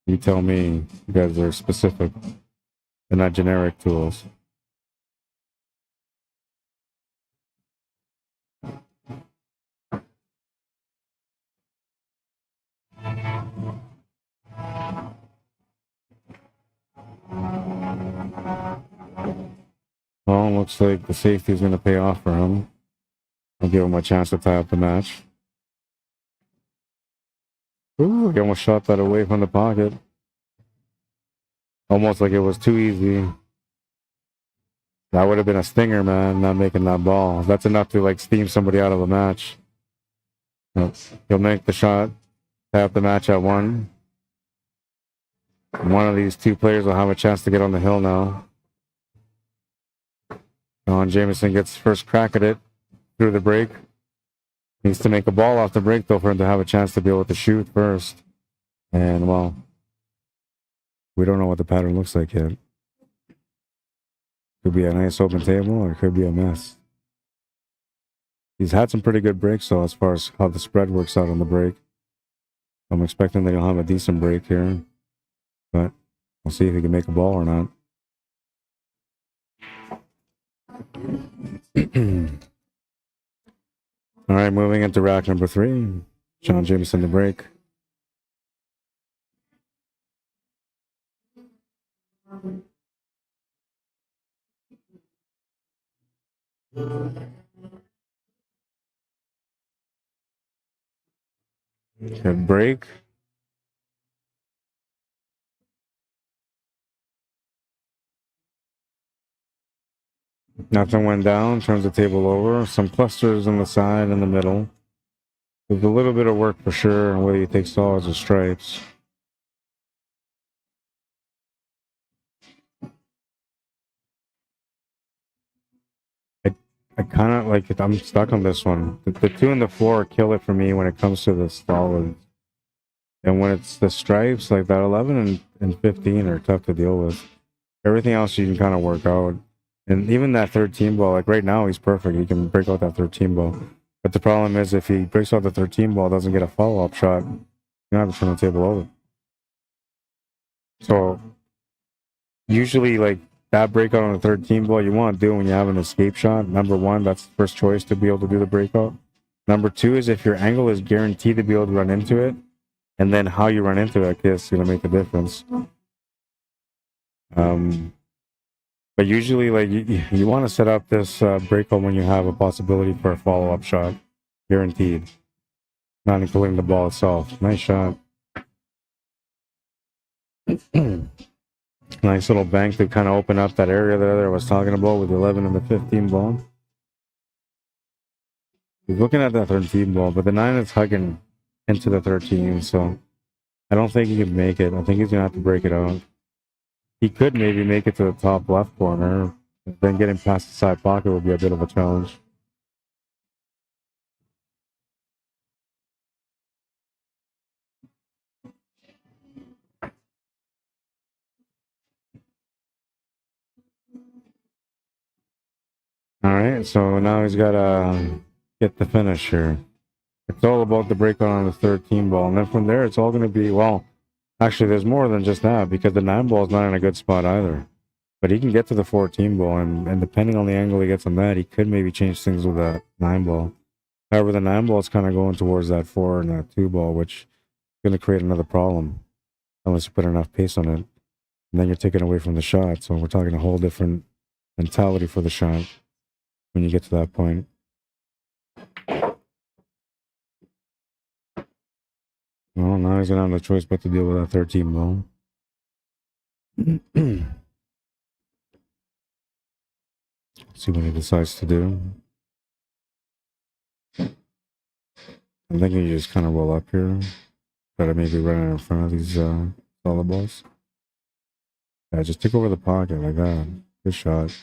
You tell me, because they're specific. They're not generic tools. Well, looks like the safety is going to pay off for him. I'll give him a chance to tie up the match. Ooh, he almost shot that away from the pocket. Almost like it was too easy. That would have been a stinger, man, not making that ball. That's enough to like steam somebody out of a match. He'll make the shot, tie up the match at 1. One of these two players will have a chance to get on the hill now. John Jameson gets first crack at it through the break. Needs to make a ball off the break, though, for him to have a chance to be able to shoot first. And, well, we don't know what the pattern looks like yet. Could be a nice open table, or it could be a mess. He's had some pretty good breaks, though, as far as how the spread works out on the break. I'm expecting that he'll have a decent break here. But we'll see if he can make a ball or not. All right, moving into rack number 3. John Jameson to break. Good break. Nothing went down, turns the table over. Some clusters on the side and the middle. There's a little bit of work for sure on whether you take solids or stripes. I kind of like it. I'm stuck on this one. The 2 and the 4 kill it for me when it comes to the solids. And when it's the stripes, like that 11 and 15 are tough to deal with. Everything else you can kind of work out. And even that 13 ball, like right now, he's perfect. He can break out that 13 ball. But the problem is if he breaks out the 13 ball, doesn't get a follow-up shot, you have to turn the table over. So usually, like that breakout on the 13 ball, you want to do when you have an escape shot. Number 1, that's the first choice to be able to do the breakout. Number 2 is if your angle is guaranteed to be able to run into it, and then how you run into it is going to make a difference. But usually, like you want to set up this breakout when you have a possibility for a follow-up shot, guaranteed. Not including the ball itself. Nice shot. Nice little bank to kind of open up that area there that I was talking about with the 11 and the 15 ball. He's looking at that 13 ball, but the 9 is hugging into the 13, so I don't think he can make it. I think he's going to have to break it out. He could maybe make it to the top left corner. Then getting past the side pocket would be a bit of a challenge. All right, so now he's got to get the finish here. It's all about the breakout on the 13 ball. And then from there, it's all going to be, well, actually, there's more than just that because the 9 ball is not in a good spot either. But he can get to the 14 ball, and depending on the angle he gets on that, he could maybe change things with that 9 ball. However, the 9 ball is kind of going towards that 4 and that 2 ball, which is going to create another problem unless you put enough pace on it. And then you're taking away from the shot. So we're talking a whole different mentality for the shot when you get to that point. Well, now he's going to have no choice but to deal with that 13 ball. See what he decides to do. I'm thinking you just kind of roll up here. Try to maybe run in front of these solid balls. Yeah, just take over the pocket like that. Good shot.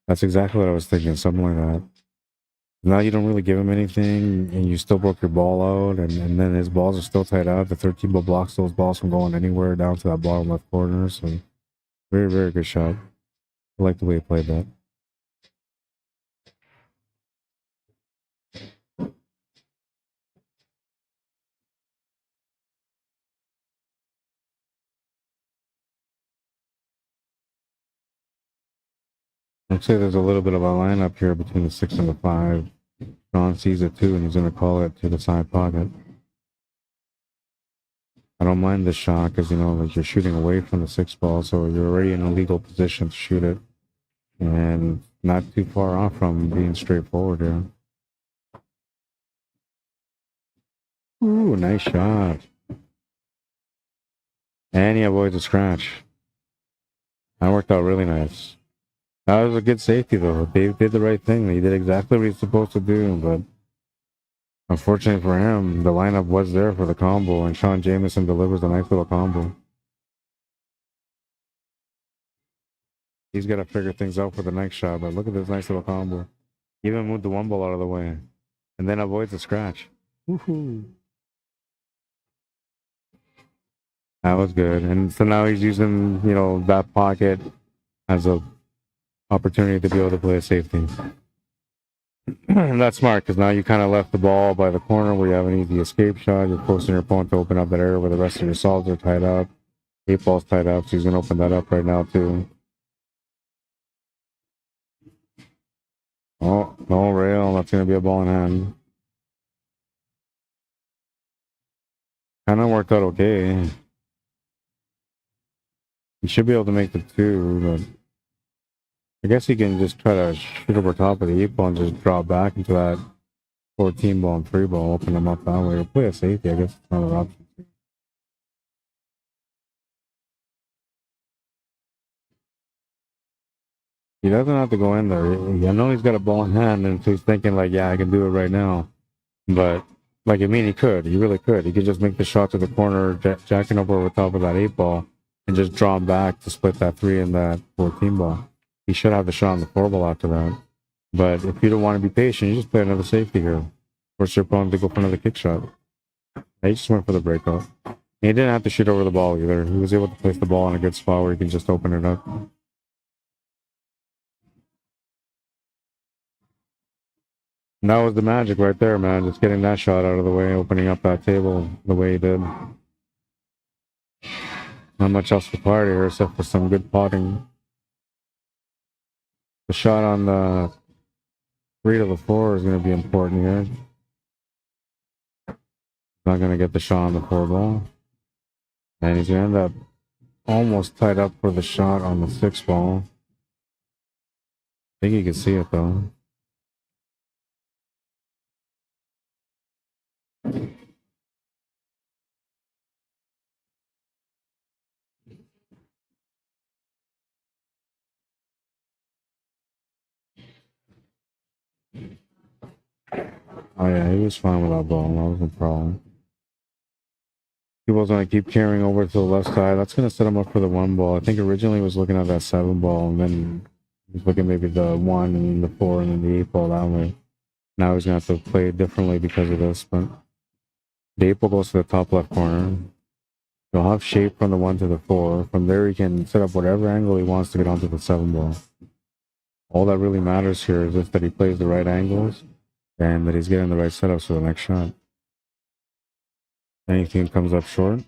That's exactly what I was thinking, something like that. Now you don't really give him anything, and you still broke your ball out, and then his balls are still tied up. The 13 ball blocks those balls from going anywhere down to that bottom left corner. So, very, very good shot. I like the way he played that. Looks like there's a little bit of a lineup here between the 6 and the 5. John sees it too, and he's going to call it to the side pocket. I don't mind this shot because, you know, like you're shooting away from the 6 ball, so you're already in a legal position to shoot it. And not too far off from being straightforward here. Ooh, nice shot. And he avoids a scratch. That worked out really nice. That was a good safety, though. Dave did the right thing. He did exactly what he's supposed to do, but unfortunately for him, the lineup was there for the combo, and Sean Jamieson delivers a nice little combo. He's got to figure things out for the next shot, but look at this nice little combo. He even moved the one ball out of the way, and then avoids the scratch. Woohoo! That was good. And so now he's using, you know, that pocket as a opportunity to be able to play a safety. And that's smart, because now you kind of left the ball by the corner where you have an easy escape shot. You're forcing your opponent to open up that area where the rest of your solves are tied up. 8-ball's tied up, so he's going to open that up right now, too. Oh, no rail. That's going to be a ball in hand. Kind of worked out okay. He should be able to make the 2, but I guess he can just try to shoot over top of the 8-ball and just drop back into that 14-ball and 3-ball, open them up that way. Or play a safety, I guess it's another option. He doesn't have to go in there. I know he's got a ball in hand, and so he's thinking like, yeah, I can do it right now. But, like, I mean, he could. He really could. He could just make the shot to the corner, jacking up over top of that 8-ball, and just draw him back to split that 3 and that 14-ball. He should have the shot on the 4-ball after that. But if you don't want to be patient, you just play another safety here. Force your opponent to go for another kick shot. He just went for the breakout. And he didn't have to shoot over the ball either. He was able to place the ball in a good spot where he can just open it up. And that was the magic right there, man. Just getting that shot out of the way, opening up that table the way he did. Not much else required here except for some good potting. The shot on the 3 to the 4 is going to be important here. Not going to get the shot on the 4-ball. And he's going to end up almost tied up for the shot on the 6-ball. I think you can see it, though. Oh yeah, he was fine with that ball. That was no problem. He was going to keep carrying over to the left side. That's going to set him up for the 1-ball. I think originally he was looking at that 7-ball, and then he was looking maybe the 1 and then the 4 and then the 8-ball that way. Now he's going to have to play it differently because of this. But the 8-ball goes to the top left corner. He'll have shape from the 1 to the 4. From there, he can set up whatever angle he wants to get onto the 7-ball. All that really matters here is just that he plays the right angles and that he's getting the right setups for the next shot. Anything that comes up short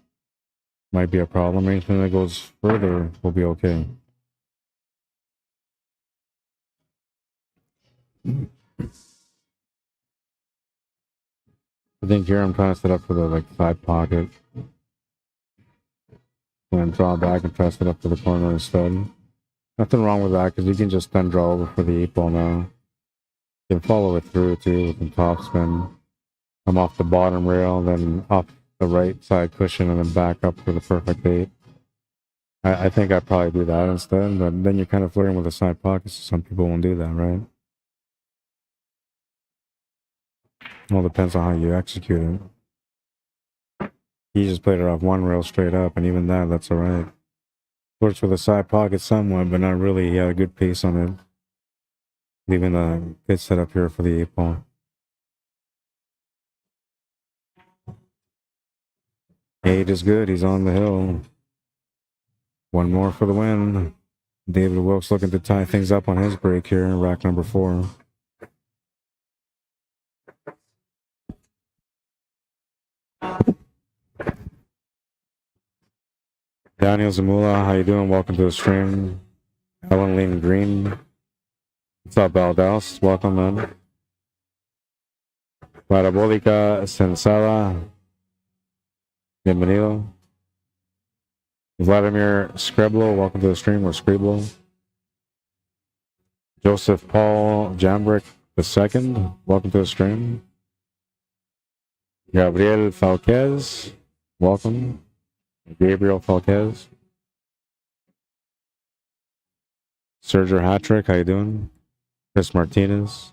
might be a problem. Anything that goes further will be okay. I think here I'm trying to set up for the side pocket. And draw back and try to set up for the corner instead. Nothing wrong with that because you can just then draw over for the 8-ball now. You can follow it through too with some top spin. Come off the bottom rail, then off the right side cushion, and then back up for the perfect 8. I think I'd probably do that instead, but then you're kind of flirting with the side pockets. So some people won't do that, right? All depends on how you execute it. He just played it off one rail straight up, and even that's all right. Flirts with the side pocket somewhat, but not really. He had a good pace on it. Leaving a good setup here for the 8-ball. Eight is good. He's on the hill. One more for the win. David Wilkes looking to tie things up on his break here in rack number 4. Daniel Zamula, how you doing? Welcome to the stream. Ellen Lynn Green. What's up, Valdas? Welcome, man. Parabolica Sensala. Bienvenido. Vladimir Skreblo, welcome to the stream, or Scriblo. Joseph Paul Jambrick II, welcome to the stream. Gabriel Falquez, welcome. Gabriel Falquez. Sergio Hatrick, how you doing? Chris Martinez.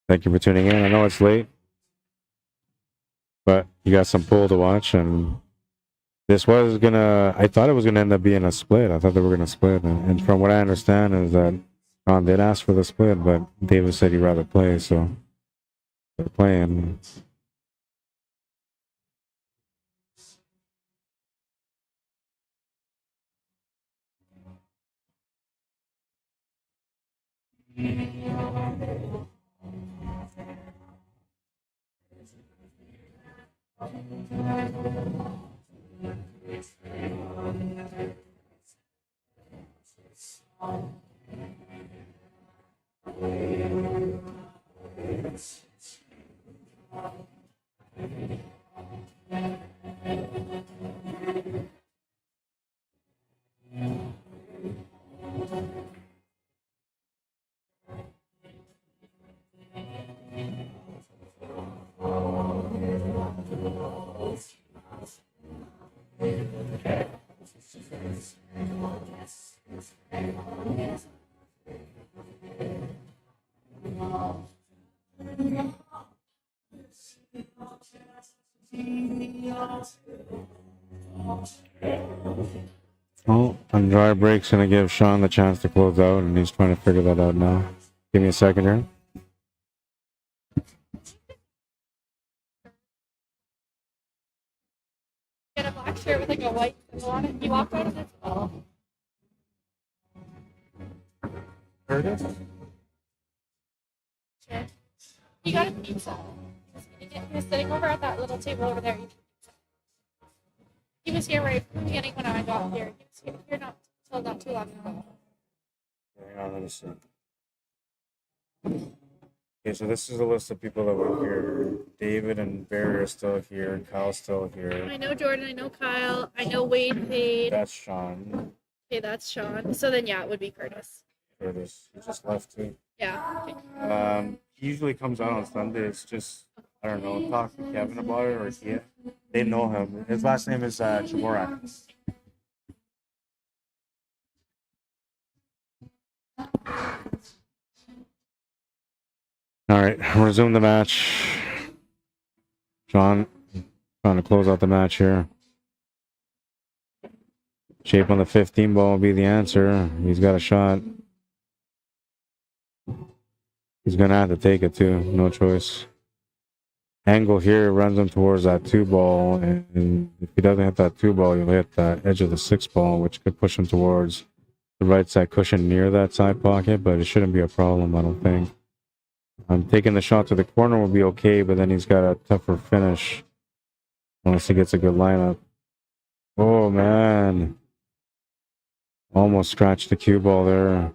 Thank you for tuning in. I know it's late, but you got some pool to watch, and this was gonna, I thought it was gonna end up being a split. I thought they were gonna split, and from what I understand is that Ron did ask for the split, but David said he'd rather play, so they're playing. Oh, and dry break's gonna give Sean the chance to close out, and he's trying to figure that out now. Give me a second here. Get a black shirt with like a white symbol on it. You walked out of this ball. Curtis? Sure. He got a pizza. He was sitting over at that little table over there. He was here right from the beginning when I got here. He was here not till not too long ago. Hang on, let me see. Okay, so this is a list of people that were here. David and Barry are still here. Kyle's still here. I know Jordan. I know Kyle. I know Wade paid. That's Sean. Okay, that's Sean. So then, yeah, it would be Curtis. Curtis, he just left too. Yeah. Okay. He usually comes out on Sundays. Just, I don't know, talk to Kevin about it, or yeah, they know him. His last name is Chamorak. All right, resume the match. John trying to close out the match here. Shape on the 15 ball will be the answer. He's got a shot. He's going to have to take it too. No choice. Angle here runs him towards that 2 ball. And if he doesn't hit that 2 ball, he'll hit the edge of the 6 ball, which could push him towards the right side cushion near that side pocket. But it shouldn't be a problem, I don't think. Taking the shot to the corner will be okay, but then he's got a tougher finish unless he gets a good lineup. Oh, man. Almost scratched the cue ball there.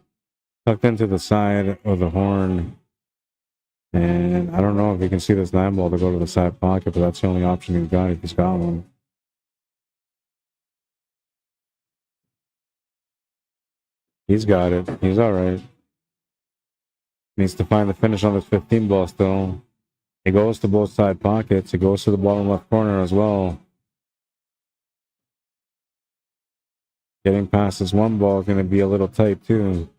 Tucked into the side of the horn. And I don't know if he can see this 9 ball to go to the side pocket, but that's the only option he's got if he's got one. He's got it. He's all right. Needs to find the finish on this 15 ball still. It goes to both side pockets. It goes to the bottom left corner as well. Getting past this 1 ball is going to be a little tight too.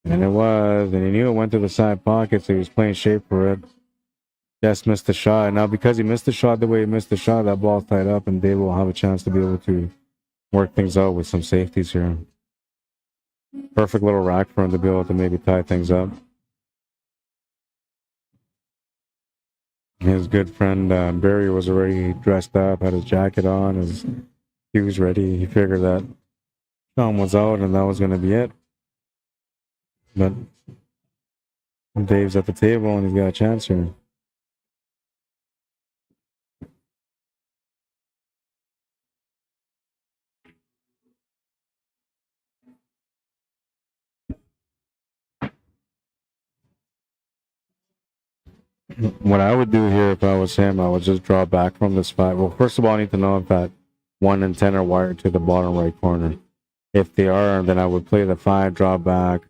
And it was. And he knew it went to the side pocket, so he was playing shape for it. Just missed the shot. Now because he missed the shot the way he missed the shot, that ball's tied up, and Dave will have a chance to be able to work things out with some safeties here. Perfect little rack for him to be able to maybe tie things up. His good friend Barry was already dressed up, had his jacket on, he was ready. He figured that Sean was out and that was going to be it. But Dave's at the table and he's got a chance here. What I would do here if I was him, I would just draw back from this 5. Well, first of all, I need to know if that 1 and 10 are wired to the bottom right corner. If they are, then I would play the 5, drop back,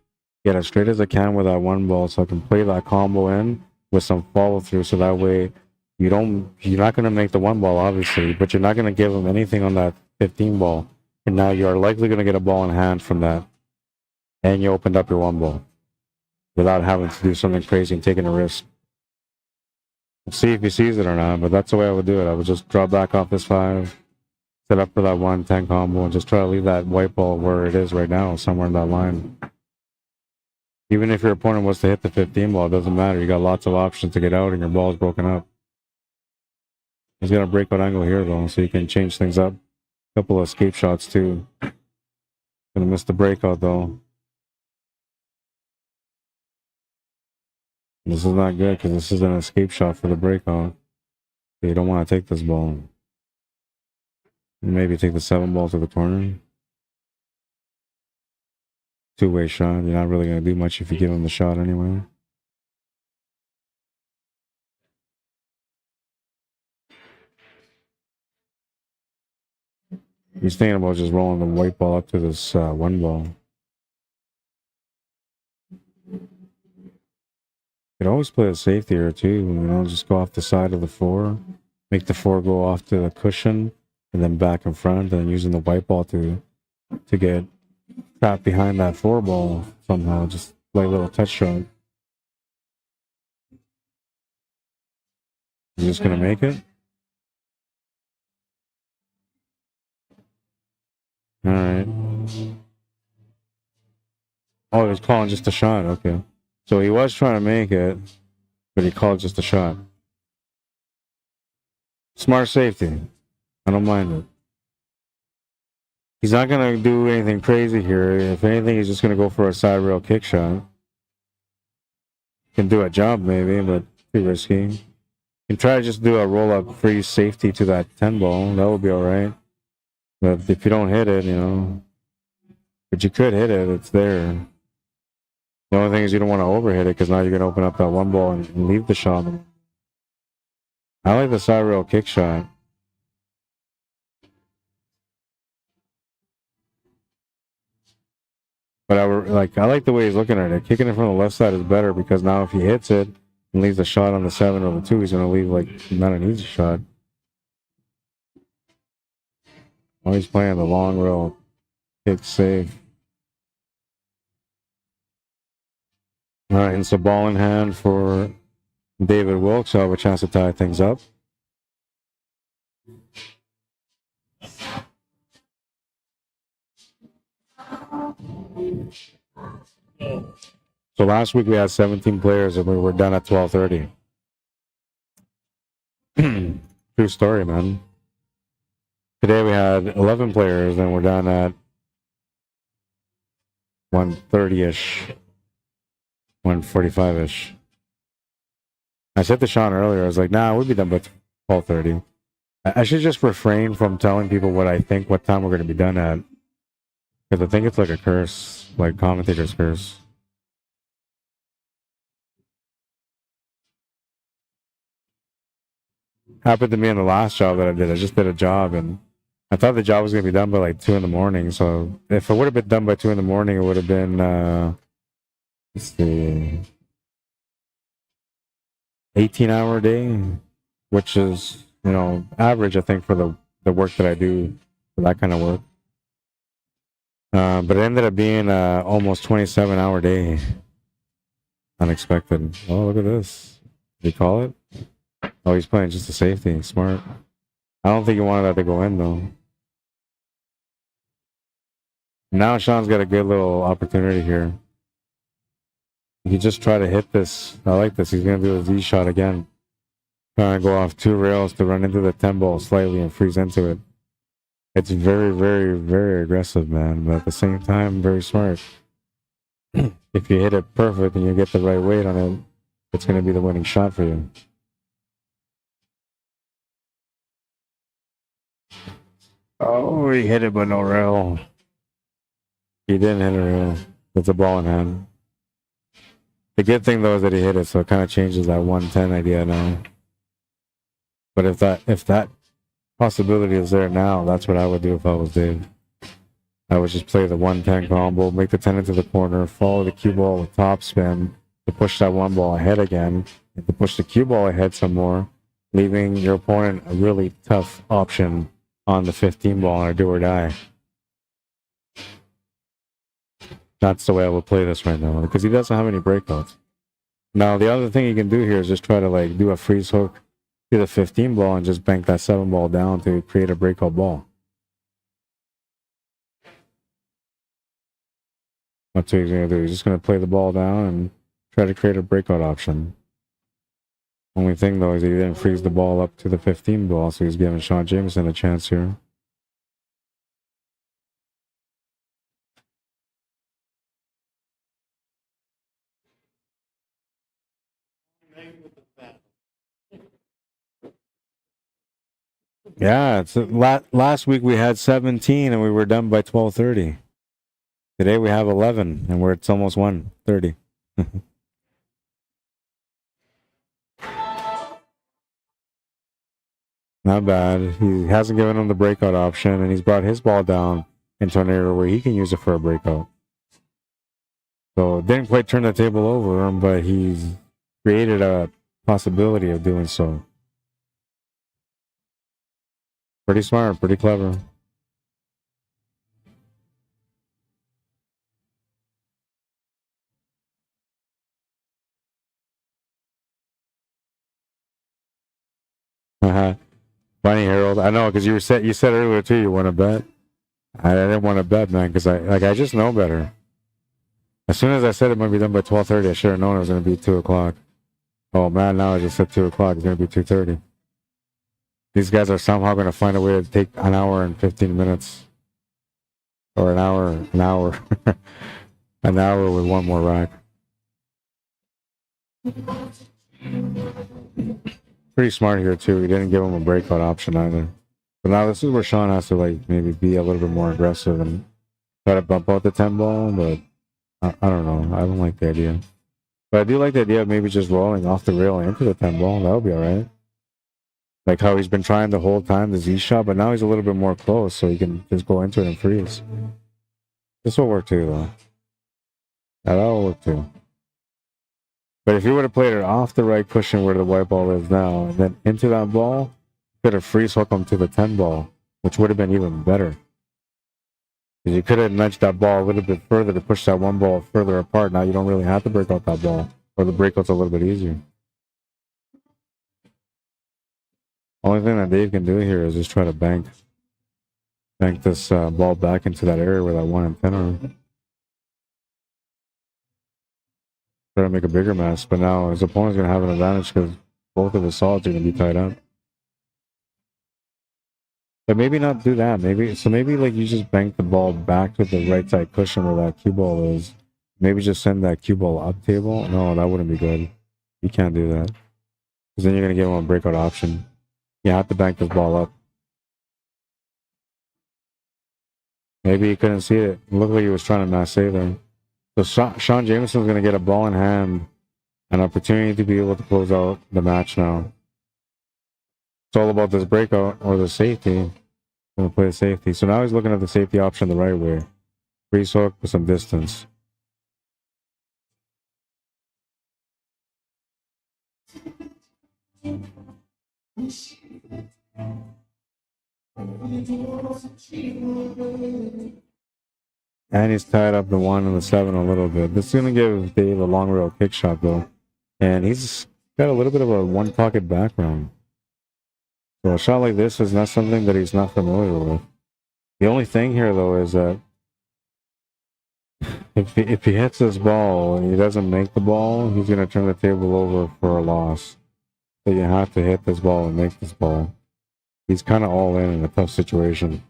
get as straight as I can with that 1 ball so I can play that combo in with some follow through, so that way you're not going to make the 1 ball, obviously, but you're not going to give them anything on that 15 ball. And now you're likely going to get a ball in hand from that. And you opened up your 1 ball without having to do something crazy and taking a risk. We'll see if he sees it or not, but that's the way I would do it. I would just draw back off this 5, set up for that 1-10 combo, and just try to leave that white ball where it is right now, somewhere in that line. Even if your opponent was to hit the 15 ball, it doesn't matter. You got lots of options to get out and your ball's broken up. He's got a breakout angle here, though, so you can change things up. A couple of escape shots, too. Gonna miss the breakout, though. This is not good, because this is an escape shot for the breakout. So you don't want to take this ball. Maybe take the 7 ball to the corner. 2-way shot. You're not really going to do much if you give him the shot anyway. He's thinking about just rolling the white ball up to this 1 ball. You could always play a safety here too, just go off the side of the 4, make the 4 go off to the cushion, and then back in front, and using the white ball to get trapped behind that 4 ball somehow, just play a little touch shot. He's just gonna make it. All right. Oh, he was calling just a shot. Okay. So he was trying to make it, but he called just a shot. Smart safety. I don't mind it. He's not going to do anything crazy here. If anything, he's just going to go for a side rail kick shot. Can do a job maybe, but too risky. You can try to just do a roll-up free safety to that 10 ball. That would be all right. But if you don't hit it, but you could hit it, it's there. The only thing is you don't want to overhit it, because now you're going to open up that 1 ball and leave the shot. I like the side rail kick shot. But I like the way he's looking at it. Kicking it from the left side is better, because now if he hits it and leaves the shot on the 7 or the 2, he's going to leave not an easy shot. Oh, he's playing the long rail kick safe. All right, and so ball in hand for David Wilkes. He'll have a chance to tie things up. So last week we had 17 players and we were done at 12:30. True story, man. Today we had 11 players and we're done at 1:30-ish. 1:45-ish. I said to Sean earlier, I was like, nah, we'll be done by 12:30. I should just refrain from telling people what I think, what time we're going to be done at. Because I think it's like a curse, like commentator's curse. Happened to me in the last job that I did. I just did a job and I thought the job was going to be done by like 2 in the morning. So if it would have been done by 2 in the morning, it would have been, let's see, 18-hour day, which is, average, I think, for the work that I do, for that kind of work. But it ended up being almost 27-hour day. Unexpected. Oh, look at this. Did he call it? Oh, he's playing just a safety. Smart. I don't think he wanted that to go in, though. Now Sean's got a good little opportunity here. He just try to hit this. I like this. He's going to do a Z shot again. Trying to go off 2 rails to run into the 10 ball slightly and freeze into it. It's very, very, very aggressive, man. But at the same time, very smart. If you hit it perfect and you get the right weight on it, it's going to be the winning shot for you. Oh, he hit it, but no rail. He didn't hit a rail. It's a ball in hand. The good thing, though, is that he hit it, so it kind of changes that 110 idea now. But if that possibility is there now, that's what I would do if I was Dave. I would just play the 1-10 combo, make the 10 into the corner, follow the cue ball with top spin to push that 1 ball ahead again, and to push the cue ball ahead some more, leaving your opponent a really tough option on the 15 ball on a do or die. That's the way I would play this right now, because he doesn't have any breakouts. Now, the other thing you can do here is just try to like do a freeze hook to the 15 ball and just bank that 7 ball down to create a breakout ball. That's what he's going to do. He's just going to play the ball down and try to create a breakout option. Only thing, though, is he didn't freeze the ball up to the 15 ball, so he's giving Sean Jameson a chance here. Yeah, it's last week we had 17 and we were done by 12:30. Today we have 11 and it's almost 1:30. Not bad. He hasn't given him the breakout option, and he's brought his ball down into an area where he can use it for a breakout. So didn't quite turn the table over him, but he's created a possibility of doing so. Pretty smart, pretty clever. Funny, Harold. I know, because you said earlier too you want to bet. I didn't want to bet, man, because I just know better. As soon as I said it might be done by 12:30, I should have known it was going to be 2 o'clock. Oh man, now I just said 2 o'clock. It's going to be 2:30. These guys are somehow going to find a way to take an hour and 15 minutes, or an hour, an hour with one more rack. Pretty smart here too. He didn't give him a breakout option either. But now this is where Sean has to like maybe be a little bit more aggressive and try to bump out the 10 ball. But I don't know. I don't like the idea. But I do like the idea of maybe just rolling off the rail into the 10 ball. That would be all right. Like how he's been trying the whole time, the Z shot, but now he's a little bit more close, so he can just go into it and freeze. This will work too, though. Yeah, that'll work too. But if you would have played it off the right cushion where the white ball is now, and then into that ball, you could have freeze hooked him to the 10 ball, which would have been even better. Because you could have nudged that ball a little bit further to push that 1 ball further apart. Now you don't really have to break out that ball, or the breakout's a little bit easier. Only thing that Dave can do here is just try to bank this ball back into that area where that 1 and 10 are. Try to make a bigger mess, but now his opponent's going to have an advantage because both of his solids are going to be tied up. But maybe not do that. Maybe like you just bank the ball back to the right side cushion where that cue ball is. Maybe just send that cue ball up table. No, that wouldn't be good. You can't do that. Because then you're going to give him a breakout option. You have to bank this ball up. Maybe he couldn't see it. It looked like he was trying to not say there. So Sean Jameson's going to get a ball in hand. An opportunity to be able to close out the match now. It's all about this breakout or the safety. I'm going to play the safety. So now he's looking at the safety option the right way. Freeze hook with some distance. And he's tied up the 1 and the 7 a little bit. This is going to give Dave a long rail kick shot, though. And he's got a little bit of a one-pocket background. So a shot like this is not something that he's not familiar with. The only thing here, though, is that if he hits this ball and he doesn't make the ball, he's going to turn the table over for a loss. So you have to hit this ball and make this ball. He's kind of all in a tough situation.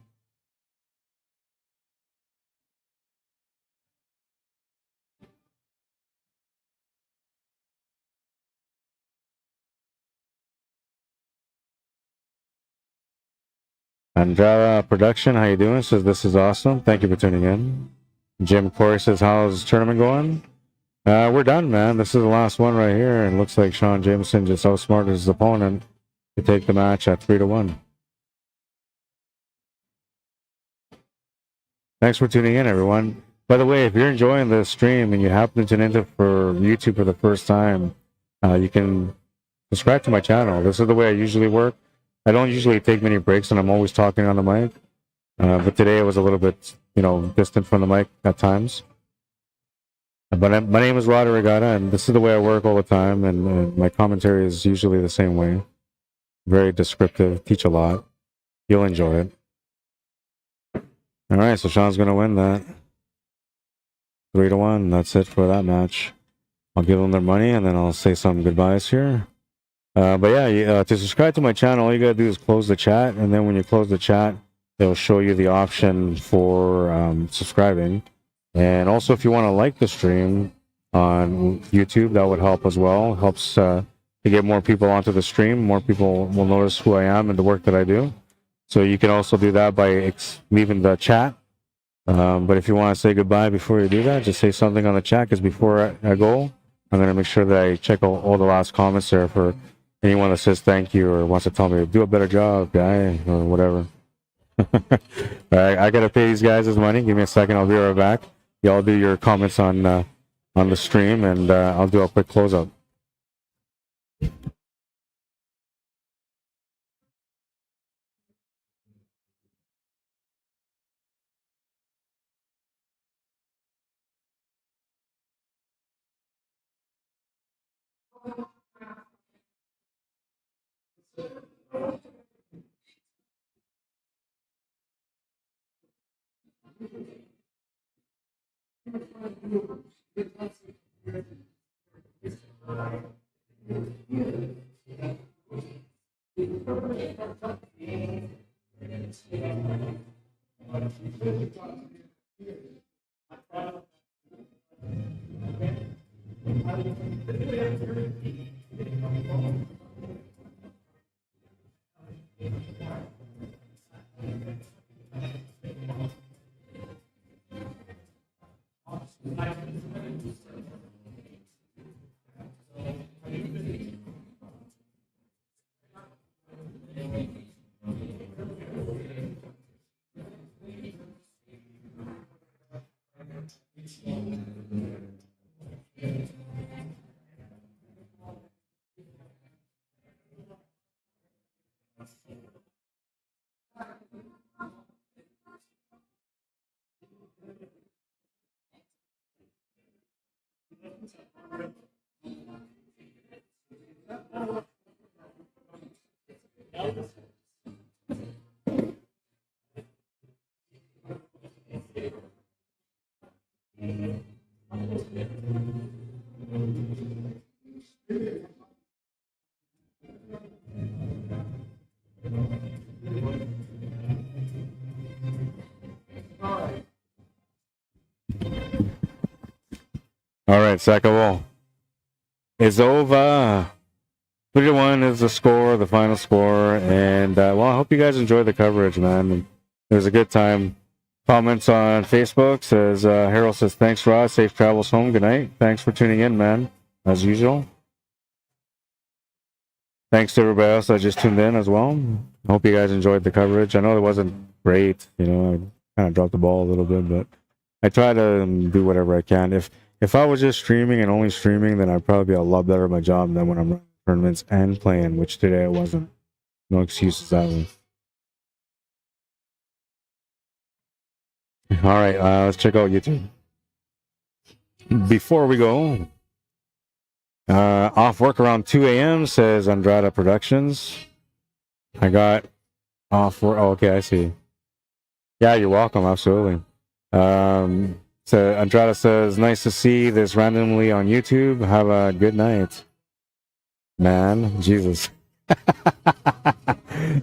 Andrara Production, how you doing? Says this is awesome. Thank you for tuning in. Jim Corey says, how's the tournament going? We're done, man. This is the last one right here, and looks like Sean Jameson just outsmarted his opponent to take the match at 3-1. Thanks for tuning in, everyone. By the way, if you're enjoying the stream and you happen to tune into for YouTube for the first time, you can subscribe to my channel. This is the way I usually work. I don't usually take many breaks, and I'm always talking on the mic. But today I was a little bit, distant from the mic at times. But my name is Arriagada, and this is the way I work all the time, and my commentary is usually the same way. Very descriptive, teach a lot. You'll enjoy it. All right, so Sean's going to win that. 3-1, that's it for that match. I'll give them their money, and then I'll say some goodbyes here. But yeah, to subscribe to my channel, all you got to do is close the chat, and then when you close the chat, it'll show you the option for subscribing. And also, if you want to like the stream on YouTube, that would help as well. Helps to get more people onto the stream. More people will notice who I am and the work that I do. So you can also do that by leaving the chat. But if you want to say goodbye before you do that, just say something on the chat, because before I go, I'm going to make sure that I check all the last comments there for anyone that says thank you or wants to tell me, do a better job, guy, or whatever. I got to pay these guys his money. Give me a second. I'll be right back. Y'all do your comments on the stream, and I'll do a quick closeout. All right, second ball is over. 3-1 is the score, the final score, and well, I hope you guys enjoyed the coverage, man. It was a good time. Comments on Facebook says Harold says thanks, Rod. Safe travels home. Good night. Thanks for tuning in, man. As usual. Thanks to everybody else that just tuned in as well. I hope you guys enjoyed the coverage. I know it wasn't great, I kind of dropped the ball a little bit, but I try to do whatever I can. If I was just streaming and only streaming, then I'd probably be a lot better at my job than when I'm running tournaments and playing, which today I wasn't. No excuses that way. All right, let's check out YouTube. Before we go, off work around 2 a.m. says Andrada Productions. I got off work. Oh, okay, I see. Yeah, you're welcome. Absolutely. So Andrada says, nice to see this randomly on YouTube. Have a good night. Man, Jesus.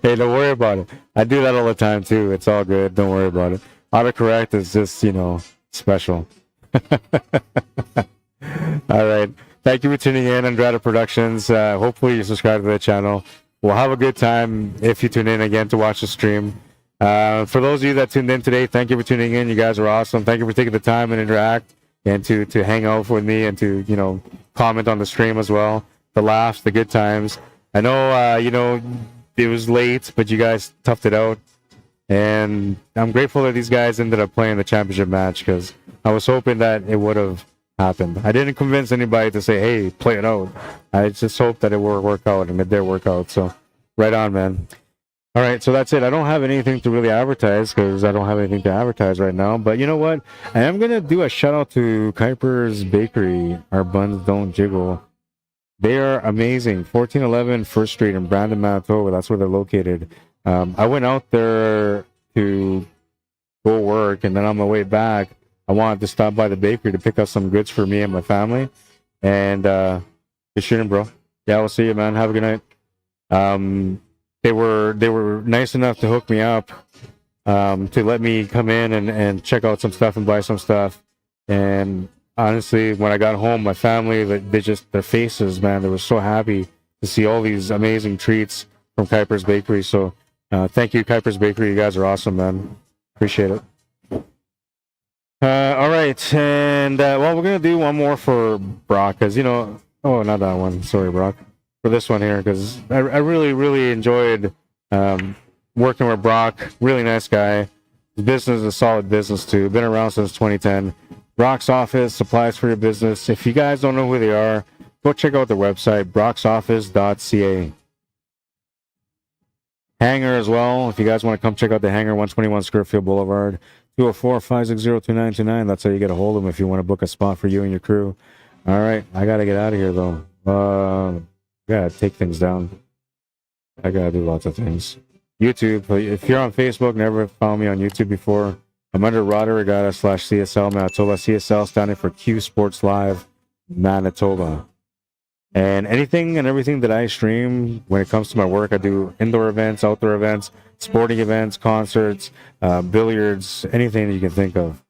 Hey, don't worry about it. I do that all the time too. It's all good. Don't worry about it. Autocorrect is just, special. All right. Thank you for tuning in, Andrada Productions. Hopefully you subscribe to the channel. We'll have a good time if you tune in again to watch the stream. For those of you that tuned in today, thank you for tuning in. You guys are awesome. Thank you for taking the time and interact and to hang out with me and to, comment on the stream as well. The laughs, the good times. I know, it was late, but you guys toughed it out. And I'm grateful that these guys ended up playing the championship match because I was hoping that it would have happened. I didn't convince anybody to say, hey, play it out. I just hoped that it would work out, and it did work out. So right on, man. All right, so that's it. I don't have anything to really advertise because I don't have anything to advertise right now. But you know what? I am going to do a shout out to Kuiper's Bakery. Our buns don't jiggle. They are amazing. 1411 First Street in Brandon, Manitoba. That's where they're located. I went out there to go work, and then on my way back, I wanted to stop by the bakery to pick up some goods for me and my family. And just shooting, bro. Yeah, we'll see you, man. Have a good night. They were nice enough to hook me up, to let me come in and check out some stuff and buy some stuff. And honestly, when I got home, my family, their faces, man, they were so happy to see all these amazing treats from Kuiper's Bakery. So thank you, Kuiper's Bakery. You guys are awesome, man. Appreciate it. All right, and well, we're gonna do one more for Brock, because oh, not that one. Sorry, Brock. For this one here, because I really enjoyed working with Brock. Really nice guy. His business is a solid business too. Been around since 2010. Brock's Office, supplies for your business. If you guys don't know who they are, go check out their website, brocksoffice.ca. Hangar as well. If you guys want to come check out the Hangar, 121 Scurfield Blvd, 204-560-2929. That's how you get a hold of them if you want to book a spot for you and your crew. All right, I got to get out of here though. Gotta take things down. I gotta do lots of things. YouTube. If you're on Facebook, never found me on YouTube before, I'm under Arriagada /CSL Manitoba. CSL standing for Q Sports Live Manitoba. And anything and everything that I stream when it comes to my work, I do indoor events, outdoor events, sporting events, concerts, billiards, anything that you can think of.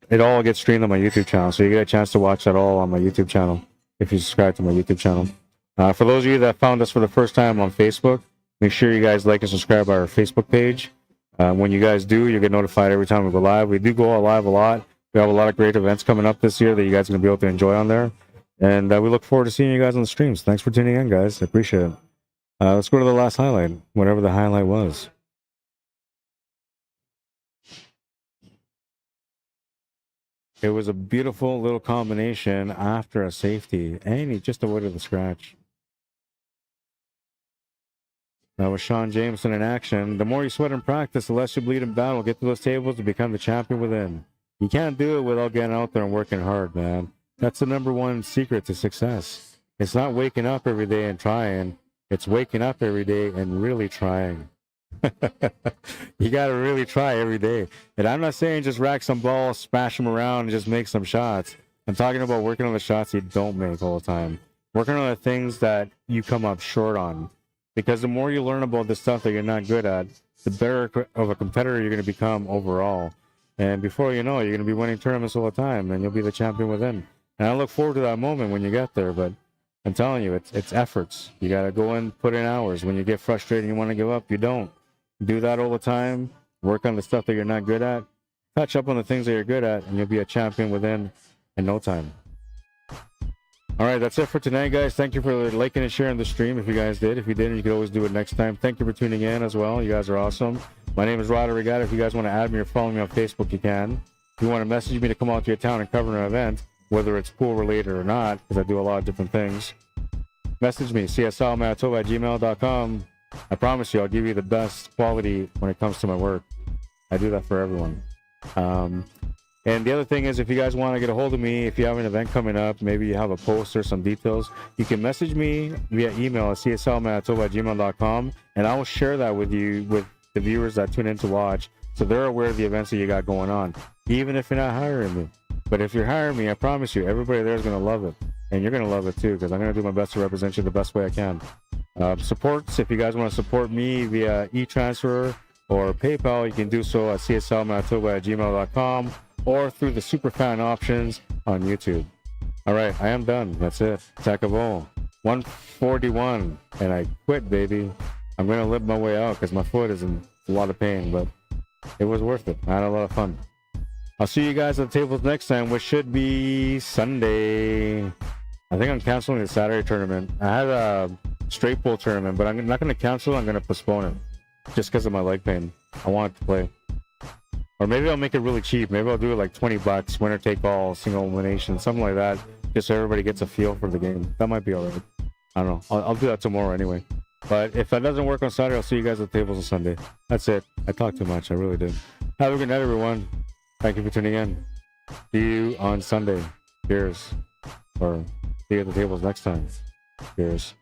It all gets streamed on my YouTube channel, so you get a chance to watch that all on my YouTube channel if you subscribe to my YouTube channel. For those of you that found us for the first time on Facebook, make sure you guys like and subscribe our Facebook page. When you guys do, you get notified every time we go live. We do go live a lot. We have a lot of great events coming up this year that you guys are going to be able to enjoy on there. And we look forward to seeing you guys on the streams. Thanks for tuning in, guys. I appreciate it. Let's go to the last highlight, whatever the highlight was. It was a beautiful little combination after a safety, and he just avoided the scratch. That was Sean Jameson in action. The more you sweat in practice, the less you bleed in battle. Get to those tables to become the champion within. You can't do it without getting out there and working hard, man. That's the #1 secret to success. It's not waking up every day and trying. It's waking up every day and really trying. You got to really try every day. And I'm not saying just rack some balls, smash them around, and just make some shots. I'm talking about working on the shots you don't make all the time. Working on the things that you come up short on. Because the more you learn about the stuff that you're not good at, the better of a competitor you're going to become overall. And before you know it, you're going to be winning tournaments all the time, and you'll be the champion within. And I look forward to that moment when you get there, but I'm telling you, it's efforts. You got to go in, put in hours. When you get frustrated and you want to give up, you don't. Do that all the time. Work on the stuff that you're not good at. Touch up on the things that you're good at, and you'll be a champion within in no time. All right, that's it for tonight, guys. Thank you for liking and sharing the stream if you guys did. If you didn't, you could always do it next time. Thank you for tuning in as well. You guys are awesome. My name is Arriagada. If you guys want to add me or follow me on Facebook, you can. If you want to message me to come out to your town and cover an event, whether it's pool related or not, because I do a lot of different things, message me, CSLManitoba@gmail.com. I promise you, I'll give you the best quality when it comes to my work. I do that for everyone. And the other thing is, if you guys want to get a hold of me, if you have an event coming up, maybe you have a post or some details, you can message me via email at CSLManitoba@gmail.com, and I will share that with you, with the viewers that tune in to watch, so they're aware of the events that you got going on, even if you're not hiring me. But if you're hiring me, I promise you, everybody there is going to love it, and you're going to love it too, because I'm going to do my best to represent you the best way I can. Supports, if you guys want to support me via e-transfer or PayPal, you can do so at CSLManitoba@gmail.com or through the superfan options on YouTube. All right, I am done. That's it. Takabo. 141, and I quit, baby. I'm going to limp my way out because my foot is in a lot of pain, but it was worth it. I had a lot of fun. I'll see you guys at the tables next time, which should be Sunday. I think I'm canceling the Saturday tournament. I had a straight pool tournament, but I'm not going to cancel. I'm going to postpone it. just because of my leg pain. I want to play. Or maybe I'll make it really cheap. Maybe I'll do it like $20, winner take all, single elimination, something like that, just so everybody gets a feel for the game. That might be alright. I don't know. I'll do that tomorrow anyway. But if that doesn't work on Saturday, I'll see you guys at the tables on Sunday. That's it. I talked too much. I really did. Have a good night, everyone. Thank you for tuning in. See you on Sunday. Cheers. Or see you at the tables next time. Cheers.